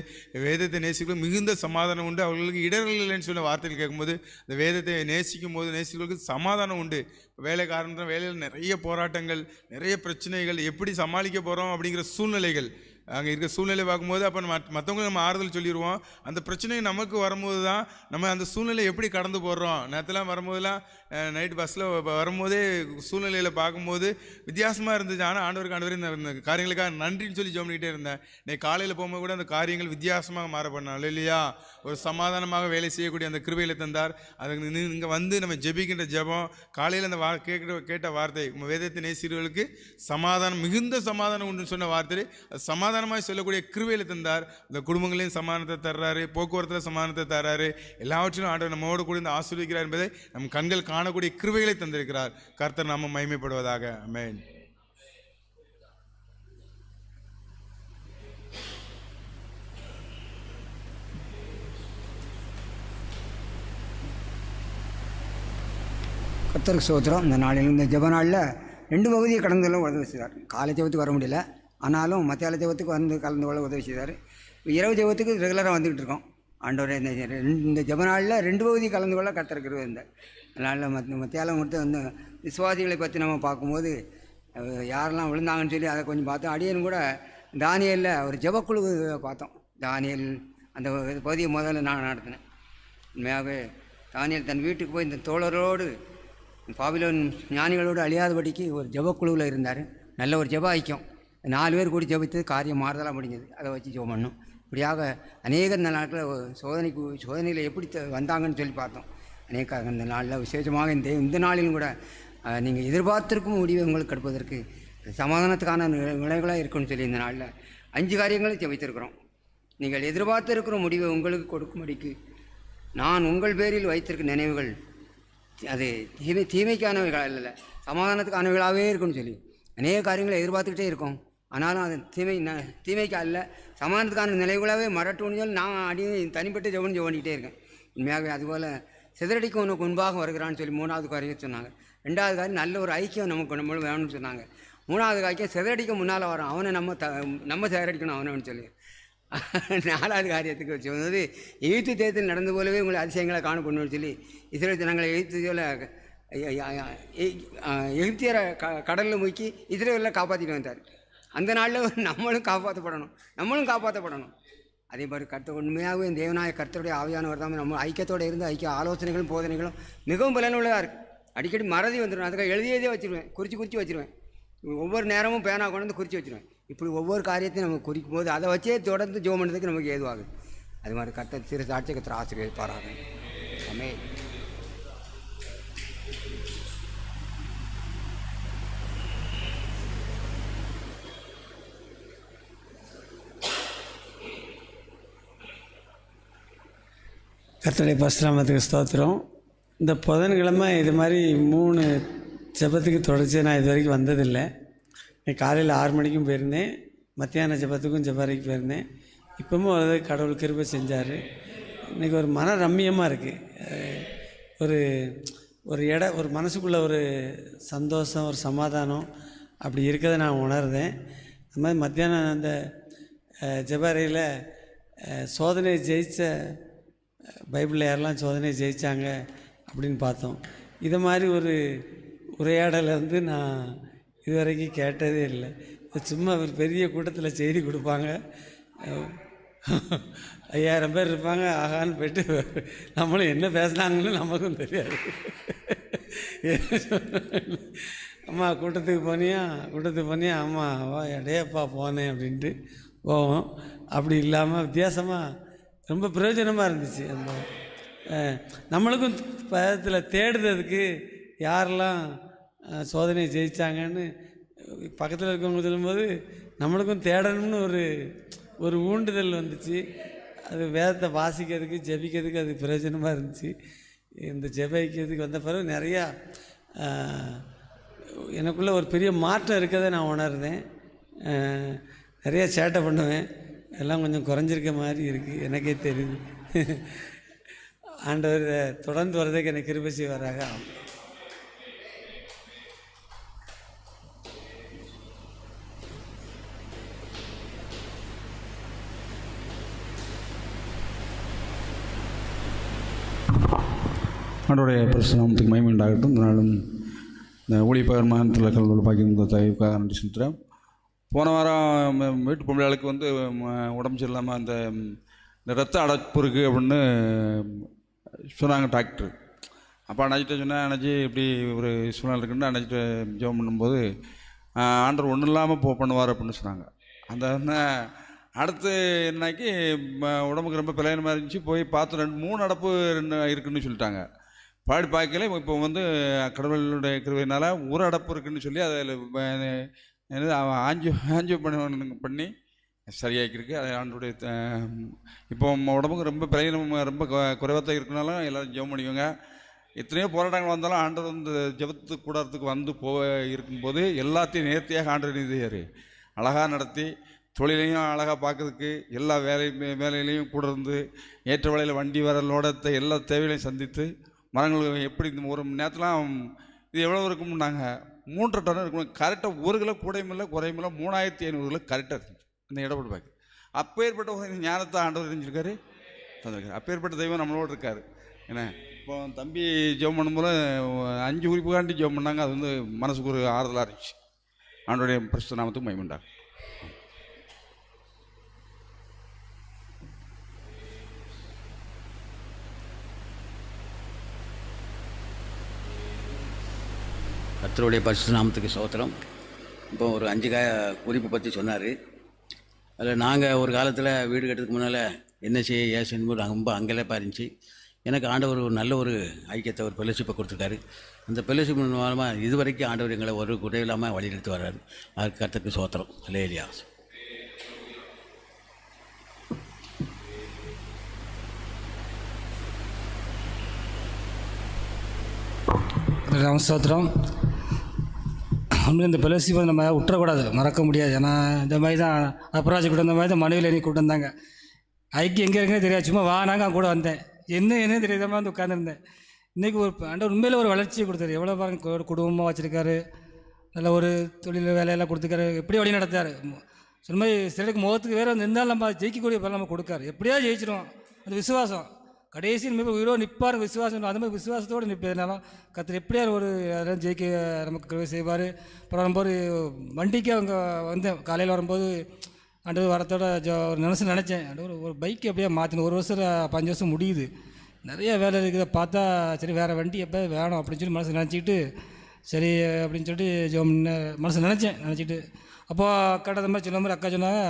வேதத்தை நேசிக்கும் மிகுந்த சமாதானம் உண்டு, அவர்களுக்கு இடர்கள் இல்லைன்னு சொன்ன வார்த்தைகள் கேட்கும்போது இந்த வேதத்தை நேசிக்கும் போது நேசிக்கிறவர்களுக்கு சமாதானம் உண்டு. வேலைக்காரன்ற வேலையில் நிறைய போராட்டங்கள், நிறைய பிரச்சனைகள், எப்படி சமாளிக்க போகிறோம் அப்படிங்கிற சூழ்நிலைகள் அங்கே இருக்க சூழ்நிலை பார்க்கும்போது அப்போ மற்றவங்க நம்ம ஆறுதல் சொல்லிடுவோம். அந்த பிரச்சனை நமக்கு வரும்போது தான் நம்ம அந்த சூழ்நிலை எப்படி கடந்து போடுறோம். நேரத்தெல்லாம் வரும்போதெல்லாம் நைட்டு பஸ்ஸில் வரும்போதே சூழ்நிலையில் பார்க்கும்போது வித்தியாசமாக இருந்துச்சு. ஆனால் ஆண்டவர் இந்த காரியங்களுக்காக நன்றின்னு சொல்லி ஜெபம் பண்ணிகிட்டே இருந்தேன். இன்னைக்கு காலையில் போகும்போது கூட அந்த காரியங்கள் வித்தியாசமாக மாறப்படணும் இல்லையா. ஒரு சமாதானமாக வேலை செய்யக்கூடிய அந்த கிருபையில் தந்தார். அதுக்கு இங்கே வந்து நம்ம ஜெபிக்கின்ற ஜெபம் காலையில் அந்த கேட்ட வார்த்தை வேதத்தை நேசிக்கிறவர்களுக்கு சமாதானம் மிகுந்த சமாதானம் உண்டு சொன்ன வார்த்தை சமாதானமாக சொல்லக்கூடிய கிருபையில் தந்தார். இந்த குடும்பங்களையும் சமாதானத்தை தர்றாரு, போக்குவரத்தில் சமாதானத்தை தர்றாரு, எல்லாவற்றிலும் ஆண்டவர் நம்மோடு கூட இந்த ஆசீர்வதிக்கிறார் என்பதை நம் கண்கள் காணக்கூடிய கிருபைகளை தந்திருக்கிறார். கர்த்தர் நாம மகிமைப்படுவதாக. ஆமென். கர்த்தருக்கு ஸ்தோத்திரம். இந்த நாளில் இந்த ஜெப நாளில் 2 பகுதியை கடந்து கொள்ள உதவி செய்தார். காலை ஜெபத்துக்கு வர முடியல, ஆனாலும் மத்தியால ஜெபத்துக்கு வந்து கலந்து கொள்ள உதவி செய்தார். இரவு ஜெபத்துக்கு ரெகுலராக வந்துக்கிட்டு இருக்கோம். ஆண்டவரே இந்த ஜெப நாளில் 2 பகுதி கலந்து கொள்ள கர்த்தருக்கு இருந்தார். அதனால் மத்தியாலம் மட்டும் வந்து விசுவாசிகளை பற்றி நம்ம பார்க்கும்போது யாரெல்லாம் விழுந்தாங்கன்னு சொல்லி அதை கொஞ்சம் பார்த்தோம். அடியன் கூட தானியலில் ஒரு ஜெபக்குழு பார்த்தோம். தானியல் அந்த பகுதியை முதல்ல நான் நடத்தினேன். உண்மையாகவே தானியல் தன் வீட்டுக்கு போய் இந்த தோழரோடு பாபிலோன் ஞானிகளோடு அழியாதபடிக்கு ஒரு ஜெபக்குழுவில் இருந்தார். நல்ல ஒரு ஜெப ஐக்கியம். 4 பேர் கூடி ஜெபித்தது காரியம் மாறுதலாக முடிஞ்சது. அதை வச்சு ஜெபம் பண்ணோம். இப்படியாக அநேக இந்த நாட்களில் சோதனையில் எப்படி வந்தாங்கன்னு சொல்லி பார்த்தோம். அநேக இந்த நாளில் விசேஷமாக இந்த நாளிலும் கூட நீங்கள் எதிர்பார்த்திருக்கும் முடிவை உங்களுக்கு கிடைப்பதற்கு சமாதானத்துக்கான விளைவுகளாக இருக்குன்னு சொல்லி இந்த நாளில் 5 காரியங்களை ஜெபித்திருக்கிறோம். நீங்கள் எதிர்பார்த்திருக்கிற முடிவை உங்களுக்கு கொடுக்கும்படிக்கு நான் உங்கள் பேரில் வைத்திருக்க நினைவுகள் அது தீமைக்கானவைகள் இல்லை, சமாதானத்துக்கானவைகளாகவே இருக்குன்னு சொல்லி அநேக காரியங்களை எதிர்பார்த்துக்கிட்டே இருக்கோம். ஆனாலும் அது தீமைக்கு அல்ல, சமாதானத்துக்கான நிலைகளாகவே மறட்டுன்னு சொல்லி நான் தனிப்பட்ட ஜெபம் பண்ணிக்கிட்டே இருக்கேன். உண்மையாகவே அதுபோல் சிதறடிக்கு உனக்கு முன்பாக வருகிறான்னு சொல்லி 3வது காரியம் சொன்னாங்க. 2வது காரியம் நல்ல ஒரு ஐக்கியம் நம்மளும் வேணும்னு சொன்னாங்க. 3வது காரியம் சிதறடிக்க முன்னால் வரோம், அவனை நம்ம சிதறடிக்கணும் அவனு சொல்லி. 4வது காரியத்துக்கு சொன்னது எகிப்து தேசத்தில் நடந்து போலவே உங்களை அதிசயங்களை காணப்படணும்னு சொல்லி இஸ்ரேல் ஜனங்களை எகிப்தியரை கடலில் மூக்கி இஸ்ரேலில் காப்பாற்றிட்டு வந்தார். அந்த நாளில் நம்மளும் காப்பாற்றப்படணும். அதே மாதிரி கர்த்தர் உண்மையாகவே தேவனாய கர்த்தருடைய ஆவியானவர் தான் நம்ம ஐக்கியத்தோடு இருந்து ஐக்கிய ஆலோசனைகளும் போதனைகளும் மிகவும் பலனுள்ளதாக இருக்குது. அடிக்கடி மறதி வந்துடும், அதுக்காக எழுதியதே வச்சுருவேன், குறித்து வச்சுருவேன். ஒவ்வொரு நேரமும் பேனா கொண்டு வந்து குறித்து வச்சுருவேன். இப்படி ஒவ்வொரு காரியத்தையும் நம்ம குறிக்கும் போது அதை வச்சே தொடர்ந்து ஜெபம் பண்ணுறதுக்கு நமக்கு ஏதுவாகுது. அது மாதிரி கர்த்தர் சிறு சாட்சி கர்த்தர் ஆசீர்வதிப்பாராக. ஆமென். கர்த்தருடைய பரிசுத்தநாமத்துக்கு ஸ்தோத்திரம். இந்த புதன்கிழமை இது மாதிரி 3 ஜெபத்துக்கு தொடர்ச்சியாக நான் இது வரைக்கும் வந்ததில்லை. இன்னைக்கு காலையில் 6 மணிக்கும் போயிருந்தேன், மத்தியான ஜெபத்துக்கும் ஜெபறைக்கு போயிருந்தேன். இப்போவும் அது கடவுள் கிருபை செஞ்சார். இன்றைக்கி ஒரு மன ரம்மியமாக இருக்குது. ஒரு மனசுக்குள்ளே ஒரு சந்தோஷம், ஒரு சமாதானம் அப்படி இருக்கிறத நான் உணர்ந்தேன். அது மாதிரி மத்தியானம் அந்த ஜெபறையில் சோதனை ஜெயித்த பைபிளில் யாரெல்லாம் சோதனையை ஜெயித்தாங்க அப்படின்னு பார்த்தோம். இதை மாதிரி ஒரு உரையாடலை நான் இதுவரைக்கும் கேட்டதே இல்லை. சும்மா ஒரு பெரிய கூட்டத்தில் செய்தி கொடுப்பாங்க, 5000 பேர் இருப்பாங்க, ஆகான்னு போய்ட்டு நம்மளும் என்ன பேசுனாங்கன்னு நமக்கும் தெரியாது. அம்மா கூட்டத்துக்கு போனியா அம்மா எடையப்பா போனேன் அப்படின்ட்டு போவோம். அப்படி இல்லாமல் வித்தியாசமாக ரொம்ப பிரயோஜனமாக இருந்துச்சு. அந்த நம்மளுக்கும் பதத்தில் தேடுறதுக்கு யாரெல்லாம் சோதனையை ஜெயித்தாங்கன்னு பக்கத்தில் இருக்கவங்க சொல்லும்போது நம்மளுக்கும் தேடணும்னு ஒரு ஊண்டுதல் வந்துச்சு. அது வேதத்தை வாசிக்கிறதுக்கு ஜெபிக்கிறதுக்கு அது பிரயோஜனமாக இருந்துச்சு. இந்த ஜெபிக்கிறதுக்கு வந்த பிறகு நிறையா எனக்குள்ளே ஒரு பெரிய மாற்றம் இருக்கிறத நான் உணர்ந்தேன். நிறையா சேட்டை பண்ணுவேன், எல்லாம் கொஞ்சம் குறைஞ்சிருக்க மாதிரி இருக்குது, எனக்கே தெரியுது. ஆண்டவர் தொடர்ந்து வர்றதுக்கு எனக்கு கிருபை செய்வாராக. ஆண்டோடைய பரிசுத்த நாமத்துக்கு மகிமை உண்டாகட்டும். இந்த நாளும் இந்த ஊழியப்பகர் மாநிலத்தில் கலந்து பாக்கியிருந்த தயவுக்காக நன்றி செலுத்துகிறேன். போன வாரம் வீட்டு பொம்பளைகளுக்கு உடம்பு சரியில்லாமல் இந்த ரத்த அடைப்பு இருக்குது அப்படின்னு சொன்னாங்க டாக்டர். அப்போ அணைச்சிட்ட சொன்னேன், அணைச்சி இப்படி ஒரு சூழ்நிலை இருக்குன்னு அணைச்சிட்டு ஜெபம் பண்ணும்போது ஆண்டவர் ஒன்றும் இல்லாமல் பண்ணுவார் அப்படின்னு சொன்னாங்க. அந்த அடுத்து என்னாக்கி உடம்புக்கு ரொம்ப பிள்ளையனமாக இருந்துச்சு. போய் பார்த்து 2-3 அடைப்பு இருக்குதுன்னு சொல்லிட்டாங்க. பாடி பார்க்கல. இப்போ கடவுளுடைய கிருபையினால் ஒரு அடைப்பு இருக்குதுன்னு சொல்லி அதில் என்னது ஆஞ்சியோ பண்ணி சரியாக்கிருக்கு. அது ஆண்டுடைய இப்போ உடம்புக்கு ரொம்ப பிள்ளையினம் ரொம்ப குறைவாக தான் இருக்குனாலும் எல்லோரும் ஜெபம் பண்ணிக்கோங்க. எத்தனையோ போராட்டங்கள் வந்தாலும் ஆண்டவர் ஜெபத்து கூடத்துக்கு இருக்கும்போது எல்லாத்தையும் நேர்த்தியாக ஆண்டவர் நிதியார் அழகாக நடத்தி, தொழிலையும் அழகாக பார்க்கறதுக்கு எல்லா வேலையிலையும் கூட இருந்து, ஏற்ற வேலையில் வண்டி வரலோடத்தை எல்லா தேவைகளையும் சந்தித்து, மரங்கள் எப்படி இந்த ஒரு மணி நேரத்துலாம் இது எவ்வளோ இருக்கும்னாங்க 3 டன் இருக்கும். கரெக்டாக 1 கிலோ கூடையுமில்லை குறையுமில்லை 3500 கிலோ கரெக்டாக இருந்துச்சு இந்த இடப்பட்டு பார்க்க. அப்பேற்பட்ட ஒரு ஞானத்தை ஆண்டவர் தெரிஞ்சிருக்காரு, தந்திருக்காரு. அப்பேற்பட்ட தெய்வம் நம்மளோட இருக்கார். ஏன்னா இப்போ தம்பி ஜெபம் பண்ணும்போது 5 உறுப்புகாண்டி ஜெபம் பண்ணாங்க. அது மனசுக்கு ஒரு ஆறுதலாக இருந்துச்சு. ஆண்டோடைய பரிசுத்த நாமத்துக்கு மகிமை உண்டாகும். கர்த்தருடைய பரிசுத்த நாமத்துக்கு ஸ்தோத்திரம். இப்போ ஒரு 5 குறிப்பு பற்றி சொன்னார். அதில் நாங்கள் ஒரு காலத்தில் வீடு கட்டுறதுக்கு முன்னால் என்ன செய்ய ஏசுன்னு ரொம்ப அங்கேலப்பாக இருந்துச்சு. எனக்கு ஆண்டவர் ஒரு நல்ல ஒரு ஐக்கியத்தை ஒரு ஃபெலோஷிப்பை கொடுத்துருக்காரு. அந்த ஃபெலோஷிப் மூலமாக இது வரைக்கும் ஆண்டவர் எங்களை ஒரு குறை இல்லாமல் வழிநடத்தி வர்றாரு. அதுக்கு கர்த்தருக்கு ஸ்தோத்திரம். அல்லேலூயா. ஸ்தோத்திரம். இந்த ஃபெலோஷிப்பை நம்ம விட்டுறக்கூடாது, மறக்க முடியாது. ஏன்னா இந்த மாதிரி தான் அப்ராஜ் கூட இந்த மாதிரி தான் மனைவியில் என்னை கூப்பிட்டு வந்தாங்க. ஐக்கியம் எங்கே இருக்குன்னு தெரியாது, சும்மா வானாங்க அவங்க கூட வந்தேன். என்ன தெரியாமல் வந்து உட்காந்துருந்தேன். இன்றைக்கி ஒரு ஆண்டவர் உண்மையில் ஒரு வளர்ச்சியை கொடுத்தாரு. எவ்வளோ பாருங்க, ஒரு குடும்பமாக வச்சுருக்காரு, நல்ல ஒரு தொழில் வேலையெல்லாம் கொடுத்துருக்காரு, எப்படி வழி நடத்தார். சொன்ன மாதிரி சிலருக்கு முகத்துக்கு வேறு இருந்தாலும் நம்ம ஜெயிக்கக்கூடிய பலம் நம்ம கொடுக்காரு. எப்படியா ஜெயிச்சிடும் அந்த விசுவாசம். கடைசி நம்ம உயிரோடு நிற்பார் விசுவாசம். அது மாதிரி விசுவாசத்தோடு நிற்பதுனால கர்த்தர் எப்படியா ஒரு அதெல்லாம் ஜெயிக்க நமக்கு செய்வார். அப்புறம் வரும்போது வண்டிக்கு அவங்க வந்தேன். காலையில் வரும்போது ஆண்டவர் வரத்தோட ஒரு நினச்சேன் ஆண்டவர் ஒரு பைக் எப்படியா மாற்றணும், 1 வருஷம் 5 வருஷம் முடியுது, நிறைய வேலை இருக்குது, பார்த்தா சரி வேறு வண்டி எப்போ வேணும் அப்படின்னு சொல்லி மனசு நினச்சிக்கிட்டு சரி அப்படின்னு சொல்லிட்டு மனசு நினச்சிட்டு அப்போது அக்காட்ட அந்த மாதிரி சொன்ன மாதிரி அக்கா சொன்னாங்க,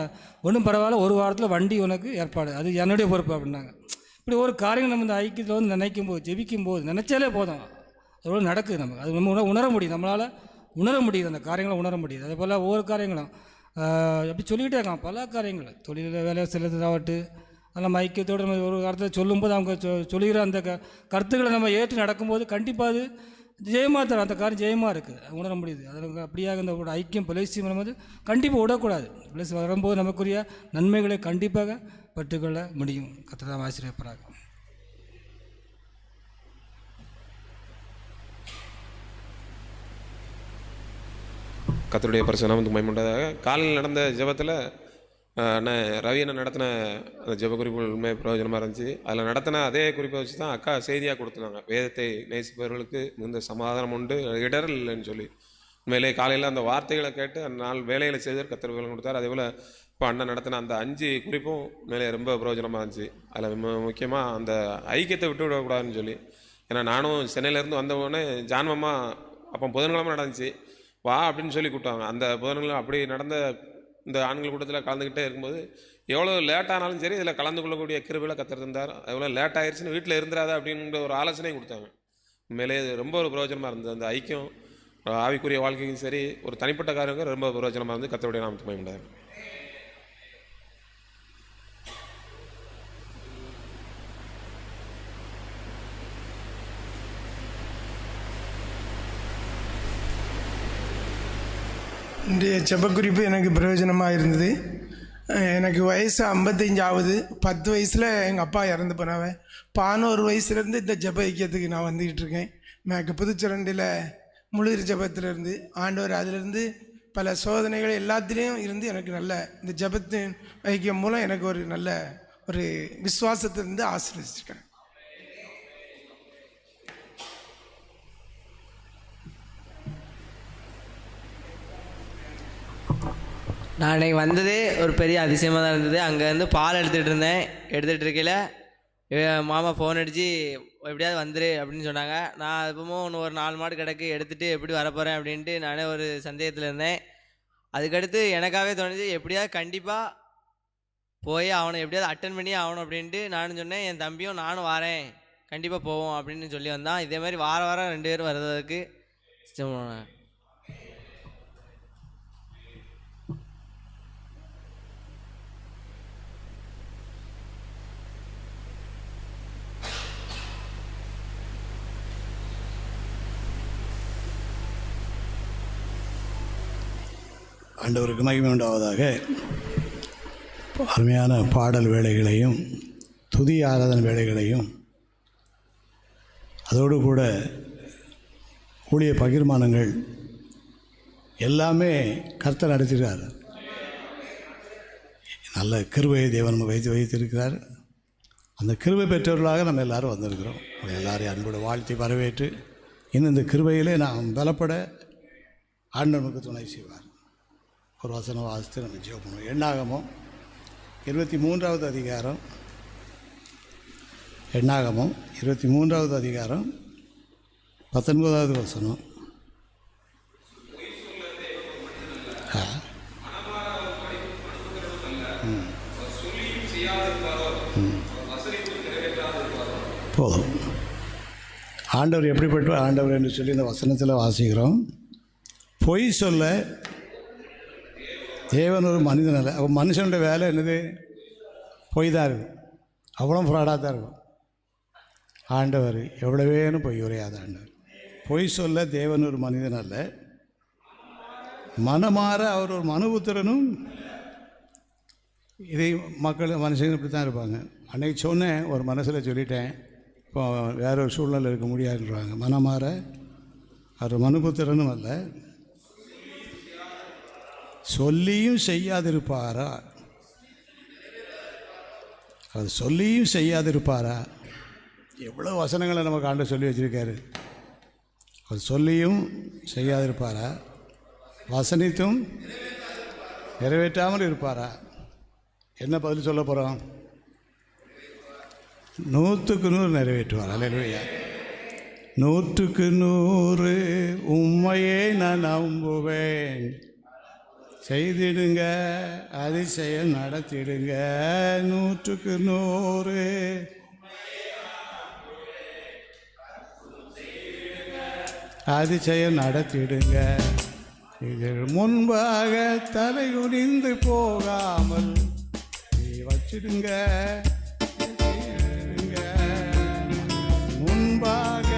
ஒன்றும் பரவாயில்ல, 1 வாரத்தில் வண்டி உனக்கு ஏற்பாடு, அது என்னுடைய பொறுப்பு அப்படின்னாங்க. இப்படி ஒரு காரியங்கள் நம்ம இந்த ஐக்கியத்தில் வந்து நினைக்கும் போது ஜெபிக்கும் போது நினச்சாலே போதும், அதோட நடக்குது. நமக்கு அது நம்ம உணர முடியும், நம்மளால் உணர முடியுது, அந்த காரியங்களை உணர முடியுது. அதே போல் ஒவ்வொரு காரியங்களும் அப்படி சொல்லிக்கிட்டே இருக்கான், பல காரியங்கள் தொழிலில் வேலை செலுத்தாவட்டு நம்ம ஐக்கியத்தோடு நம்ம ஒரு காலத்தில் சொல்லும்போது அவங்க சொல்லுகிற அந்த கருத்துக்களை நம்ம ஏற்று நடக்கும்போது கண்டிப்பாக அது ஜெயமாக தரும், அந்த காரியம் ஜெயமாக இருக்குது, உணர முடியுது. அதில் அப்படியாக இந்த ஐக்கியம் பிளேசி வரும்போது கண்டிப்பாக விடக்கூடாது. பிளேசி வரும்போது நமக்குரிய நன்மைகளை கண்டிப்பாக பெற்றுக்கொள்ள முடியும். கர்த்தர் ஆசீர்வதிப்பாராக. கர்த்தருடைய பரிசுத்த நாமத்துக்கு மகிமை உண்டாதாக. காலையில் நடந்த ஜெபத்தில் அண்ணன் ரவி அண்ணன் நடத்தின அந்த ஜெப குறிப்புகள் உண்மையாக பிரயோஜனமாக இருந்துச்சு. அதில் நடத்தின அதே குறிப்பை வச்சு தான் அக்கா செய்தியாக கொடுத்துருந்தாங்க, வேதத்தை நேசிப்பவர்களுக்கு மிகுந்த சமாதானம் உண்டு, இடரல் இல்லைன்னு சொல்லி. உண்மையிலே காலையில் அந்த வார்த்தைகளை கேட்டு அந்த நாள் வேலைகளை செய்தவர் கர்த்தர் வேலை கொடுத்தார். அதே போல் இப்போ அண்ணன் நடத்தின அந்த 5 குறிப்பும் உண்மையிலே ரொம்ப பிரயோஜனமாக இருந்துச்சு. அதில் முக்கியமாக அந்த ஐக்கியத்தை விட்டு விடக்கூடாதுன்னு சொல்லி. ஏன்னா நானும் சென்னையிலேருந்து வந்தவுடனே ஜான்மம்மா அப்போ புதன்கிழமை நடந்துச்சு, வா அப்படின்னு சொல்லி கூப்பிட்டாங்க. அந்த புதன்கிழமை அப்படி நடந்த இந்த ஆண்கள் கூட்டத்தில் கலந்துக்கிட்டே இருக்கும்போது எவ்வளோ லேட்டானாலும் சரி இதில் கலந்து கொள்ளக்கூடிய கிருபையில் கர்த்தர் இருந்தார். எவ்வளோ லேட் ஆயிடுச்சுன்னு வீட்டில் இருந்துடாத அப்படின்ற ஒரு ஆலோசனையும் கொடுத்தாங்க. உண்மையிலே ரொம்ப ஒரு பிரயோஜனமாக இருந்தது. அந்த ஐக்கியம் ஆவிக்குரிய வாழ்க்கையும் சரி ஒரு தனிப்பட்ட காரியங்கள் ரொம்ப பிரயோஜனமாக இருந்து கர்த்தருடைய நாமத்துக்கு மகிமை உண்டாகும். இன்றைய செபக்குறிப்பு எனக்கு பிரயோஜனமாக இருந்தது. எனக்கு வயசு 55 ஆகுது. 10 வயசில் எங்கள் அப்பா இறந்து போனவன். 11 வயசுலேருந்து இந்த ஜெப ஐக்கியத்துக்கு நான் வந்துக்கிட்டு இருக்கேன். எனக்கு புதுச்சரண்டில் முழுகிற ஜெபத்திலேருந்து ஆண்டவர் அதிலிருந்து பல சோதனைகள் எல்லாத்துலேயும் இருந்து எனக்கு நல்ல இந்த ஜெபத்தின் ஐக்கியம் மூலம் எனக்கு ஒரு நல்ல ஒரு விசுவாசத்திலிருந்து ஆசீர்வதிச்சிருக்கேன். நான் இன்றைக்கி வந்ததே ஒரு பெரிய அதிசயமாக தான் இருந்தது. அங்கேருந்து பால் எடுத்துகிட்டு இருக்கையில் மாமா ஃபோன் அடித்து எப்படியாவது வந்துரு அப்படின்னு சொன்னாங்க. நான் அப்பவும் இன்னும் ஒரு 4 மாடு கிடக்கு எடுத்துகிட்டு எப்படி வரப்போகிறேன் அப்படின்ட்டு நானே ஒரு சந்தேகத்தில் இருந்தேன். அதுக்கடுத்து எனக்காகவே தோணுச்சு எப்படியாவது கண்டிப்பாக போய் அவனை எப்படியாவது அட்டன் பண்ணி ஆகணும் அப்படின்ட்டு நானும் சொன்னேன். என் தம்பியும் நானும் வரேன், கண்டிப்பாக போவோம் அப்படின்னு சொல்லி வந்தான். இதே மாதிரி வாரம் 2 பேரும் வர்றதுக்கு இஷ்டம். ஆண்டவருக்கு மகிமை உண்டாவதாக. அருமையான பாடல் வேலைகளையும் துதி ஆராதனை வேலைகளையும் அதோடு கூட ஊழிய பகிர்மானங்கள் எல்லாமே கர்த்தர் நடத்திருக்கார். நல்ல கிருபையை தேவன் நம்ம வைத்திருக்கிறார். அந்த கிருபை பெற்றவர்களாக நம்ம எல்லோரும் வந்திருக்கிறோம். எல்லாரையும் அன்போடு வாழ்த்தி வரவேற்று இன்னும் இந்த கிருபையிலே நாம் பலப்பட ஆண்டவனுக்கு துணை செய்வார். ஒரு வசனம் வாசித்து நம்ம ஜெபம் பண்ணுவோம். எண்ணாகமம் 23வது அதிகாரம். எண்ணாகமம் 23வது அதிகாரம் 19வது வசனம். போதும். ஆண்டவர் எப்படிப்பட்ட ஆண்டவர் என்று சொல்லி இந்த வசனத்தில் வாசிக்கிறோம். பொய் சொல்ல தேவன் ஒரு மனிதன் அல்ல. அப்போ மனுஷனுடைய வேலை என்னது? பொய் தான் இருக்கும், அவ்வளோ ஃப்ராடாக தான் இருக்கும். ஆண்டவர் எவ்வளவேன்னு பொய் உரையாத ஆண்டவர். பொய் சொல்ல தேவன் ஒரு மனிதன் அல்ல, மனமாற அவர் ஒரு மனுபுத்திரனும். இதை மக்கள் மனுஷங்க இப்படி தான் இருப்பாங்க. அன்றைக்கி சொன்னேன், ஒரு மனசில் சொல்லிட்டேன், இப்போ வேற ஒரு சூழ்நிலை இருக்க முடியாதுன்றாங்க. மனமாற அவர் மனுபுத்திரனும் அல்ல, சொல்லியும் செய்யாதிருப்பாரா? அது சொல்லியும் செய்யாதிருப்பாரா? எவ்வளோ வசனங்களை நமக்கு ஆண்டு சொல்லி வச்சுருக்காரு. அது சொல்லியும் செய்யாதிருப்பாரா? வசனித்தும் நிறைவேற்றாமல் இருப்பாரா? என்ன பதில் சொல்ல போகிறோம்? 100% நிறைவேற்றுவார். அல்லேலூயா. 100% உண்மையே நான் நம்புவேன். செய்திடுங்க, அதிசயம் நடத்திடுங்க. 100% அதிசயம் நடத்திடுங்க. இது முன்பாக தலை குனிந்து போகாமல் வச்சிடுங்க. முன்பாக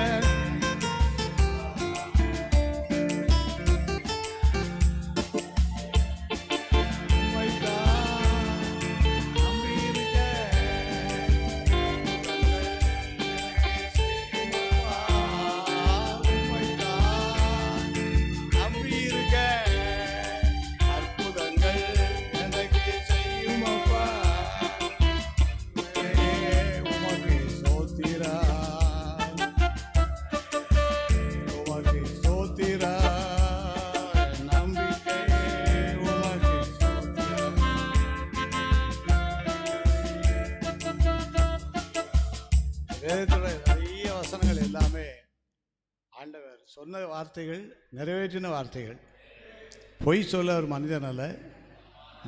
நிறைய வசனங்கள் எல்லாமே ஆண்டவர் சொன்ன வார்த்தைகள், நிறைவேற்றின வார்த்தைகள். பொய் சொல்ல அவர் மனிதன் அல்ல,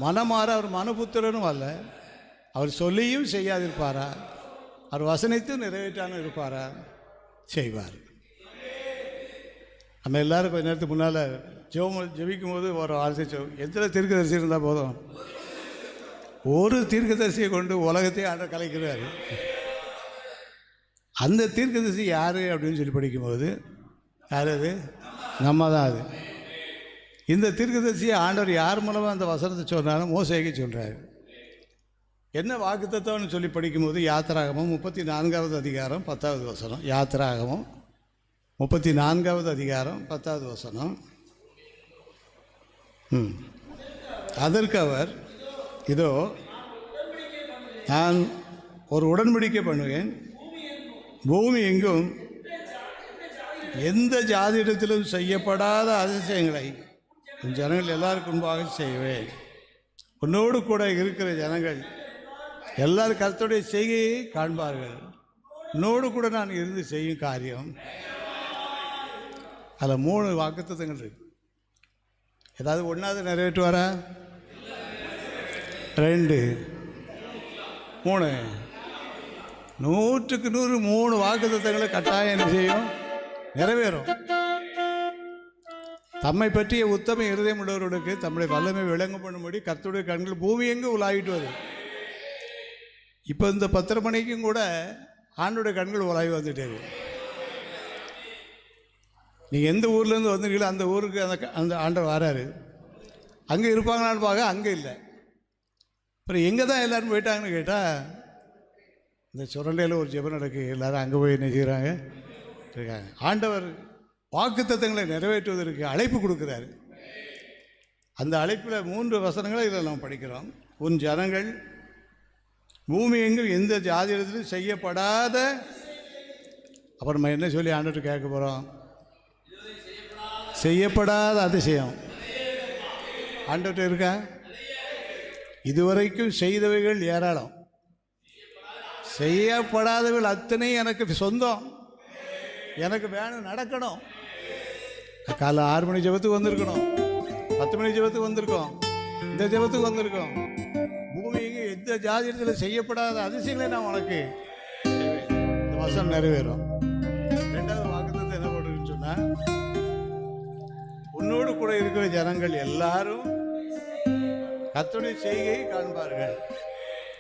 மனமாற அவர் மனுபுத்திரனும் அல்ல. அவர் சொல்லியும் செய்யாதிருப்பாரா? அவர் வசனித்தும் நிறைவேற்றாமல் இருப்பாரா? செய்வார். நம்ம எல்லாரும் கொஞ்ச நேரத்துக்கு முன்னால் ஜெபிக்கும் போது ஒரு வார்த்தை எத்தனை தீர்க்கதரிசி இருந்தால் போதும்? ஒரு தீர்க்கதரிசியை கொண்டு உலகத்தையே ஆண்டவர் கலைக்கிறார். அந்த தீர்க்கதரிசி யார் அப்படின்னு சொல்லி படிக்கும்போது யார் அது? நம்ம தான் அது. இந்த தீர்க்கதரிசியை ஆண்டவர் யார் மூலமாக அந்த வசனத்தை சொன்னாலும் மோசேக்கு சொல்கிறார். என்ன வாக்குத்தத்தம்னு சொல்லி படிக்கும்போது யாத்திராகமம் 34வது அதிகாரம் 10வது வசனம். யாத்திராகமம் 34வது அதிகாரம் 10வது வசனம். அதற்கு அவர், இதோ நான் ஒரு உடன்படிக்கை பண்ணுவேன், பூமி எங்கும் எந்த ஜாதியிடத்திலும் செய்யப்படாத அதிசயங்களை உன் ஜனங்கள் எல்லாருக்கும் முன்பாக செய்வேன். உன்னோடு கூட இருக்கிற ஜனங்கள் எல்லாரும் கர்த்தருடைய செய்கையை காண்பார்கள். உன்னோடு கூட நான் இருந்து செய்யும் காரியம். அதில் 3 வாக்குத்தத்தங்கள் இருக்கு. ஏதாவது ஒன்றாவது நிறைவேற்றுவாரா? 2, 3, 100க்கு 100 3 வாக்குத்தத்தங்களை கட்டாயம் என்ன செய்யும்? நிறைவேறும். தம்மை பற்றிய உத்தம இருதயம் உள்ளவர்களுக்கு தம்முடைய வல்லமை விளங்க பண்ணும்படி கர்த்தருடைய கண்கள் பூமி எங்கு உலாவிட்டு வருது. இப்போ இந்த 10:30 மணிக்கும் கூட ஆண்டோடைய கண்கள் உலாவி வந்துட்டே இருக்கு. நீங்கள் எந்த ஊர்லேருந்து வந்துருக்கீங்களோ அந்த ஊருக்கு அந்த ஆண்டவர் வராரு. அங்கே இருப்பாங்களான்னு பார்க்க அங்கே இல்லை. அப்புறம் எங்கே தான் எல்லோரும் போயிட்டாங்கன்னு கேட்டால், இந்த சுரண்டையில் ஒரு ஜெபம் நடக்கு, எல்லோரும் அங்கே போய் என்ன செய்கிறாங்க இருக்காங்க. ஆண்டவர் வாக்குத்தத்தங்களை நிறைவேற்றுவதற்கு அழைப்பு கொடுக்குறாரு. அந்த அழைப்பில் 3 வசனங்களை இதில் நம்ம படிக்கிறோம். உன் ஜனங்கள் பூமி எங்கும் எந்த ஜாதியிடத்திலும் செய்யப்படாத. அப்புறம் நம்ம என்ன சொல்லி ஆண்டவர்கிட்ட கேட்க போகிறோம்? செய்யப்படாத அதிசயம் ஆண்டவர்கிட்ட இருக்கா? இதுவரைக்கும் செய்தவைகள் ஏராளம், செய்யப்படாதவைகள் அத்தனை எனக்கு சொந்தம், எனக்கு வேணும், நடக்கணும். காலை 6 மணி ஜெபத்துக்கு வந்திருக்கணும், 10 மணி ஜெபத்துக்கு வந்திருக்கோம், இந்த ஜெபத்துக்கு வந்திருக்கோம். பூமிக்கு எந்த ஜாதியத்தில் செய்யப்படாத அதிசயங்களை நான் உனக்கு இந்த வசனம் நிறைவேறும். 2வது வாக்குத்தத்தம் என்ன பண்ணுறதுன்னு சொன்னால், உன்னோடு கூட இருக்கிற ஜனங்கள் எல்லாரும் கர்த்தருடைய செய்கையை காண்பார்கள்.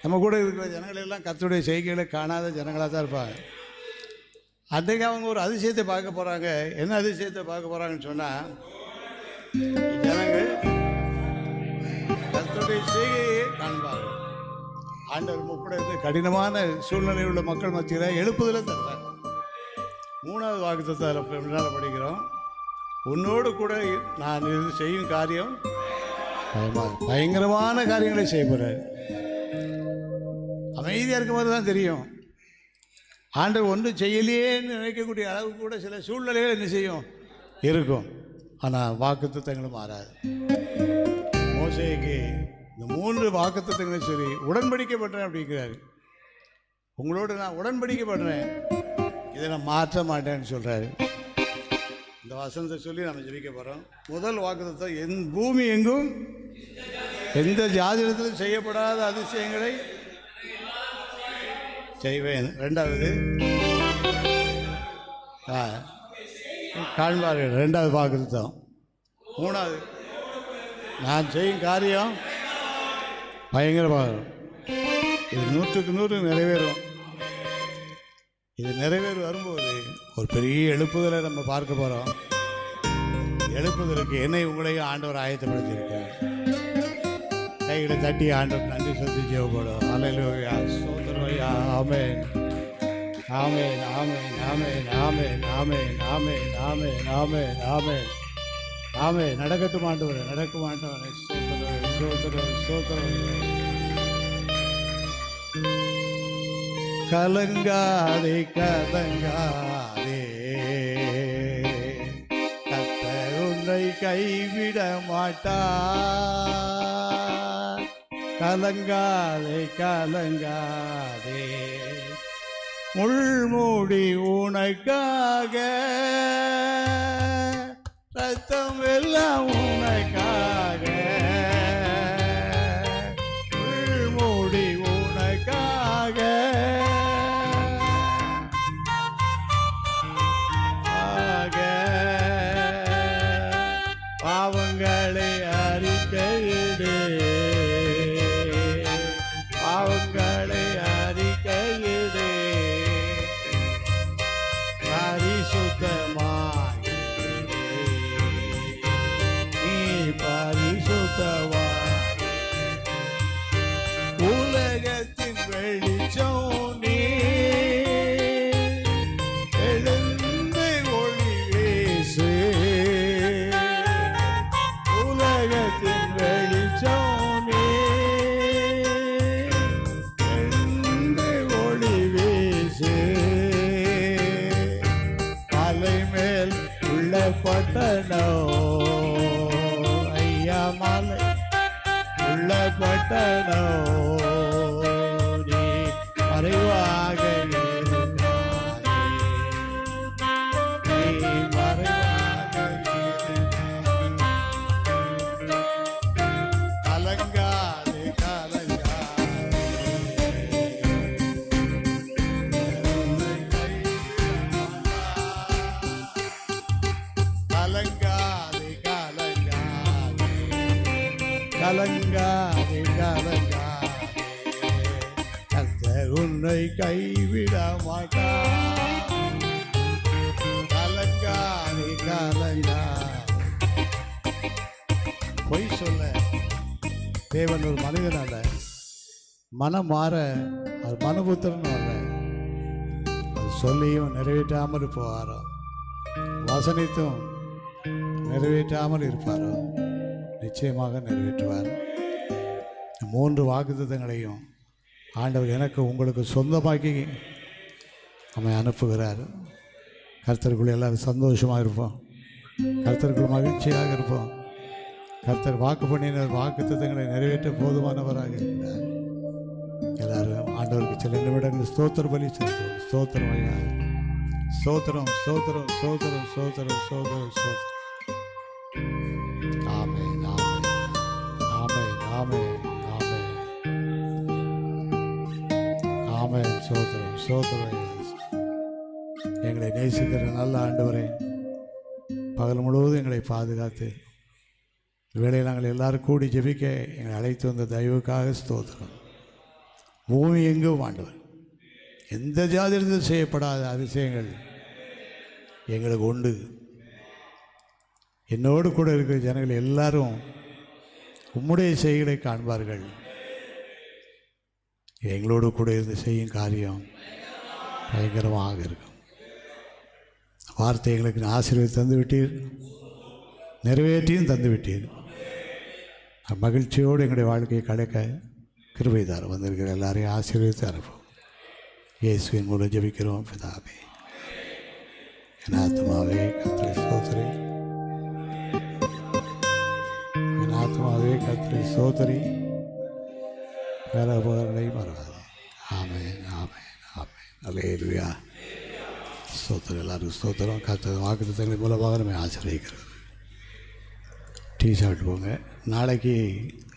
நம்ம கூட இருக்கிற ஜனங்கள் எல்லாம் கர்த்தருடைய செய்கைகளை காணாத ஜனங்களாக தான் இருப்பாங்க. அன்றைக்கு அவங்க ஒரு அதிசயத்தை பார்க்க போகிறாங்க. என்ன அதிசயத்தை பார்க்க போகிறாங்கன்னு சொன்னால், ஜனங்கள் கர்த்தருடைய செய்கையை காண்பார்கள். ஆண்டவர் கூட இருந்து கடினமான சூழ்நிலையில் உள்ள மக்கள் மத்தியில் எழுப்புதலை தருவார். 3வது வாக்குத்தத்தத்தில் முன்னால் படிக்கிறோம், உன்னோடு கூட நான் இது செய்யும் காரியம் பயங்கரமான காரியங்களை செய்ய போகிறார். அமைதியாக இருக்க மாதிரி தான் தெரியும். ஆண்டவர் ஒன்றும் செய்யலையேன்னு நினைக்கக்கூடிய அளவு கூட சில சூழ்நிலைகள் என்ன செய்யும் இருக்கும். ஆனால் வாக்குத்தத்தங்களும் மாறாது. மோசேக்கு இந்த 3 வாக்குத்தத்தங்களும் சரி உடன்படிக்கை பண்ணுறேன் அப்படிங்கிறாரு. உங்களோடு நான் உடன்படிக்கை பண்ணுறேன், இதை நான் மாற்ற மாட்டேன்னு சொல்கிறாரு. இந்த வசனத்தை சொல்லி நம்ம ஜெபிக்க போகிறோம். முதல் வாக்குத்தத்தம், பூமி எங்கும் எந்த ஜாதியிடத்திலும் செய்யப்படாத அதிசயங்களை செய்வேன். 2வது காண்பார்கள். 2வது வாக்குத்தத்தம். 3வது, நான் செய்யும் காரியம் பயங்கரமாக, இது 100க்கு 100 நிறைவேறும். இது நிறைவேறி வரும்போது ஒரு பெரிய எழுப்புதலை நம்ம பார்க்க போகிறோம். எழுப்புதலுக்கு என்னை உங்களையும் ஆண்டவர் ஆயத்தப்படுத்தியிருக்கார். கைகளை தட்டி ஆண்டவர் நன்றி சொல்லி ஜெபப்படும். அல்லேலூயா, ஸ்தோத்திரம். ஆமென், ஆமென், ஆமென், ஆமென், ஆமென், ஆமென், ஆமென், ஆமென், ஆமென், ஆமென், ஆமென். நடக்கட்டும் ஆண்டவரே, நடக்கும் ஆண்டவரே. ஸ்தோத்திரம், ஸ்தோத்திரம், ஸ்தோத்திரம். கலங்காதே, கலங்காதே, கர்த்தர் உன்னை கைவிட மாட்டார். கலங்காதே, கலங்காதே, முள்மூடி உனக்காக, ரத்தம் எல்லாம் உனக்காக, முள்மூடி உனக்காக, பாவங்களை அறிக்கையிடு, பாவங்களை அறிக்கையிடு, பரிசுத்தமாய் நீ பரிசுத்தமாய். உலகத்தின் வெளிச்சம் நீ, எழுந்து ஒளி வீசு. உலகத்தின் வெளிச்சம் நீ, எழுந்து ஒளி வீசு. மலை மேல் உள்ள பட்டணம், ஐயா மலை உள்ள பட்டணம், நீ மறைவாக இருந்தாய், நீ மறைவாக இருந்தாய். கலங்காதே, கலங்காதே, கலங்காதே, கலங்காதே, கலங்காதே, கர்த்தர் உன்னை கைவிட மாட்டார். கலங்காதே, கலங்காதே. பொய் சொல்ல தேவன் ஒரு மனிதன் அல்ல, மனம் மாற அது மனுபுத்திரன் அல்ல. அது சொல்லியும் நிறைவேற்றாமல் இருப்பாரோ, வசனித்தும் நிறைவேற்றாமல் இருப்பாரோ, நிச்சயமாக நிறைவேற்றுவார். 3 வாக்குத்தத்தங்களையும் ஆண்டவர் எனக்கு உங்களுக்கு சொந்தமாக்கி நம்மை அனுப்புகிறார். கர்த்தருக்குள்ள எல்லாரும் சந்தோஷமாக இருப்போம், கர்த்தருக்குள்ள மகிழ்ச்சியாக இருப்போம். கர்த்தர் வாக்கு பண்ணின வாக்குத்தத்தங்களை நிறைவேற்ற போதுமானவராக இருக்கிறார். எல்லாரும் ஆண்டவருக்கு சில நிமிடங்கள் ஸ்தோத்திர பலி செலுத்துவோம். ஸ்தோத்திரம் ஐயா, ஸ்தோத்திரம், ஸ்தோத்திரம், ஸ்தோத்திரம், ஸ்தோத்திரம், ஸ்தோத்திரம், ஸ்தோத்திரம். ஆமென், ஆமென், ஆமென், ஆமென், ஆமென், ஆமென். ஸ்தோத்திரம், ஸ்தோத்திரம். எங்களை நேசிக்கிற நல்ல ஆண்டவரே, பகல் முழுவதும் எங்களை பாதுகாத்து வேளையில் நாங்கள் எல்லாரும் கூடி ஜெபிக்க எங்களை அழைத்து வந்த தயவுக்காக ஸ்தோத்திரம். பூமி எங்கும் ஆண்டவர் எந்த ஜாதியிலிருந்து செய்யப்படாத அதிசயங்கள் எங்களுக்கு உண்டு. என்னோடு கூட இருக்கிற ஜனங்கள் எல்லாரும் உம்முடைய செய்களை காண்பார்கள். எங்களோடு கூட இருந்து செய்யும் காரியம் பயங்கரமாக இருக்கும். வார்த்தை எங்களுக்கு ஆசீர்வாதம் தந்து விட்டீர், நிறைவேற்றியும் தந்து விட்டீர். மகிழ்ச்சியோடு எங்களுடைய வாழ்க்கையை கடக்க கிருபைதார் வந்திருக்கிற எல்லாரையும் ஆசீர்வதித்து அனுப்பும். இயேசுவின் மூலம் ஜெபிக்கிறோம் பிதாவே. என் ஆத்மாவே கர்த்தரை ஸ்தோத்திரி, என் ஆத்மாவே கர்த்தரை ஸ்தோத்திரி, வேறு உபகாரங்களையும் மறவாது. ஆமென் ஆமென் ஆமென். அல்லேலூயா. ஸ்தோத்திரம். எல்லாருக்கும் ஸ்தோத்திரம். கர்த்தர் வாக்குத்தத்தங்களின் மூலமாக நம்ம ஆசீர்வதிக்கிறது. டீ சாப்பிட்டு போங்க. நாளைக்கு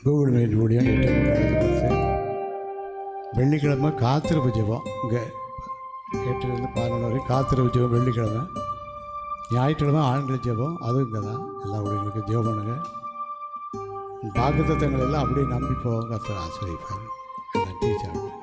கூகுள் மீட் முடியும் 8:30 வெள்ளிக்கிழமை காத்திருப்பு ஜெபம். இங்கே 8லேருந்து 11 வரை காத்திருப்பு ஜெபம் வெள்ளிக்கிழமை. ஞாயிற்றுக்கிழமை ஆண்கள் ஜெபம், அதுவும் இங்கே தான். எல்லா ஊழியர்களுக்கும் ஜெபம் பண்ணுங்கள். வாக்குத்தத்தங்கள் எல்லாம் அப்படியே நம்பி போக கர்த்தர் ஆசீர்வதிப்பார். டீ சாப்பிட்டு